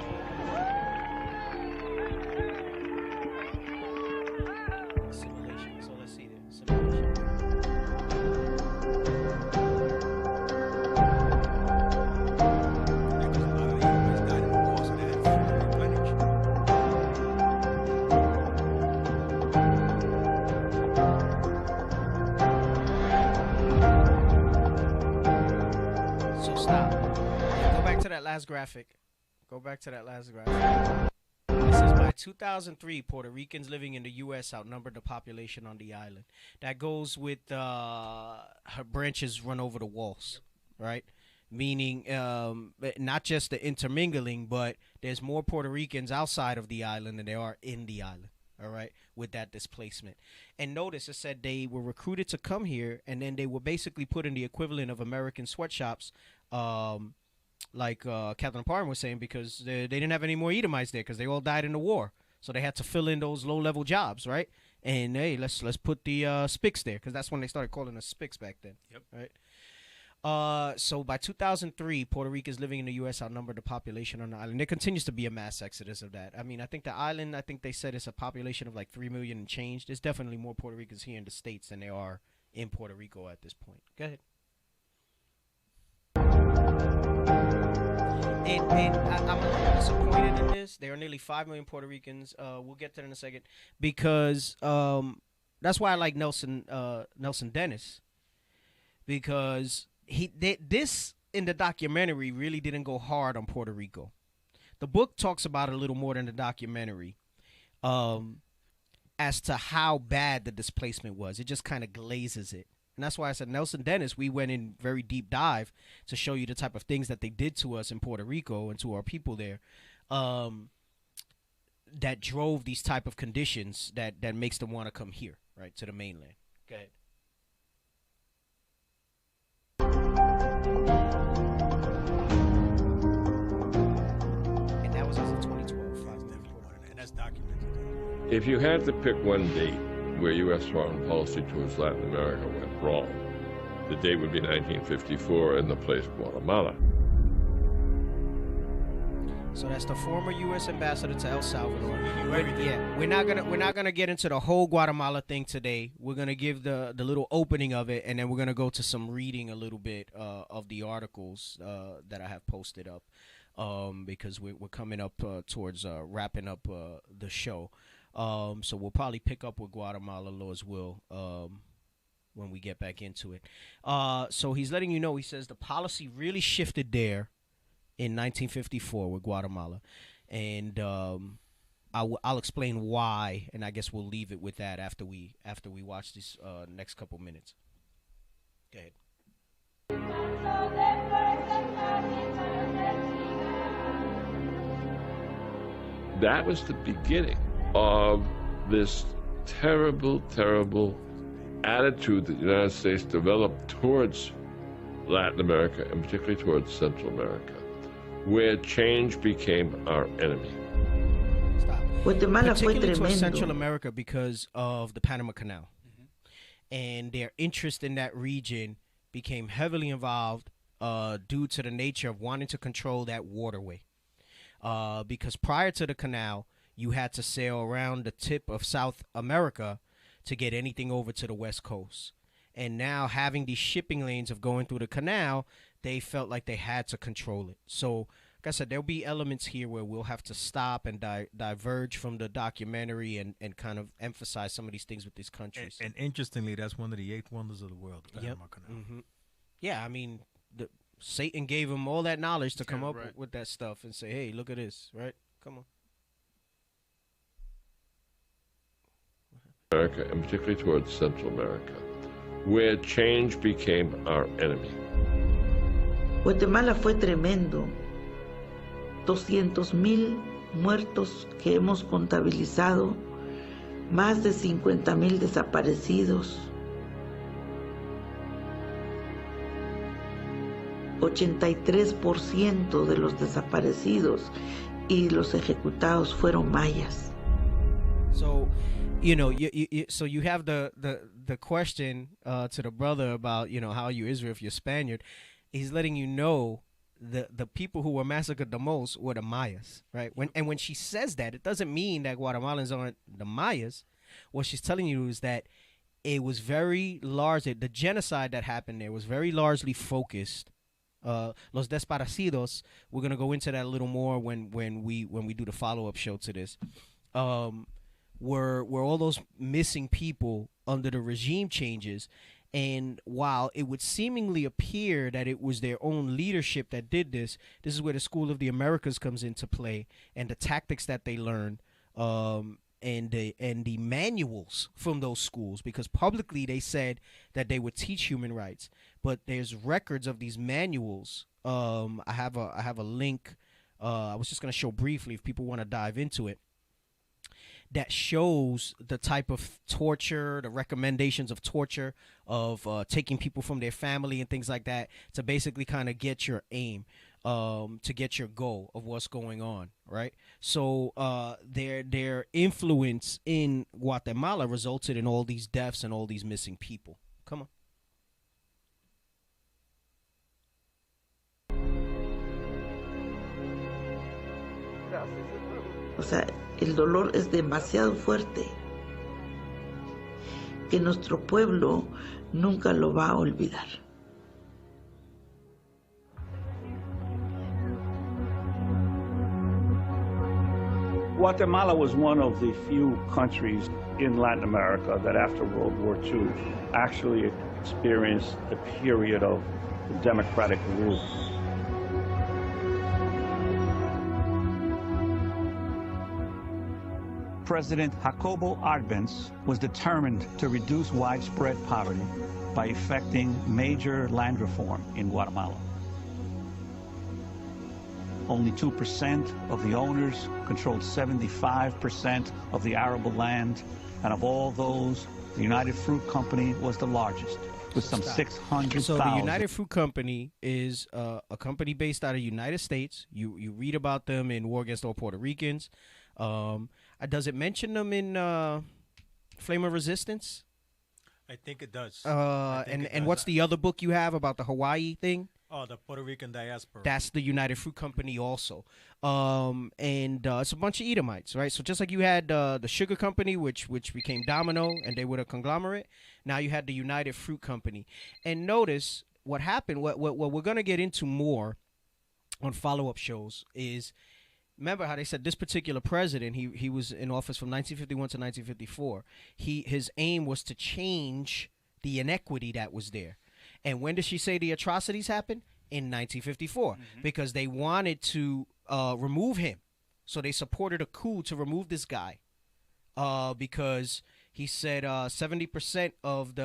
Graphic. Go back to that last graphic. It says by 2003, Puerto Ricans living in the U.S. outnumbered the population on the island. That goes with her branches run over the walls, right? Meaning not just the intermingling, but there's more Puerto Ricans outside of the island than there are in the island, all right, with that displacement. And notice it said they were recruited to come here, and then they were basically put in the equivalent of American sweatshops, like Captain Parham was saying, because they didn't have any more Edomites there because they all died in the war. So they had to fill in those low-level jobs, right? And, hey, let's put the spics there because that's when they started calling us spics back then. Yep. Right? So by 2003, Puerto Ricans living in the U.S. outnumbered the population on the island. There continues to be a mass exodus of that. I mean, I think the island, they said it's a population of like 3 million and change. There's definitely more Puerto Ricans here in the States than there are in Puerto Rico at this point. Go ahead. And I'm a little disappointed in this. There are nearly 5 million Puerto Ricans. We'll get to that in a second because that's why I like Nelson Dennis, because this in the documentary really didn't go hard on Puerto Rico. The book talks about it a little more than the documentary, as to how bad the displacement was. It just kind of glazes it. And that's why I said Nelson Dennis, we went in very deep dive to show you the type of things that they did to us in Puerto Rico and to our people there, that drove these type of conditions that makes them want to come here, right, to the mainland. Go ahead. And that was as of 2012. And that's documented. If you had to pick one date where U.S. foreign policy towards Latin America went wrong, the date would be 1954 and the place Guatemala. So that's the former U.S. ambassador to El Salvador. We're not gonna get into the whole Guatemala thing today. We're gonna give the little opening of it, and then we're gonna go to some reading a little bit of the articles that I have posted up, because we're coming up towards wrapping up the show. So we'll probably pick up with Guatemala, Lord's will, when we get back into it. So he's letting you know, he says the policy really shifted there in 1954 with Guatemala. And I'll explain why, and I guess we'll leave it with that after we watch this next couple minutes. Go ahead. That was the beginning of this terrible, terrible attitude that the United States developed towards Latin America, and particularly towards Central America, where change became our enemy. Particularly towards Central America because of the Panama Canal. And their interest in that region became heavily involved due to the nature of wanting to control that waterway. Because prior to the canal, you had to sail around the tip of South America to get anything over to the West Coast. And now having these shipping lanes of going through the canal, they felt like they had to control it. So, like I said, there'll be elements here where we'll have to stop and diverge from the documentary and kind of emphasize some of these things with these countries. And interestingly, that's one of the 8 wonders of the world, the Panama Canal. Mm-hmm. Yeah, I mean, Satan gave him all that knowledge to come up with that stuff and say, hey, look at this, right? Come on. America, and particularly towards Central America, where change became our enemy. Guatemala fue tremendo. 200,000 muertos que hemos contabilizado, más de 50,000 desaparecidos, 83% de los desaparecidos y los ejecutados fueron mayas. So, you know, so you have the question to the brother about, you know, how are you Israel if you're Spaniard. He's letting you know the people who were massacred the most were the Mayas, right? When she says that, it doesn't mean that Guatemalans aren't the Mayas. What she's telling you is that it was very large. The genocide that happened there was very largely focused. Los Desparecidos. We're gonna go into that a little more when we do the follow-up show to this. Were all those missing people under the regime changes, and while it would seemingly appear that it was their own leadership that did this, this is where the School of the Americas comes into play, and the tactics that they learned, and the manuals from those schools, because publicly they said that they would teach human rights, but there's records of these manuals. I have a link. I was just gonna show briefly if people want to dive into it, that shows the type of torture, the recommendations of torture, of taking people from their family and things like that, to basically kind of get your aim, to get your goal of what's going on, right? So their influence in Guatemala resulted in all these deaths and all these missing people. Come on. O sea, el dolor es demasiado fuerte que nuestro pueblo nunca lo va a olvidar. Guatemala was one of the few countries in Latin America that after World War II actually experienced a period of democratic rule. President Jacobo Arbenz was determined to reduce widespread poverty by effecting major land reform in Guatemala. Only 2% of the owners controlled 75% of the arable land, and of all those, the United Fruit Company was the largest, with some 600,000. So the United Fruit Company is a company based out of the United States. You read about them in War Against All Puerto Ricans. Does it mention them in Flame of Resistance? I think it does. And what's the other book you have about the Hawaii thing? Oh, the Puerto Rican diaspora. That's the United Fruit Company also. And it's a bunch of Edomites, right? So just like you had the Sugar Company, which became Domino, and they were a conglomerate, now you had the United Fruit Company. And notice what happened, what we're going to get into more on follow-up shows is, remember how they said this particular president, he was in office from 1951 to 1954. His aim was to change the inequity that was there. And when did she say the atrocities happened? In 1954, because they wanted to remove him. So they supported a coup to remove this guy, because he said 70% of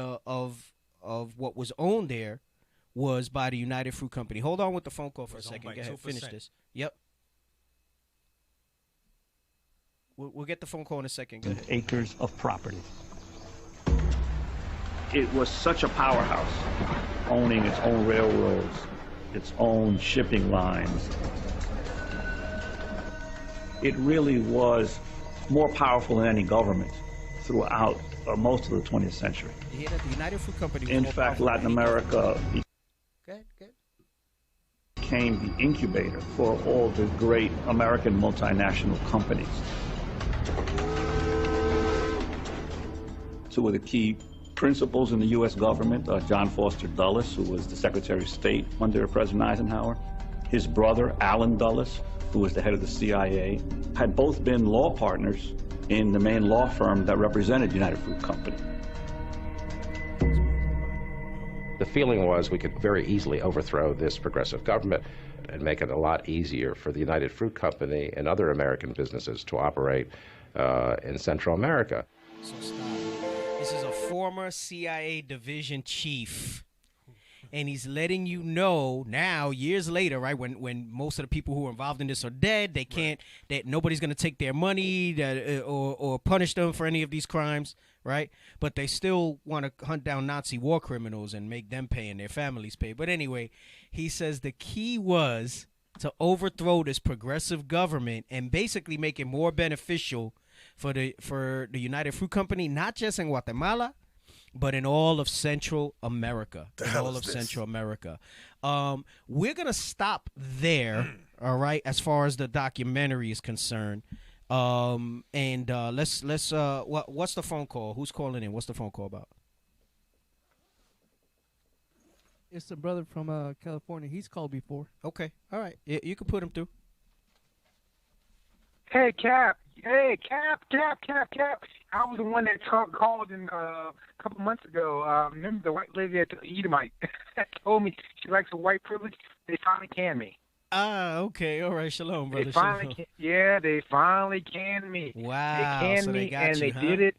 what was owned there was by the United Fruit Company. Hold on with the phone call for a second. Go ahead, finish this. Yep. We'll get the phone call in a second. Go ahead. Acres of property. It was such a powerhouse, owning its own railroads, its own shipping lines. It really was more powerful than any government throughout most of the 20th century. Yeah, the United Fruit Company was in more fact, powerful Latin than any America Good. became the incubator for all the great American multinational companies. Two of the key principals in the U.S. government, John Foster Dulles, who was the Secretary of State under President Eisenhower, his brother, Allen Dulles, who was the head of the CIA, had both been law partners in the main law firm that represented United Fruit Company. The feeling was we could very easily overthrow this progressive government and make it a lot easier for the United Fruit Company and other American businesses to operate in Central America. So stop. This is a former CIA division chief, and he's letting you know now, years later, right, when most of the people who were involved in this are dead, they can't, that nobody's going to take their money or punish them for any of these crimes, right? But they still want to hunt down Nazi war criminals and make them pay and their families pay. But anyway, he says the key was to overthrow this progressive government and basically make it more beneficial for the United Fruit Company, not just in Guatemala, but in all of Central America. Central America. We're gonna stop there. All right, as far as the documentary is concerned. And let's what's the phone call? Who's calling in? What's the phone call about? It's the brother from California. He's called before. Okay, all right. You can put him through. Hey, Cap. Hey, Cap. I was the one that called in a couple months ago. Remember the white lady at the Edomite that told me she likes a white privilege? They finally canned me. Ah, okay. All right. Shalom, brother. They finally canned me. Wow. They canned so me, they got and you, they huh? did it.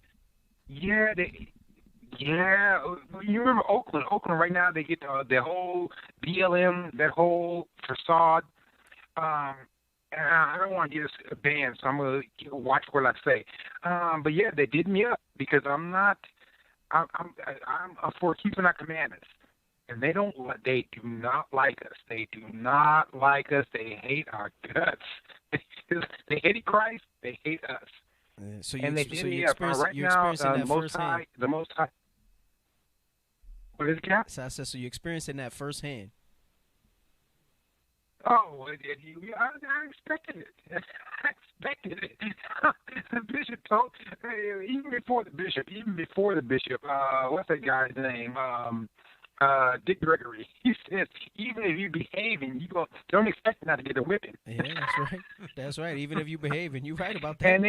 Yeah, you remember Oakland? Oakland right now, they get the whole BLM, that whole facade. And I don't want to get us banned, so I'm going to watch what I say. But yeah, they did me up because I'm for keeping our commandments. And they do not like us. They do not like us. They hate our guts. They hated Christ. They hate us. And they did me up. Right now, the Most High. What is it, Cap? So I said, so you're experiencing that firsthand. Oh, I expected it. I expected it. The bishop told, even before the bishop, what's that guy's name? Dick Gregory. He says, even if you behave and you don't expect not to get a whipping. Yeah, that's right. That's right. Even if you behave, and you're right about that. And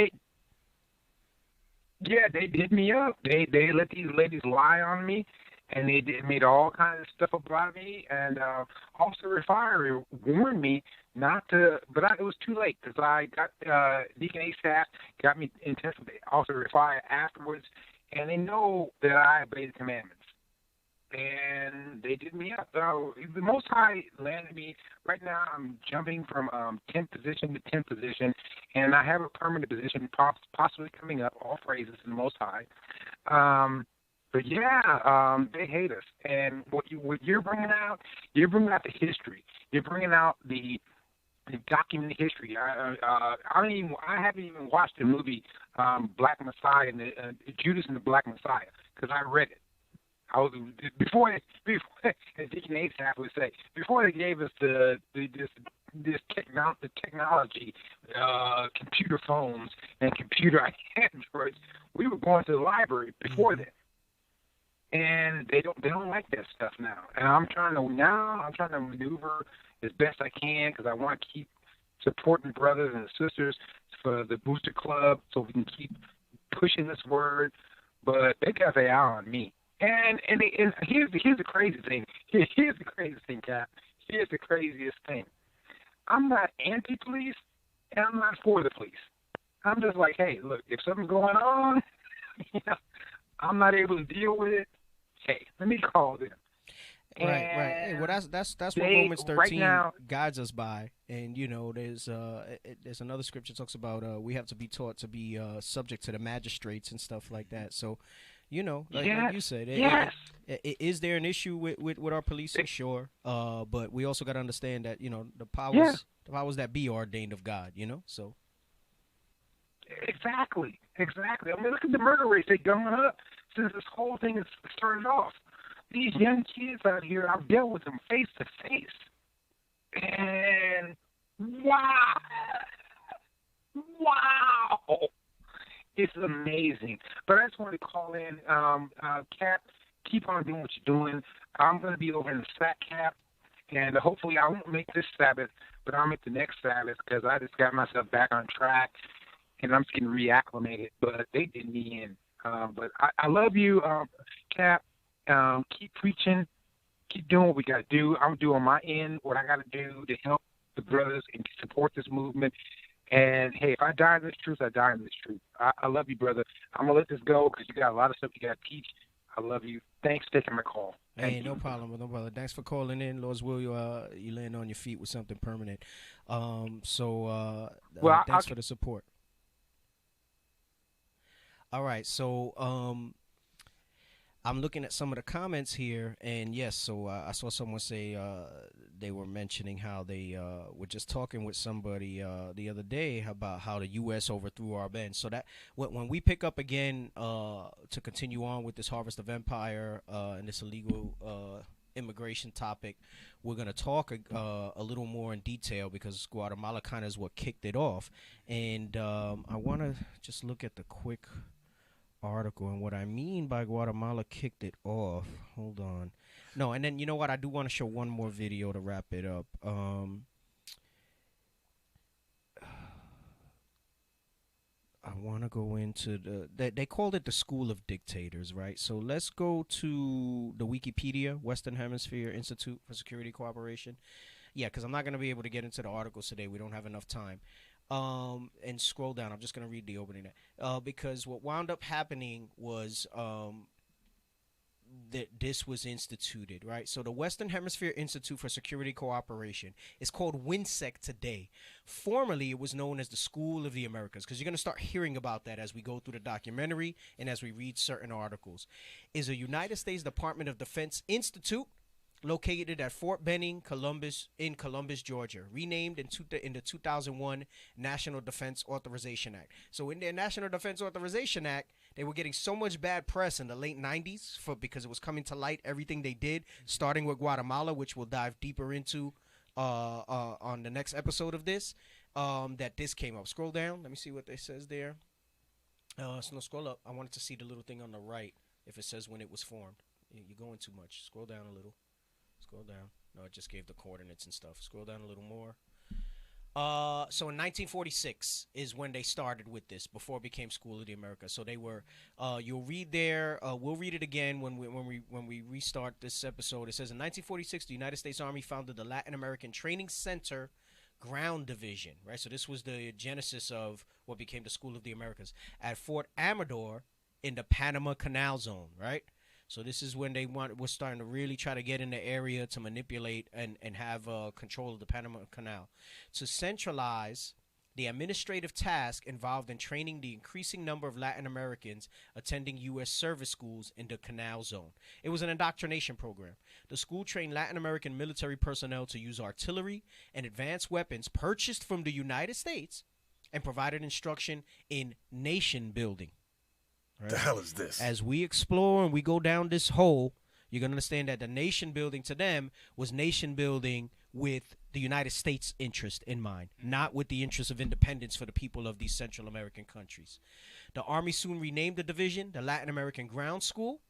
they did me up. They let these ladies lie on me. And they made all kinds of stuff about me, and Officer Refinery warned me not to, but it was too late because I got Deacon Asaph got me in touch with Officer Refinery afterwards, and they know that I obey the commandments, and they did me up. The Most High landed me. Right now, I'm jumping from 10th position to 10th position, and I have a permanent position possibly coming up. All praises to the Most High. But yeah, they hate us, and what you're bringing out the history. You're bringing out the documented history. I haven't even watched the movie Black Messiah and Judas and the Black Messiah because I read it. I was before as Deacon Asaph would say, before they gave us this technology, computer phones and computer androids, we were going to the library before that. And they don't like that stuff now. And I'm trying to maneuver as best I can because I want to keep supporting brothers and sisters for the Booster Club so we can keep pushing this word. But they got their eye on me. And here's the crazy thing. Here's the craziest thing, Cap. Here's the craziest thing. I'm not anti-police and I'm not for the police. I'm just like, hey, look, if something's going on, I'm not able to deal with it. Hey, let me call them. Right. Hey, well, that's what Romans 13 guides us by, and there's another scripture that talks about we have to be taught to be subject to the magistrates and stuff like that. So, like you said, is there an issue with our policing? Sure, but we also got to understand that the powers that be are ordained of God. So. Exactly. I mean, look at the murder rates they've gone up since this whole thing has started off. These young kids out here, I've dealt with them face to face. And wow. It's amazing. But I just wanted to call in, Cap, keep on doing what you're doing. I'm going to be over in the SAC, Cap, and hopefully I won't make this Sabbath, but I'll make the next Sabbath because I just got myself back on track. And I'm just getting reacclimated, but they did me in. But I love you, Cap. Keep preaching. Keep doing what we got to do. I'm doing my end, what I got to do to help the brothers and support this movement. And, hey, if I die in this truth, I die in this truth. I love you, brother. I'm going to let this go because you got a lot of stuff you got to teach. I love you. Thanks for taking my call. Hey, no problem. Thanks for calling in. Lord's will, you land on your feet with something permanent. Thanks for the support. All right, so I'm looking at some of the comments here, and yes, so I saw someone say they were mentioning how they were just talking with somebody the other day about how the U.S. overthrew our band. So that when we pick up again to continue on with this Harvest of Empire and this illegal immigration topic, we're going to talk a little more in detail because Guatemala kind of is what kicked it off. And I want to just look at the quick article, and what I mean by Guatemala kicked it off. Hold on. No, and then you know what? I do want to show one more video to wrap it up. I want to go into they called it the School of Dictators, right? So let's go to the Wikipedia, Western Hemisphere Institute for Security Cooperation. Yeah, because I'm not going to be able to get into the articles today. We don't have enough time. And scroll down. I'm just going to read the opening because what wound up happening was that this was instituted, right? So the Western Hemisphere Institute for Security Cooperation is called WINSEC today. Formerly, it was known as the School of the Americas, because you're going to start hearing about that as we go through the documentary and as we read certain articles. Is a United States Department of Defense institute located at Fort Benning, Columbus, Georgia, renamed in the 2001 National Defense Authorization Act. So in their National Defense Authorization Act, they were getting so much bad press in the late 90s because it was coming to light everything they did, starting with Guatemala, which we'll dive deeper into on the next episode of this, that this came up. Scroll down. Let me see what it says there. So no, scroll up. I wanted to see the little thing on the right if it says when it was formed. You're going too much. Scroll down a little. Scroll down. No, it just gave the coordinates and stuff. Scroll down a little more. So in 1946 is when they started with this, before it became School of the Americas. So they were, you'll read there, we'll read it again when we restart this episode. It says in 1946, the United States Army founded the Latin American Training Center Ground Division, right? So this was the genesis of what became the School of the Americas at Fort Amador in the Panama Canal Zone, right? So this is when they was starting to really try to get in the area to manipulate and have control of the Panama Canal, to centralize the administrative task involved in training the increasing number of Latin Americans attending U.S. service schools in the Canal Zone. It was an indoctrination program. The school trained Latin American military personnel to use artillery and advanced weapons purchased from the United States and provided instruction in nation building. Right? The hell is this? As we explore and we go down this hole, you're going to understand that the nation building to them was nation building with the United States interest in mind, not with the interest of independence for the people of these Central American countries. The Army soon renamed the division the Latin American Ground School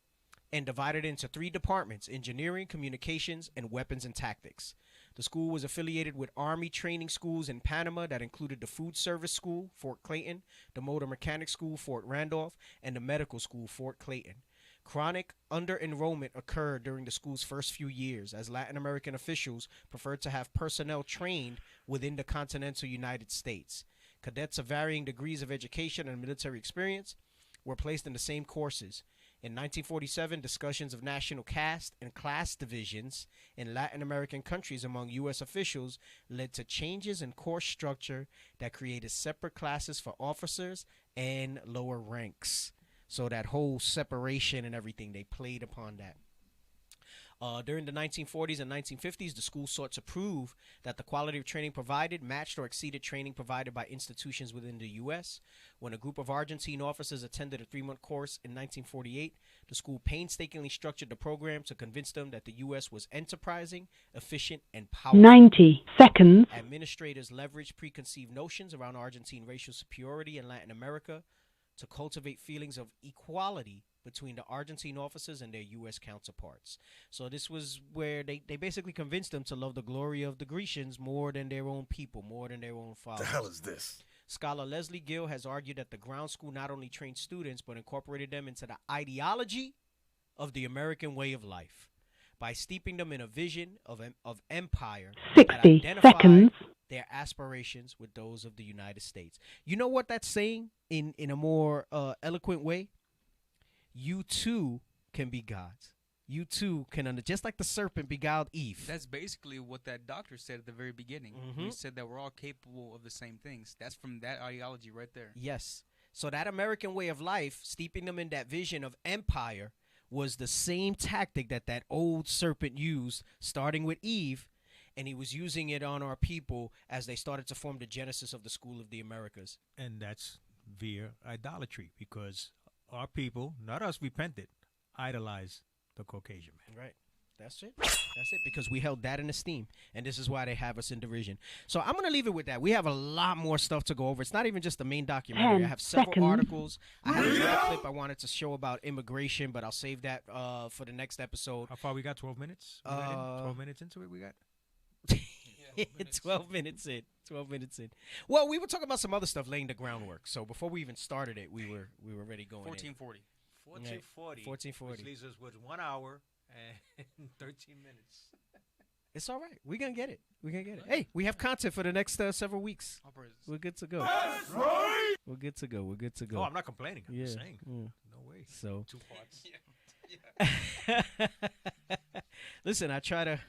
and divided it into 3 departments: engineering, communications, and weapons and tactics. The school was affiliated with Army training schools in Panama that included the Food Service School, Fort Clayton, the Motor Mechanic School, Fort Randolph, and the Medical School, Fort Clayton. Chronic under-enrollment occurred during the school's first few years, as Latin American officials preferred to have personnel trained within the continental United States. Cadets of varying degrees of education and military experience were placed in the same courses. In 1947, discussions of national caste and class divisions in Latin American countries among U.S. officials led to changes in course structure that created separate classes for officers and lower ranks. So that whole separation and everything, they played upon that. During the 1940s and 1950s, the school sought to prove that the quality of training provided matched or exceeded training provided by institutions within the U.S. When a group of Argentine officers attended a 3-month course in 1948, the school painstakingly structured the program to convince them that the U.S. was enterprising, efficient, and powerful. 90 seconds. Administrators leveraged preconceived notions around Argentine racial superiority in Latin America to cultivate feelings of equality between the Argentine officers and their U.S. counterparts. So this was where they basically convinced them to love the glory of the Grecians more than their own people, more than their own fathers. The hell is this? Scholar Leslie Gill has argued that the ground school not only trained students, but incorporated them into the ideology of the American way of life by steeping them in a vision of empire 60 that seconds. Their aspirations with those of the United States. You know what that's saying in a more eloquent way? You too can be gods. You too can, just like the serpent beguiled Eve. That's basically what that doctor said at the very beginning. Mm-hmm. He said that we're all capable of the same things. That's from that ideology right there. Yes. So that American way of life, steeping them in that vision of empire, was the same tactic that old serpent used, starting with Eve, and he was using it on our people as they started to form the genesis of the School of the Americas. And that's via idolatry, because our people, not us, repented, idolized the Caucasian man. Right. That's it. That's it, because we held that in esteem, and this is why they have us in derision. So I'm going to leave it with that. We have a lot more stuff to go over. It's not even just the main documentary. I have several articles. I have another clip I wanted to show about immigration, but I'll save that for the next episode. How far we got? 12 minutes? 12 minutes into it we got? 12 minutes in. 12 minutes in. Well, we were talking about some other stuff, laying the groundwork. So before we even started it, we were already going 1440. 1440. Which leaves us with 1 hour and 13 minutes. It's all right. We're going to get it. We're going to get it. Hey, we have content for the next several weeks. We're good to go. That's right. We're good to go. We're good to go. Oh, I'm not complaining. I'm just saying. No way. So 2 parts. Listen, I try to,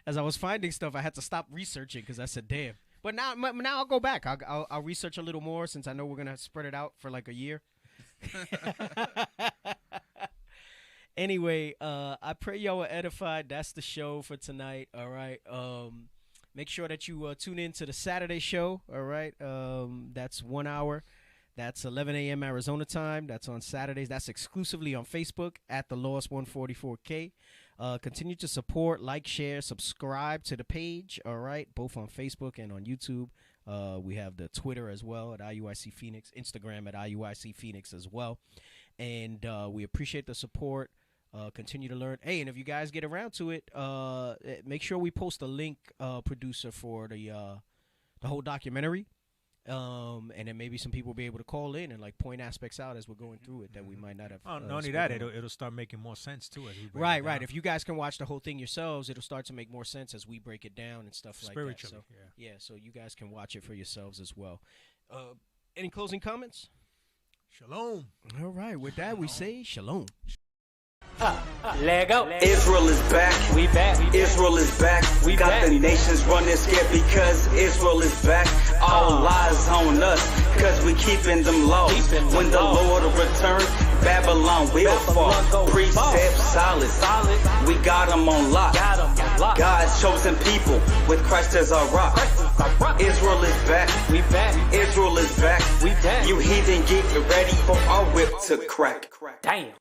as I was finding stuff, I had to stop researching because I said, damn. But now I'll go back. I'll research a little more, since I know we're going to spread it out for like a year. Anyway, I pray y'all were edified. That's the show for tonight. All right. Make sure that you tune in to the Saturday show. All right. That's 1 hour. That's 11 a.m. Arizona time. That's on Saturdays. That's exclusively on Facebook at The Lost 144K. Continue to support, like, share, subscribe to the page. All right. Both on Facebook and on YouTube. We have the Twitter as well at IUIC Phoenix, Instagram at IUIC Phoenix as well. And we appreciate the support. Continue to learn. Hey, and if you guys get around to it, make sure we post a link, producer, for the whole documentary. And then maybe some people will be able to call in and like point aspects out as we're going through it that we might not have. Oh, not only that, it'll start making more sense too as we break right, it down. right. If you guys can watch the whole thing yourselves, it'll start to make more sense as we break it down and stuff like that. Spiritually, So, yeah. So you guys can watch it for yourselves as well. Any closing comments? Shalom. All right. With that, we say shalom. Lego. Israel is back. We back. Israel is back. We got back. The nations running scared because Israel is back. All lies on us because we keeping them low. When the Lord returns, Babylon will fall. Precept solid. We got them on lock. God's chosen people with Christ as our rock. Israel is back. We back. Israel is back. We back. You heathen, get ready for our whip to crack. Damn.